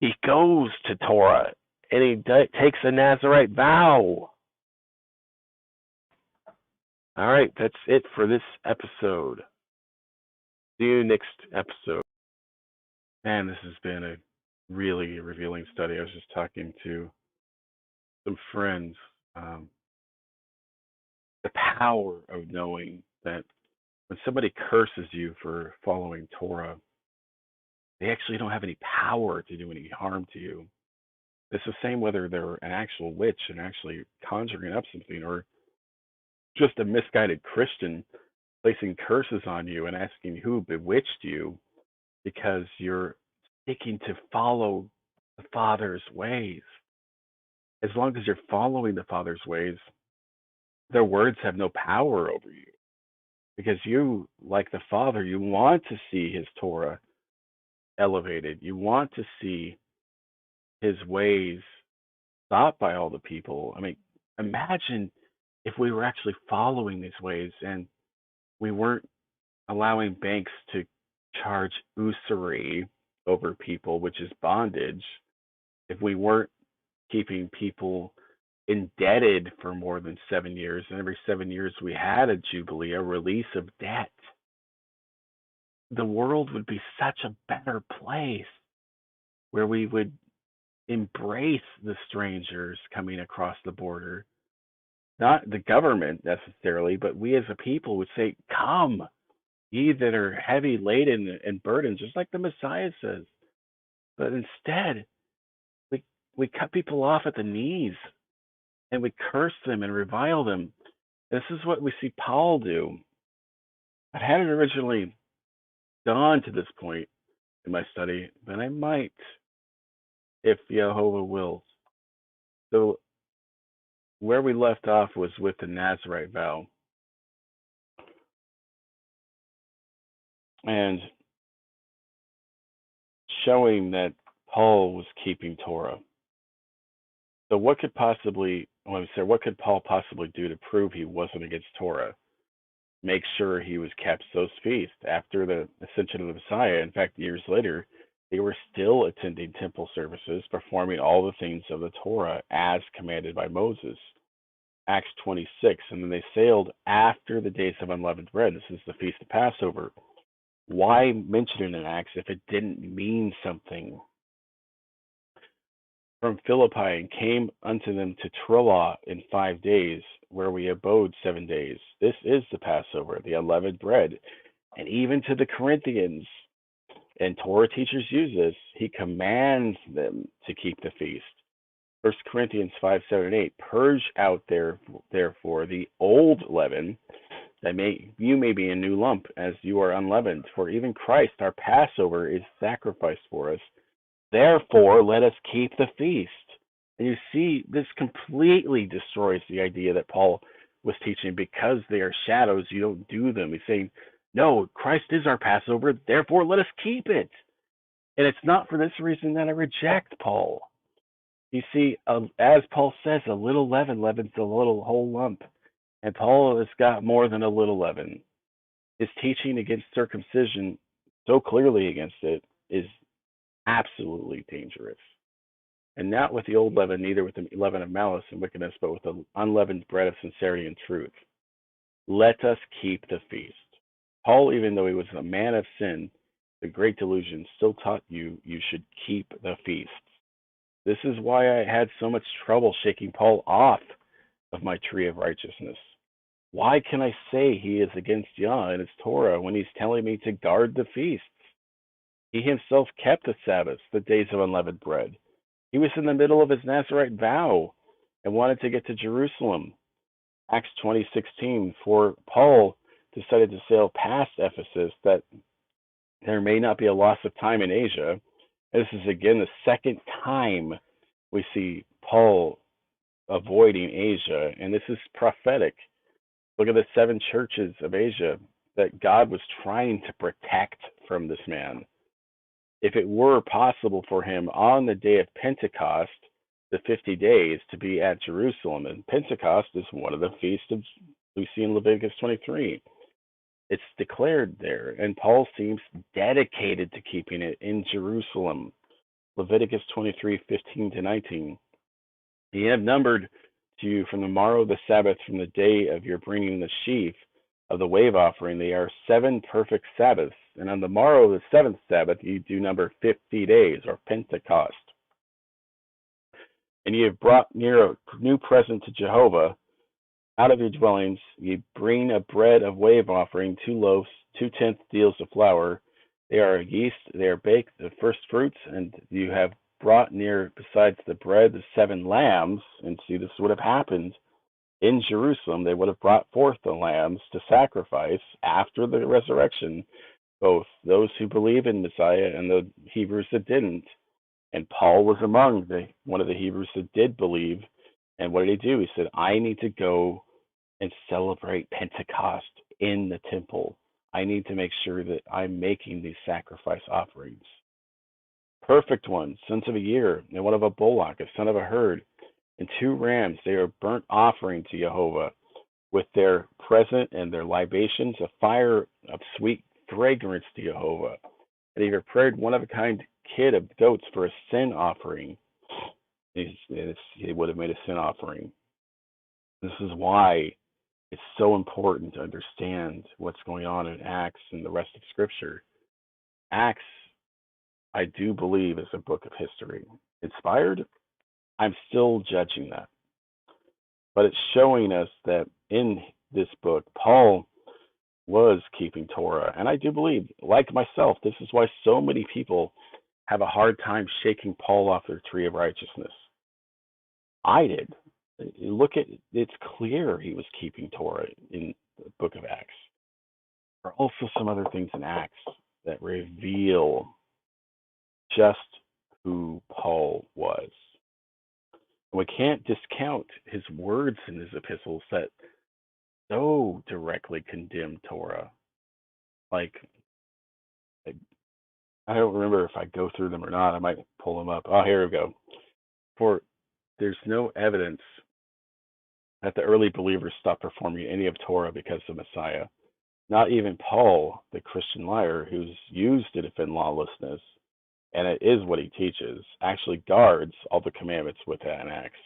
he goes to Torah and he takes a Nazirite vow. All right, that's it for this episode. See you next episode. Man, this has been a really revealing study. I was just talking to some friends. The power of knowing that when somebody curses you for following Torah, they actually don't have any power to do any harm to you. It's the same whether they're an actual witch and actually conjuring up something, or just a misguided Christian placing curses on you and asking who bewitched you because you're seeking to follow the Father's ways. As long as you're following the Father's ways, their words have no power over you. Because you, like the Father, you want to see his Torah elevated. You want to see his ways thought by all the people. I mean, imagine if we were actually following these ways and we weren't allowing banks to charge usury over people, which is bondage. If we weren't keeping people indebted for more than 7 years, and every 7 years we had a jubilee, a release of debt, the world would be such a better place where we would embrace the strangers coming across the border. Not the government necessarily, but we as a people would say, come, ye that are heavy laden and burdened, just like the Messiah says. But instead, we cut people off at the knees and we curse them and revile them. This is what we see Paul do. I hadn't originally gone to this point in my study, but I might if Jehovah wills. So where we left off was with the Nazirite vow. And showing that Paul was keeping Torah. So what could Paul possibly do to prove he wasn't against Torah? Make sure he was kept those feasts after the ascension of the Messiah. In fact, years later, they were still attending temple services, performing all the things of the Torah as commanded by Moses. Acts 26, and then they sailed after the days of unleavened bread. This is the Feast of Passover. Why mention it in Acts if it didn't mean something? From Philippi, and came unto them to Troas in 5 days, where we abode 7 days. This is the Passover, the unleavened bread. And even to the Corinthians, and Torah teachers use this, he commands them to keep the feast. 1 Corinthians 5, 7, and 8, purge out therefore the old leaven, that you may be a new lump, as you are unleavened. For even Christ, our Passover, is sacrificed for us. Therefore, let us keep the feast. And you see, this completely destroys the idea that Paul was teaching. Because they are shadows, you don't do them. He's saying, no, Christ is our Passover, therefore let us keep it. And it's not for this reason that I reject Paul. You see, as Paul says, a little leaven leavens a little whole lump. And Paul has got more than a little leaven. His teaching against circumcision, so clearly against it, is absolutely dangerous. And not with the old leaven, neither with the leaven of malice and wickedness, but with the unleavened bread of sincerity and truth. Let us keep the feast. Paul, even though he was a man of sin, the great delusion, still taught you should keep the feasts. This is why I had so much trouble shaking Paul off of my tree of righteousness? Why can I say he is against Yah and his Torah when he's telling me to guard the feasts? He himself kept the Sabbaths, the days of unleavened bread. He was in the middle of his Nazirite vow and wanted to get to Jerusalem. Acts 20:16, for Paul decided to sail past Ephesus that there may not be a loss of time in Asia. This is again the second time we see Paul avoiding Asia, and this is prophetic. Look at the 7 churches of Asia that God was trying to protect from this man. If it were possible for him on the day of Pentecost, the 50 days, to be at Jerusalem, and Pentecost is one of the feasts of we see in Leviticus 23. It's declared there, and Paul seems dedicated to keeping it in Jerusalem. Leviticus 23:15-19. Ye have numbered to you from the morrow of the Sabbath, from the day of your bringing the sheaf of the wave offering. They are 7 perfect Sabbaths. And on the morrow of the 7th Sabbath, you do number 50 days, or Pentecost. And ye have brought near a new present to Jehovah. Out of your dwellings ye bring a bread of wave offering, 2 loaves, 2/10 deals of flour. They are yeast, they are baked, the first fruits, and you have brought near, besides the bread, the 7 lambs. And see, this would have happened in Jerusalem. They would have brought forth the lambs to sacrifice after the resurrection, both those who believe in Messiah and the Hebrews that didn't. And Paul was among one of the Hebrews that did believe. And what did he do? He said, I need to go and celebrate Pentecost in the temple. I need to make sure that I'm making these sacrifice offerings. Perfect ones, sons of a year, and one of a bullock, a son of a herd, and 2 rams. They are burnt offering to Jehovah, with their present and their libations, a fire of sweet fragrance to Jehovah. And he prepared one of a kind kid of goats for a sin offering. He would have made a sin offering. This is why it's so important to understand what's going on in Acts and the rest of Scripture. Acts, I do believe, is a book of history. Inspired? I'm still judging that. But it's showing us that in this book, Paul was keeping Torah. And I do believe, like myself, this is why so many people have a hard time shaking Paul off their tree of righteousness. I did. Look at it's clear he was keeping Torah in the book of Acts. There are also some other things in Acts that reveal just who Paul was. And we can't discount his words in his epistles that so directly condemn Torah. Like, I don't remember if I go through them or not. I might pull them up. Oh, here we go. For there's no evidence that the early believers stopped performing any of Torah because of Messiah. Not even Paul, the Christian liar, who's used to defend lawlessness, and it is what he teaches, actually guards all the commandments with that in Acts.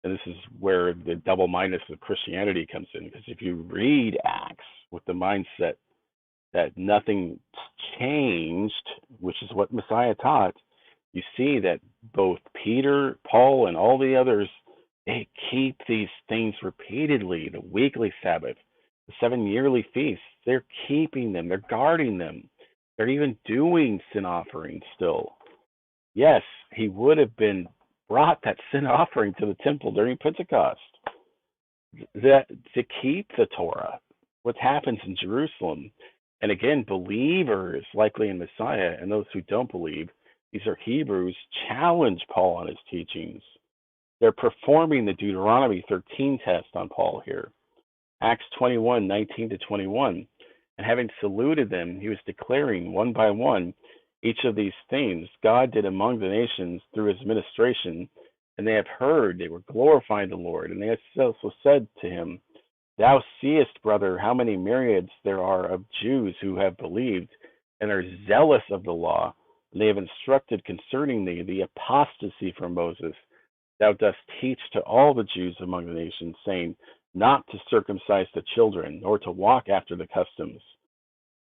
And this is where the double-mindedness of Christianity comes in, because if you read Acts with the mindset that nothing changed, which is what Messiah taught, you see that both Peter, Paul, and all the others, they keep these things repeatedly, the weekly Sabbath, the 7 yearly feasts. They're keeping them. They're guarding them. They're even doing sin offerings still. Yes, he would have been brought that sin offering to the temple during Pentecost. That to keep the Torah, what happens in Jerusalem. And again, believers, likely in Messiah, and those who don't believe, these are Hebrews, challenge Paul on his teachings. They're performing the Deuteronomy 13 test on Paul here. Acts 21:19-21. And having saluted them, he was declaring one by one each of these things God did among the nations through his ministration. And they have heard, they were glorifying the Lord. And they also said to him, Thou seest, brother, how many myriads there are of Jews who have believed and are zealous of the law. And they have instructed concerning thee the apostasy from Moses. Thou dost teach to all the Jews among the nations, saying, not to circumcise the children, nor to walk after the customs.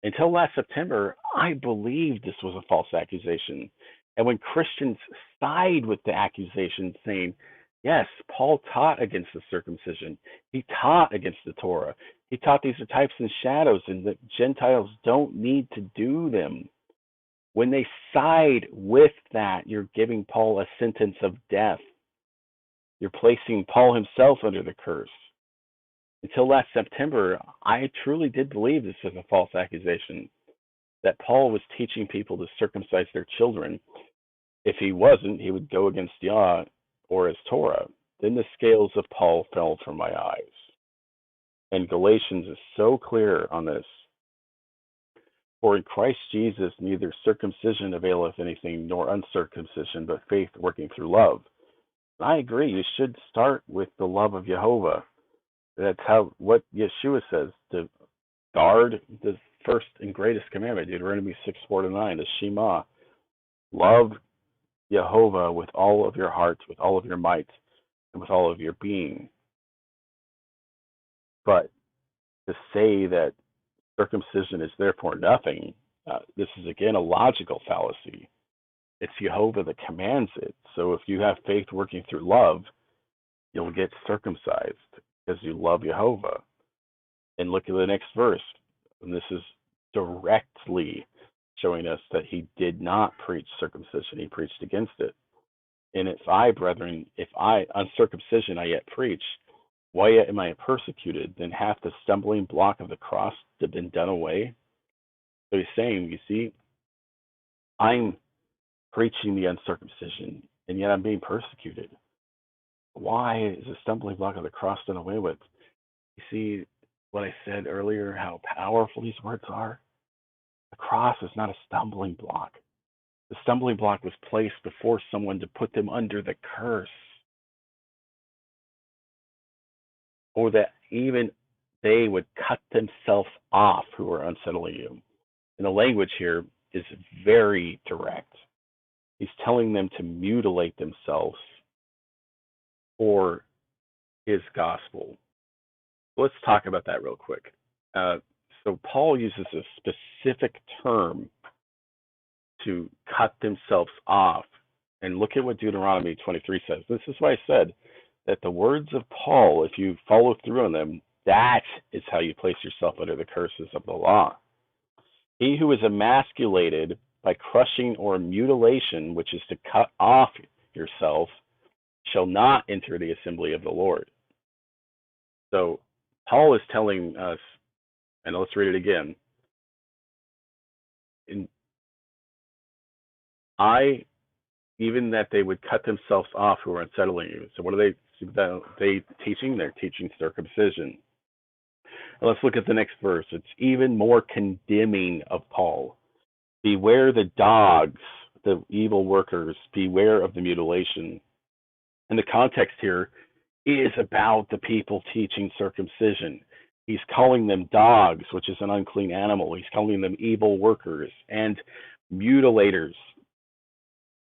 Until last September, I believed this was a false accusation. And when Christians side with the accusation, saying, Yes, Paul taught against the circumcision. He taught against the Torah. He taught these are types and shadows and that Gentiles don't need to do them. When they side with that, you're giving Paul a sentence of death. You're placing Paul himself under the curse. Until last September, I truly did believe this was a false accusation, that Paul was teaching people to circumcise their children. If he wasn't, he would go against Yah or his Torah. Then the scales of Paul fell from my eyes. And Galatians is so clear on this. For in Christ Jesus neither circumcision availeth anything, nor uncircumcision, but faith working through love. And I agree, you should start with the love of Jehovah. That's what Yeshua says, to guard the first and greatest commandment, Deuteronomy 6:4-9, the Shema. Love Jehovah with all of your heart, with all of your might, and with all of your being. But to say that circumcision is therefore nothing, this is again a logical fallacy. It's Jehovah that commands it. So if you have faith working through love, you'll get circumcised because you love Jehovah. And look at the next verse. And this is directly showing us that he did not preach circumcision. He preached against it. And if I, brethren, uncircumcision I yet preach, why yet am I persecuted? Then hath the stumbling block of the cross been done away? So he's saying, you see, I'm preaching the uncircumcision, and yet I'm being persecuted. Why is the stumbling block of the cross done away with? You see what I said earlier, how powerful these words are? The cross is not a stumbling block. The stumbling block was placed before someone to put them under the curse. Or that even they would cut themselves off who are unsettling you. And the language here is very direct. He's telling them to mutilate themselves for his gospel. Let's talk about that real quick. So Paul uses a specific term to cut themselves off. And look at what Deuteronomy 23 says. This is why I said that the words of Paul, if you follow through on them, that is how you place yourself under the curses of the law. He who is emasculated by crushing or mutilation, which is to cut off yourself, shall not enter the assembly of the Lord. So Paul is telling us, and let's read it again. Even that they would cut themselves off who are unsettling you. So what are they teaching? They're teaching circumcision. And let's look at the next verse. It's even more condemning of Paul. Beware the dogs, the evil workers. Beware of the mutilation. And the context here is about the people teaching circumcision. He's calling them dogs, which is an unclean animal. He's calling them evil workers and mutilators.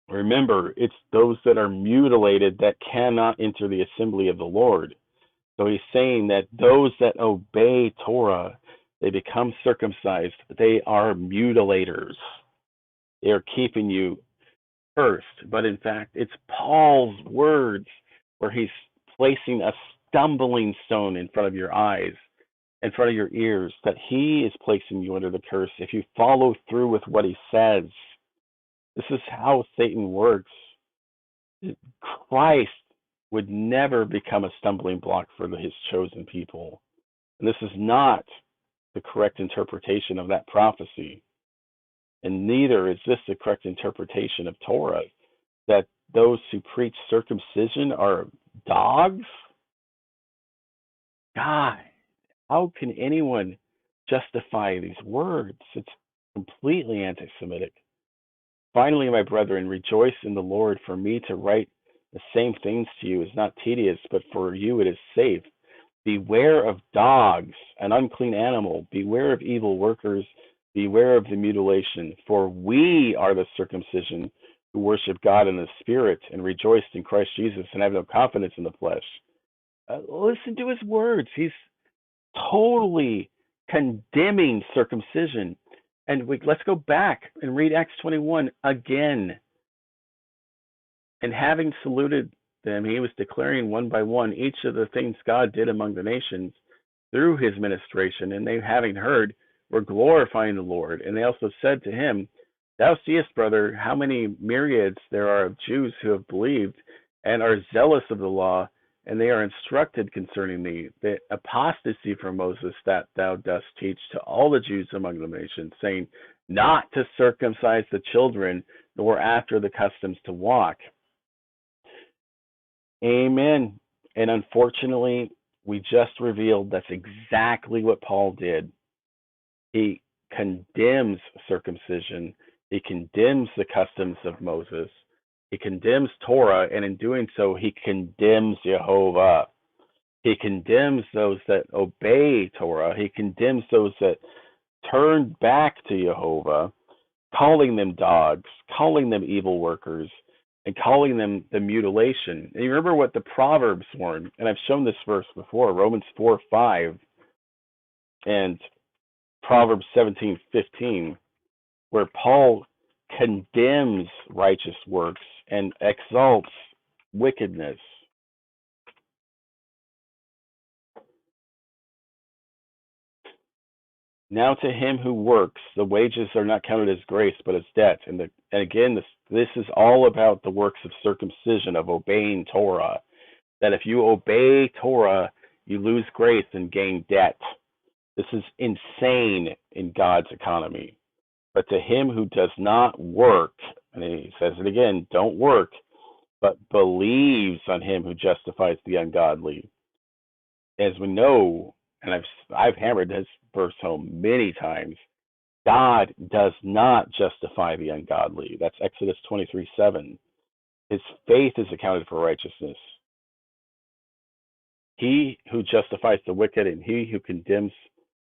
Remember, it's those that are mutilated that cannot enter the assembly of the Lord. So he's saying that those that obey Torah, they become circumcised. They are mutilators. They are keeping you first. But in fact, it's Paul's words where he's placing a stumbling stone in front of your eyes, in front of your ears, that he is placing you under the curse if you follow through with what he says. This is how Satan works. Christ would never become a stumbling block for his chosen people. And this is not the correct interpretation of that prophecy. And neither is this the correct interpretation of Torah, that those who preach circumcision are dogs? God, how can anyone justify these words? It's completely anti-Semitic. Finally, my brethren, rejoice in the Lord. For me to write the same things to you is not tedious, but for you it is safe. Beware of dogs, an unclean animal. Beware of evil workers. Beware of the mutilation. For we are the circumcision who worship God in the Spirit and rejoice in Christ Jesus and have no confidence in the flesh. Listen to his words. He's totally condemning circumcision. And let's go back and read Acts 21 again. And having saluted them, he was declaring one by one each of the things God did among the nations through his ministration, and they, having heard, were glorifying the Lord. And they also said to him, Thou seest, brother, how many myriads there are of Jews who have believed and are zealous of the law, and they are instructed concerning thee, the apostasy from Moses that thou dost teach to all the Jews among the nations, saying, not to circumcise the children, nor after the customs to walk. Amen. And unfortunately, we just revealed that's exactly what Paul did. He condemns circumcision. He condemns the customs of Moses. He condemns Torah, and in doing so, he condemns Jehovah. He condemns those that obey Torah. He condemns those that turn back to Jehovah, calling them dogs, calling them evil workers, and calling them the mutilation. And you remember what the Proverbs warn, and I've shown this verse before, Romans 4:5 and Proverbs 17:15, where Paul condemns righteous works and exalts wickedness. Now to him who works, the wages are not counted as grace, but as debt. And again, this is all about the works of circumcision, of obeying Torah. That if you obey Torah, you lose grace and gain debt. This is insane in God's economy. But to him who does not work, and he says it again, don't work, but believes on him who justifies the ungodly. As we know, and I've hammered this verse home many times, God does not justify the ungodly. That's Exodus 23:7. His faith is accounted for righteousness. He who justifies the wicked and he who condemns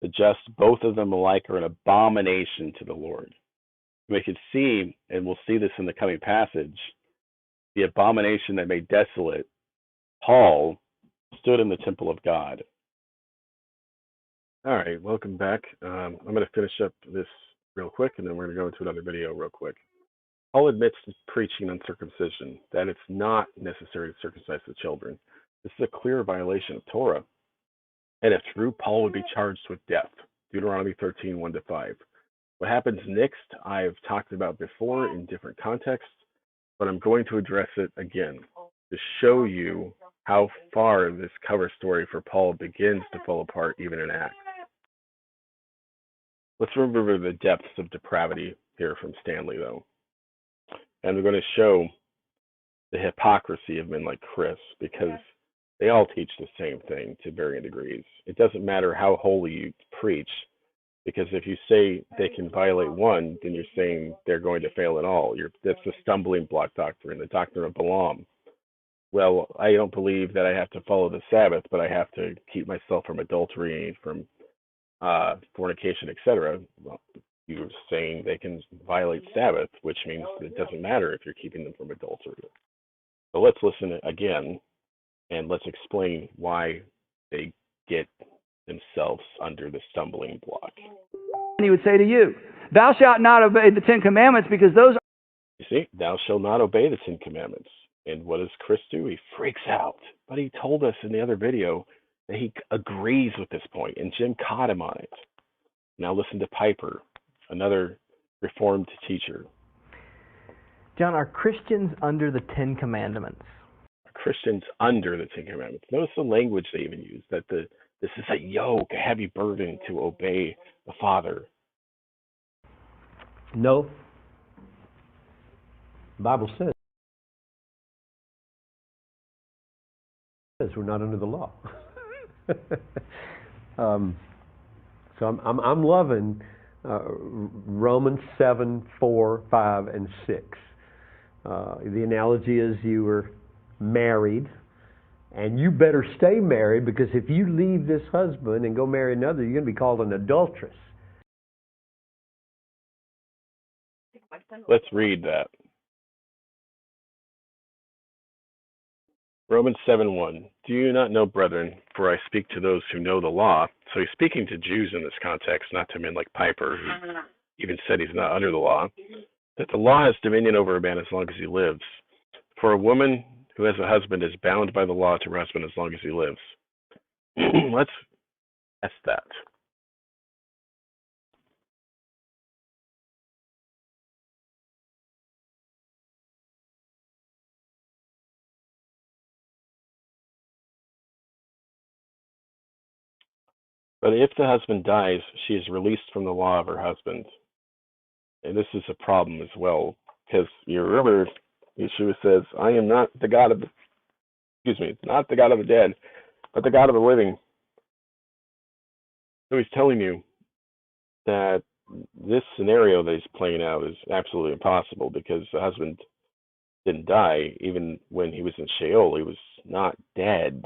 the just, both of them alike are an abomination to the Lord. We can see, and we'll see this in the coming passage, the abomination that made desolate Paul stood in the temple of God. All right, welcome back. I'm going to finish up this real quick, and then we're going to go into another video real quick. Paul admits to preaching uncircumcision, that it's not necessary to circumcise the children. This is a clear violation of Torah. And if true, Paul would be charged with death. Deuteronomy 13:1-5. What happens next, I've talked about before in different contexts, but I'm going to address it again to show you how far this cover story for Paul begins to fall apart even in Acts. Let's remember the depths of depravity here from Stanley, though. And we're going to show the hypocrisy of men like Chris, because they all teach the same thing to varying degrees. It doesn't matter how holy you preach, because if you say they can violate one, then you're saying they're going to fail in all. That's the stumbling block doctrine, the doctrine of Balaam. Well, I don't believe that I have to follow the Sabbath, but I have to keep myself from adultery, from fornication, etc. Well, you're saying they can violate Sabbath, which means it doesn't matter if you're keeping them from adultery. So let's listen again, and let's explain why they get themselves under the stumbling block. And he would say to you, thou shalt not obey the Ten Commandments, because those are... You see, thou shalt not obey the Ten Commandments. And what does Chris do? He freaks out. But he told us in the other video that he agrees with this point, and Jim caught him on it. Now listen to Piper, another Reformed teacher. John, are Christians under the Ten Commandments? Are Christians under the Ten Commandments? Notice the language they even use, that this is a yoke, a heavy burden to obey the Father. No. The Bible says we're not under the law. So I'm loving Romans 7, 4, 5, and 6. The analogy is you were married, and you better stay married, because if you leave this husband and go marry another, you're going to be called an adulteress. Let's read that. Romans 7:1. Do you not know, brethren, for I speak to those who know the law. So he's speaking to Jews in this context, not to men like Piper, who even said he's not under the law, that the law has dominion over a man as long as he lives. For a woman who has a husband is bound by the law to her husband as long as he lives. Let's test that. But if the husband dies, she is released from the law of her husband. And this is a problem as well, because you remember Yeshua says, I am not the God of the, not the God of the dead, but the God of the living. So he's telling you that this scenario that he's playing out is absolutely impossible, because the husband didn't die. Even when he was in Sheol, he was not dead.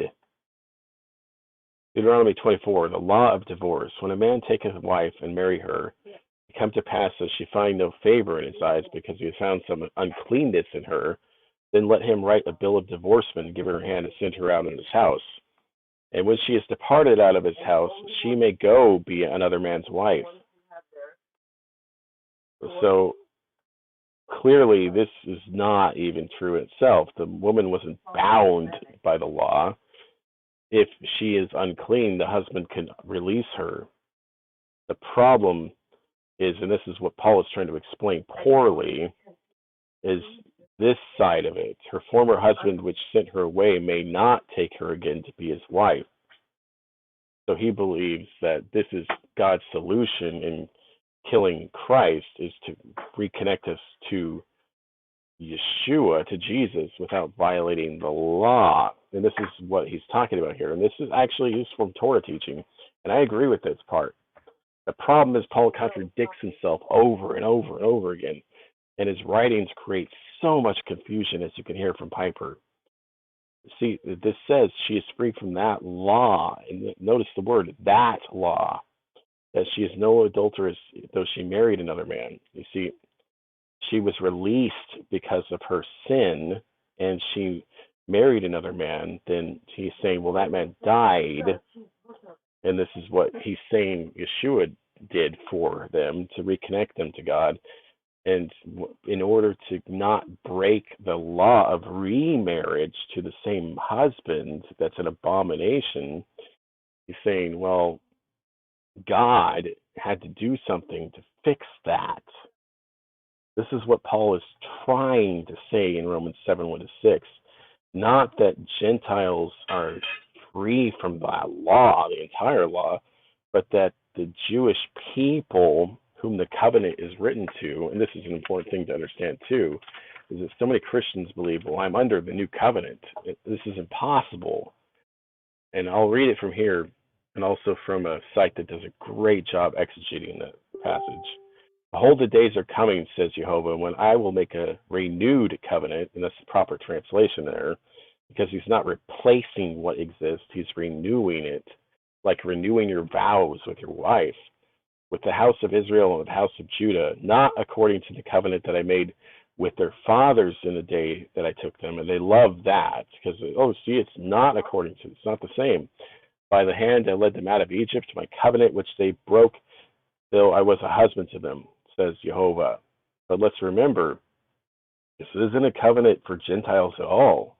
Deuteronomy 24, the law of divorce. When a man taketh a wife and marry her, it come to pass that she find no favor in his eyes, because he has found some uncleanness in her, then let him write a bill of divorcement and give her hand and send her out of his house. And when she is departed out of his house, she may go be another man's wife. So clearly this is not even true itself. The woman wasn't bound by the law. If she is unclean, the husband can release her. The problem is, and this is what Paul is trying to explain poorly, is this side of it. Her former husband, which sent her away, may not take her again to be his wife. So he believes that this is God's solution in killing Christ, is to reconnect us to Yeshua, to Jesus, without violating the law. And this is what he's talking about here. And this is actually from Torah teaching. And I agree with this part. The problem is Paul contradicts himself over and over and over again. And his writings create so much confusion, as you can hear from Piper. See, this says she is free from that law. And notice the word, that law. That she is no adulteress, though she married another man. You see, she was released because of her sin, and she married another man. Then he's saying, well, that man died. And this is what he's saying Yeshua did for them, to reconnect them to God. And in order to not break the law of remarriage to the same husband, that's an abomination, he's saying, well, God had to do something to fix that. This is what Paul is trying to say in Romans 7, 1-6. Not that Gentiles are free from that law, the entire law, but that the Jewish people whom the covenant is written to, and this is an important thing to understand too, is that so many Christians believe, well, I'm under the new covenant. This is impossible. And I'll read it from here, and also from a site that does a great job exegeting the passage. Behold, the days are coming, says Jehovah, when I will make a renewed covenant, and that's the proper translation there, because he's not replacing what exists, he's renewing it, like renewing your vows with your wife, with the house of Israel and with the house of Judah, not according to the covenant that I made with their fathers in the day that I took them. And they love that, because, oh, see, it's not according to, it's not the same. By the hand I led them out of Egypt, my covenant which they broke, though I was a husband to them, says Jehovah. But let's remember, this isn't a covenant for Gentiles at all.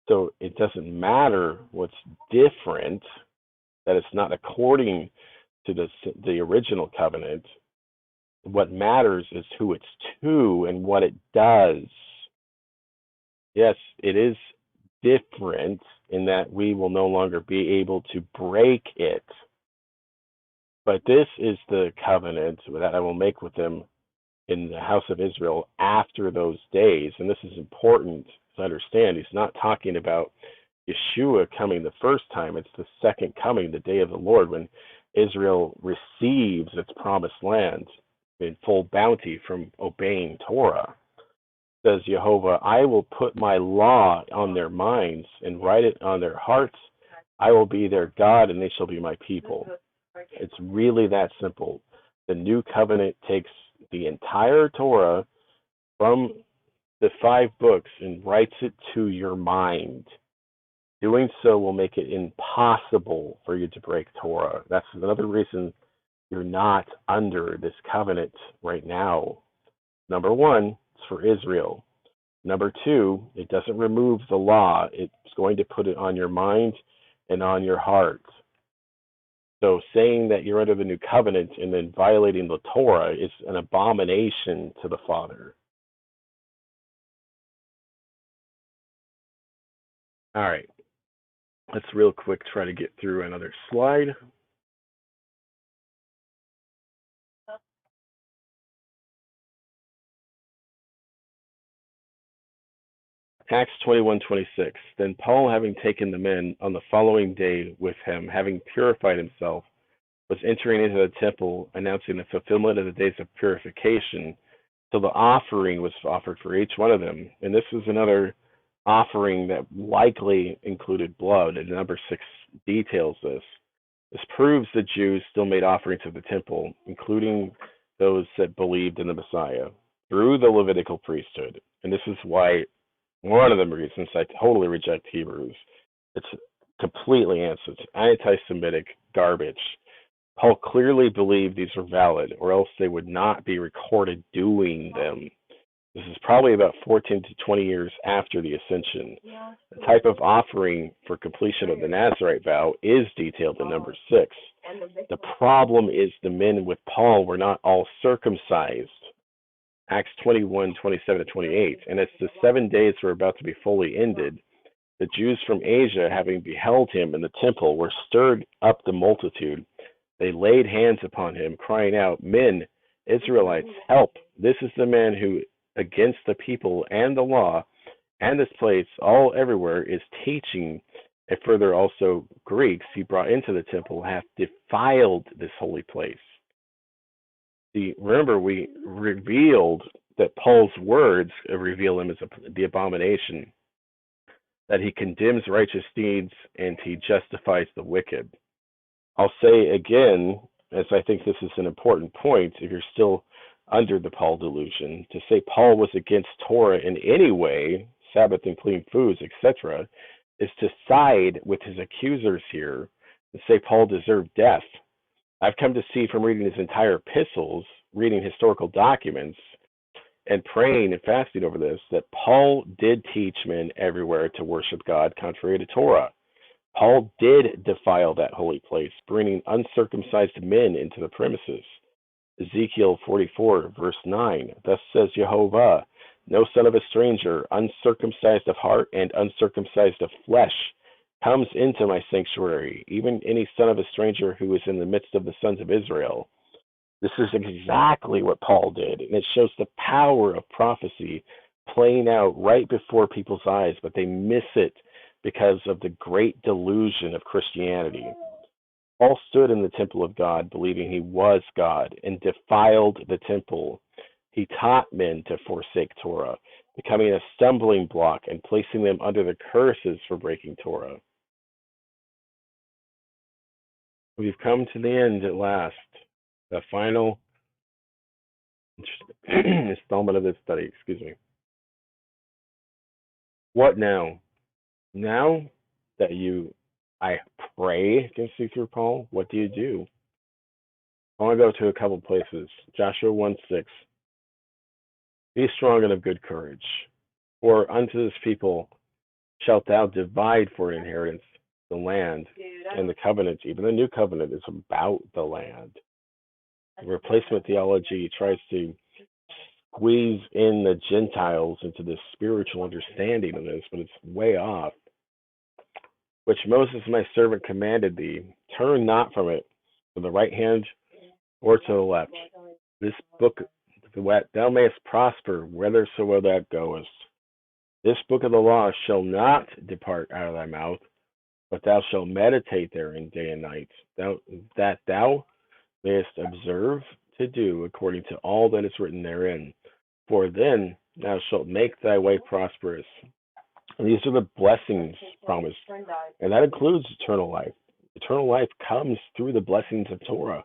So it doesn't matter what's different, that it's not according to the original covenant. What matters is who it's to and what it does. Yes, it is different in that we will no longer be able to break it. But this is the covenant that I will make with them in the house of Israel after those days. And this is important to understand. He's not talking about Yeshua coming the first time. It's the second coming, the day of the Lord, when Israel receives its promised land in full bounty from obeying Torah. Says Jehovah, I will put my law on their minds and write it on their hearts. I will be their God, and they shall be my people. It's really that simple. The new covenant takes the entire Torah from the 5 books and writes it to your mind. Doing so will make it impossible for you to break Torah. That's another reason you're not under this covenant right now. Number one, it's for Israel. Number two, it doesn't remove the law. It's going to put it on your mind and on your heart. So saying that you're under the new covenant and then violating the Torah is an abomination to the Father. All right. Let's real quick try to get through another slide. Acts 21:26. Then Paul, having taken the men on the following day with him, having purified himself, was entering into the temple, announcing the fulfillment of the days of purification. So the offering was offered for each one of them. And this was another offering that likely included blood, and number 6 details this. This proves the Jews still made offerings at the temple, including those that believed in the Messiah, through the Levitical priesthood. And this is why one of the reasons I totally reject Hebrews. It's completely anti-Semitic garbage. Paul clearly believed these were valid, or else they would not be recorded doing them. This is probably about 14 to 20 years after the ascension. The type of offering for completion of the Nazirite vow is detailed in number 6. The problem is the men with Paul were not all circumcised. Acts 21:27 to 28. And as the 7 days were about to be fully ended, the Jews from Asia, having beheld him in the temple, were stirred up the multitude. They laid hands upon him, crying out, Men, Israelites, help! This is the man who, against the people and the law and this place, all everywhere, is teaching, and further also Greeks he brought into the temple, hath defiled this holy place. Remember, we revealed that Paul's words reveal him as the abomination, that he condemns righteous deeds and he justifies the wicked. I'll say again, as I think this is an important point, if you're still under the Paul delusion, to say Paul was against Torah in any way, Sabbath and clean foods, etc., is to side with his accusers here and say Paul deserved death. I've come to see from reading his entire epistles, reading historical documents, and praying and fasting over this, that Paul did teach men everywhere to worship God contrary to Torah. Paul did defile that holy place, bringing uncircumcised men into the premises. Ezekiel 44, verse 9, Thus says Jehovah, no son of a stranger, uncircumcised of heart and uncircumcised of flesh, comes into my sanctuary, even any son of a stranger who is in the midst of the sons of Israel. This is exactly what Paul did, and it shows the power of prophecy playing out right before people's eyes, but they miss it because of the great delusion of Christianity. Paul stood in the temple of God, believing he was God, and defiled the temple. He taught men to forsake Torah, becoming a stumbling block and placing them under the curses for breaking Torah. We've come to the end at last, the final installment of this study. What now? Now that I pray can see through Paul, what do you do? I want to go to a couple places. Joshua 1:6. Be strong and of good courage, for unto this people shalt thou divide for an inheritance the land and the covenant. Even the new covenant is about the land. The replacement theology tries to squeeze in the Gentiles into this spiritual understanding of this, but it's way off. Which Moses my servant commanded thee, turn not from it to the right hand or to the left. This book, thou mayest prosper whithersoever thou goest. This book of the law shall not depart out of thy mouth, but thou shalt meditate therein day and night, that thou mayest observe to do according to all that is written therein. For then thou shalt make thy way prosperous. And these are the blessings promised, and that includes eternal life. Eternal life comes through the blessings of Torah.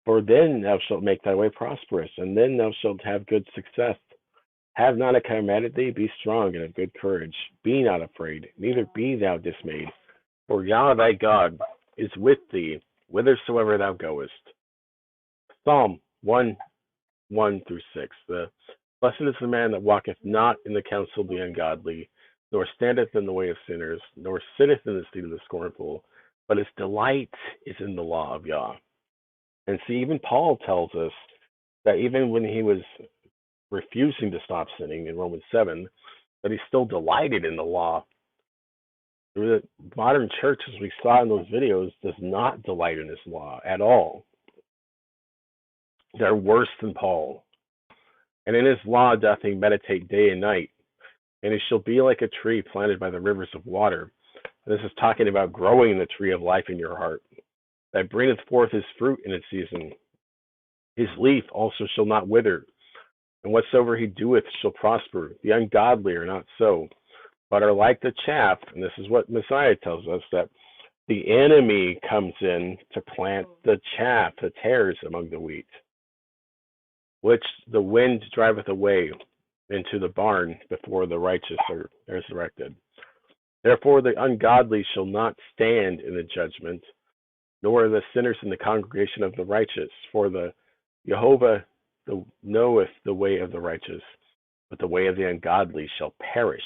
For then thou shalt make thy way prosperous, and then thou shalt have good success. Have not I commanded thee? Be strong and of good courage. Be not afraid, neither be thou dismayed. For Yahweh thy God is with thee, whithersoever thou goest. Psalm 1:1-6. The Blessed is the man that walketh not in the counsel of the ungodly, nor standeth in the way of sinners, nor sitteth in the seat of the scornful, but his delight is in the law of Yah. And see, even Paul tells us that even when he was refusing to stop sinning in Romans 7, that he still delighted in the law. The modern church, as we saw in those videos, does not delight in this law at all. They're worse than Paul. And in his law doth he meditate day and night, and he shall be like a tree planted by the rivers of water. And this is talking about growing the tree of life in your heart, that bringeth forth his fruit in its season. His leaf also shall not wither, and whatsoever he doeth shall prosper. The ungodly are not so, but are like the chaff. And this is what Messiah tells us, that the enemy comes in to plant the chaff, the tares among the wheat, which the wind driveth away into the barn before the righteous are resurrected. Therefore the ungodly shall not stand in the judgment, nor the sinners in the congregation of the righteous. For the Jehovah knoweth the way of the righteous, but the way of the ungodly shall perish.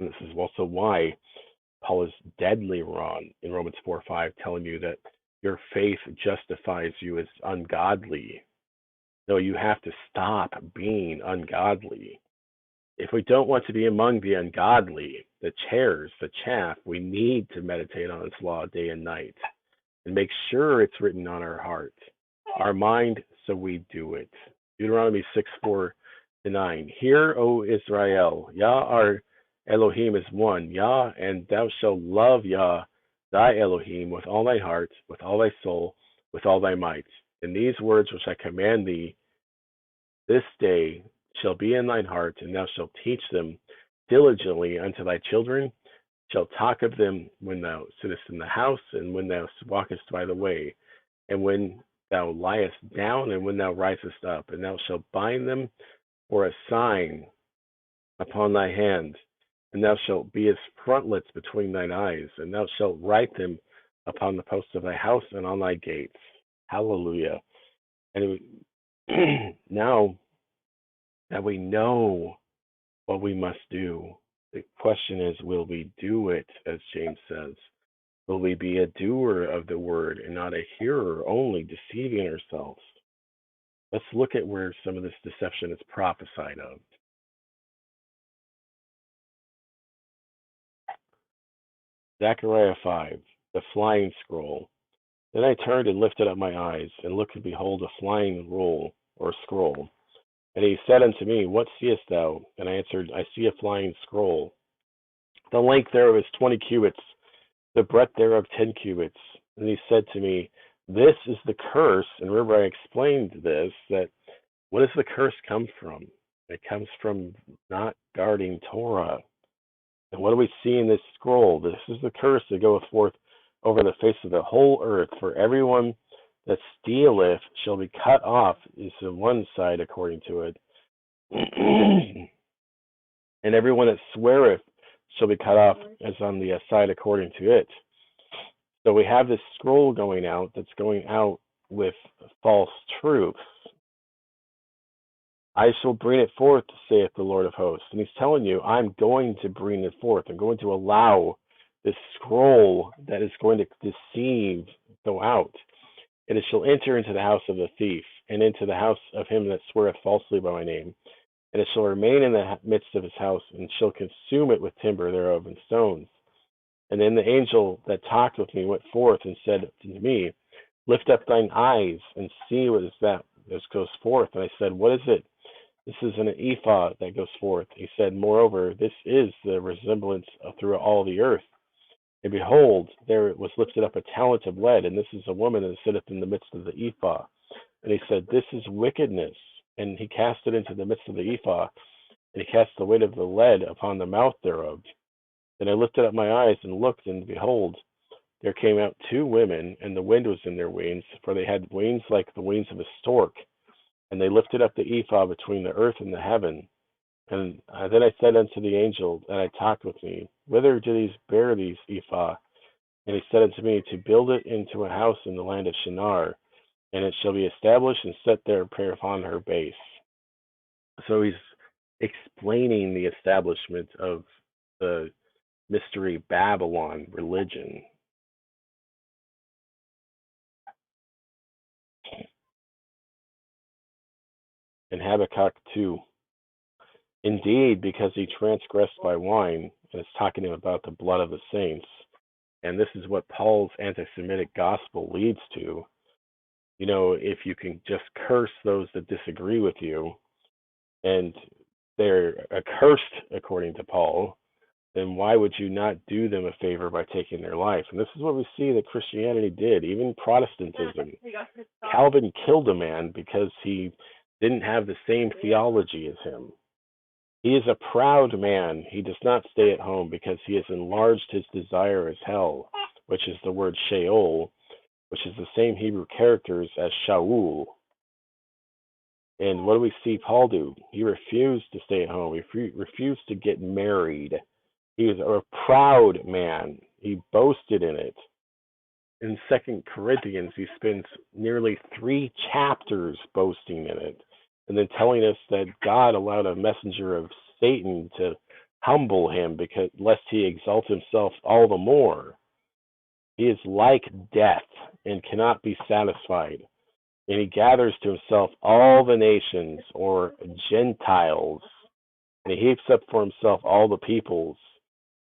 And this is also why Paul is deadly wrong in Romans 4:5, telling you that your faith justifies you as ungodly. No, you have to stop being ungodly. If we don't want to be among the ungodly, the tares, the chaff, we need to meditate on its law day and night and make sure it's written on our heart, our mind, so we do it. Deuteronomy 6:4-9. Hear, O Israel, Yah our Elohim is one, Yah, and thou shalt love Yah thy Elohim with all thy heart, with all thy soul, with all thy might. And these words which I command thee this day shall be in thine heart, and thou shalt teach them diligently unto thy children, shalt talk of them when thou sittest in the house, and when thou walkest by the way, and when thou liest down, and when thou risest up, and thou shalt bind them for a sign upon thy hand, and thou shalt be as frontlets between thine eyes, and thou shalt write them upon the posts of thy house and on thy gates. Hallelujah. And now that we know what we must do, the question is, will we do it, as James says? Will we be a doer of the word and not a hearer only, deceiving ourselves? Let's look at where some of this deception is prophesied of. Zechariah 5, the flying scroll. Then I turned and lifted up my eyes, and looked, and behold, a flying roll, or scroll. And he said unto me, What seest thou? And I answered, I see a flying scroll. The length thereof is 20 cubits, the breadth thereof 10 cubits. And he said to me, This is the curse. And remember, I explained this, that what does the curse come from? It comes from not guarding Torah. And what do we see in this scroll? This is the curse that goeth forth over the face of the whole earth. For everyone that stealeth shall be cut off, is on one side according to it. And everyone that sweareth shall be cut off, as on the side according to it. So we have this scroll going out that's going out with false truths. I shall bring it forth, saith the Lord of hosts. And he's telling you, I'm going to bring it forth. I'm going to allow this scroll that is going to deceive go out. And it shall enter into the house of the thief, and into the house of him that sweareth falsely by my name. And it shall remain in the midst of his house, and shall consume it with timber thereof and stones. And then the angel that talked with me went forth and said to me, Lift up thine eyes, and see what is that goes forth. And I said, What is it? This is an ephah that goes forth. He said, Moreover, this is the resemblance through all the earth. And behold, there was lifted up a talent of lead, and this is a woman that sitteth in the midst of the ephah. And he said, This is wickedness. And he cast it into the midst of the ephah, and he cast the weight of the lead upon the mouth thereof. Then I lifted up my eyes and looked, and behold, there came out two women, and the wind was in their wings, for they had wings like the wings of a stork. And they lifted up the ephah between the earth and the heaven. And then I said unto the angel that I talked with me, Whither do these bear these ephah? And he said unto me, To build it into a house in the land of Shinar, and it shall be established and set there upon her base. So he's explaining the establishment of the mystery Babylon religion. In Habakkuk 2, indeed, because he transgressed by wine, and it's talking about the blood of the saints, and this is what Paul's anti-Semitic gospel leads to. You know, if you can just curse those that disagree with you, and they're accursed according to Paul, then why would you not do them a favor by taking their life? And this is what we see that Christianity did, even Protestantism. Calvin killed a man because he didn't have the same theology as him. He is a proud man. He does not stay at home because he has enlarged his desire as hell, which is the word Sheol, which is the same Hebrew characters as Shaul. And what do we see Paul do? He refused to stay at home. He refused to get married. He was a proud man. He boasted in it. In 2 Corinthians, he spends nearly 3 chapters boasting in it, and then telling us that God allowed a messenger of Satan to humble him because lest he exalt himself all the more. He is like death and cannot be satisfied, and he gathers to himself all the nations, or Gentiles, and he heaps up for himself all the peoples.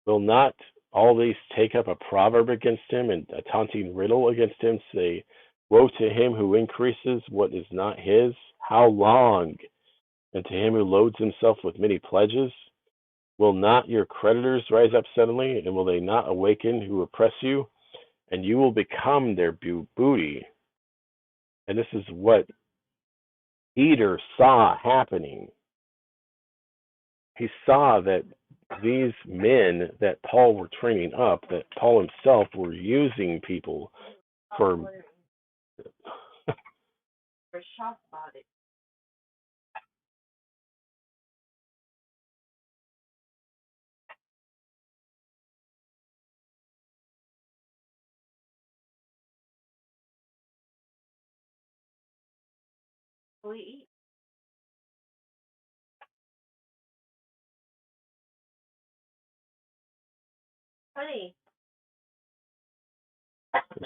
Will not all these take up a proverb against him, and a taunting riddle against him, say, woe to him who increases what is not his? How long? And to him who loads himself with many pledges? Will not your creditors rise up suddenly, and will they not awaken who oppress you? And you will become their booty. And this is what Peter saw happening. He saw that these men that Paul were training up, that Paul himself were using people for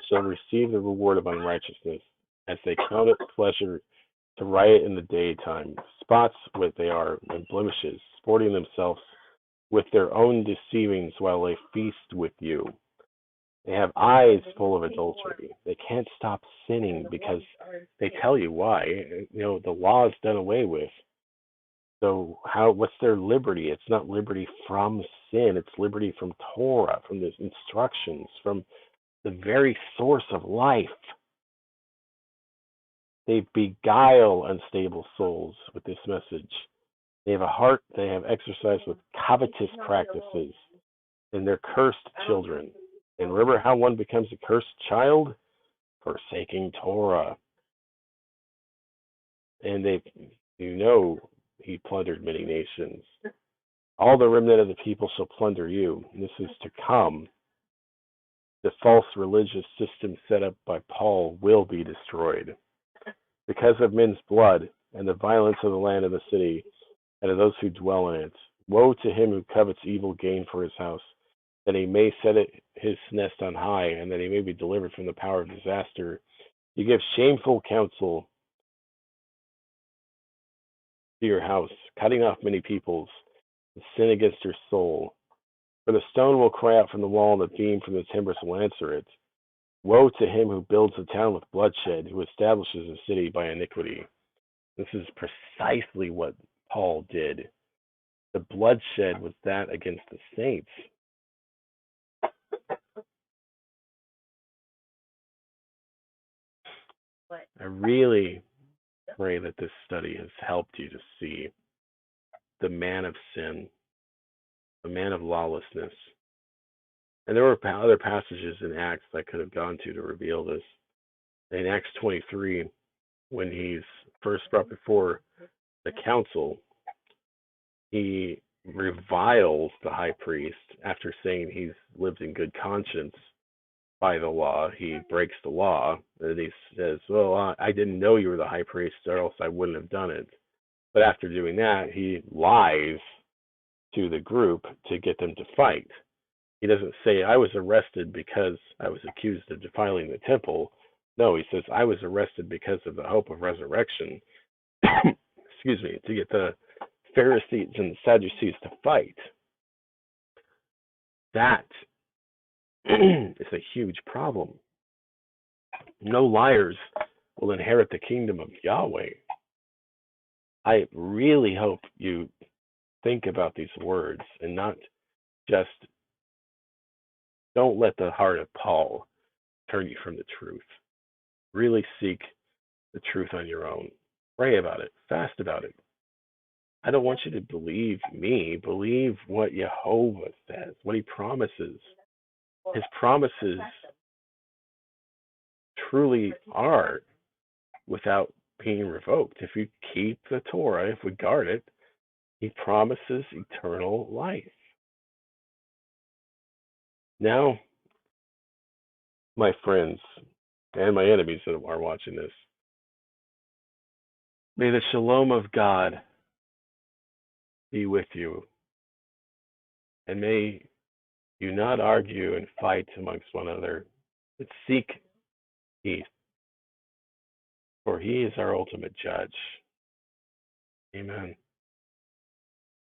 shall receive the reward of unrighteousness, as they count it pleasure to riot in the daytime, spots what they are, and blemishes, sporting themselves with their own deceivings while they feast with you. They have eyes full of adultery. They can't stop sinning because they tell you why. You know, the law is done away with. So what's their liberty? It's not liberty from sin. It's liberty from Torah, from the instructions, from the very source of life. They beguile unstable souls with this message. They have a heart they have exercised with covetous practices, and they're cursed children. And remember how one becomes a cursed child? Forsaking Torah. And he plundered many nations. All the remnant of the people shall plunder you. And this is to come. The false religious system set up by Paul will be destroyed. Because of men's blood and the violence of the land and the city, and of those who dwell in it. Woe to him who covets evil gain for his house, that he may set his nest on high, and that he may be delivered from the power of disaster. You give shameful counsel to your house, cutting off many peoples, and sin against your soul. For the stone will cry out from the wall, and the beam from the timbers will answer it. Woe to him who builds a town with bloodshed, who establishes a city by iniquity. This is precisely what Paul did. The bloodshed was that against the saints. I really pray that this study has helped you to see the man of sin, the man of lawlessness. And there were other passages in Acts I could have gone to reveal this. In Acts 23, when he's first brought before the council, he reviles the high priest after saying he's lived in good conscience by the law. He breaks the law, and he says, well, I didn't know you were the high priest, or else I wouldn't have done it. But after doing that, he lies to the group to get them to fight. He doesn't say, I was arrested because I was accused of defiling the temple. No, he says, I was arrested because of the hope of resurrection. Excuse me, to get the Pharisees and the Sadducees to fight. That is a huge problem. No liars will inherit the kingdom of Yahweh. I really hope you think about these words and not just don't let the heart of Paul turn you from the truth. Really seek the truth on your own. Pray about it. Fast about it. I don't want you to believe me. Believe what Jehovah says, what he promises. His promises truly are without being revoked. If you keep the Torah, if we guard it, he promises eternal life. Now, my friends and my enemies that are watching this, may the shalom of God be with you, and may you not argue and fight amongst one another, but seek peace, for he is our ultimate judge. Amen.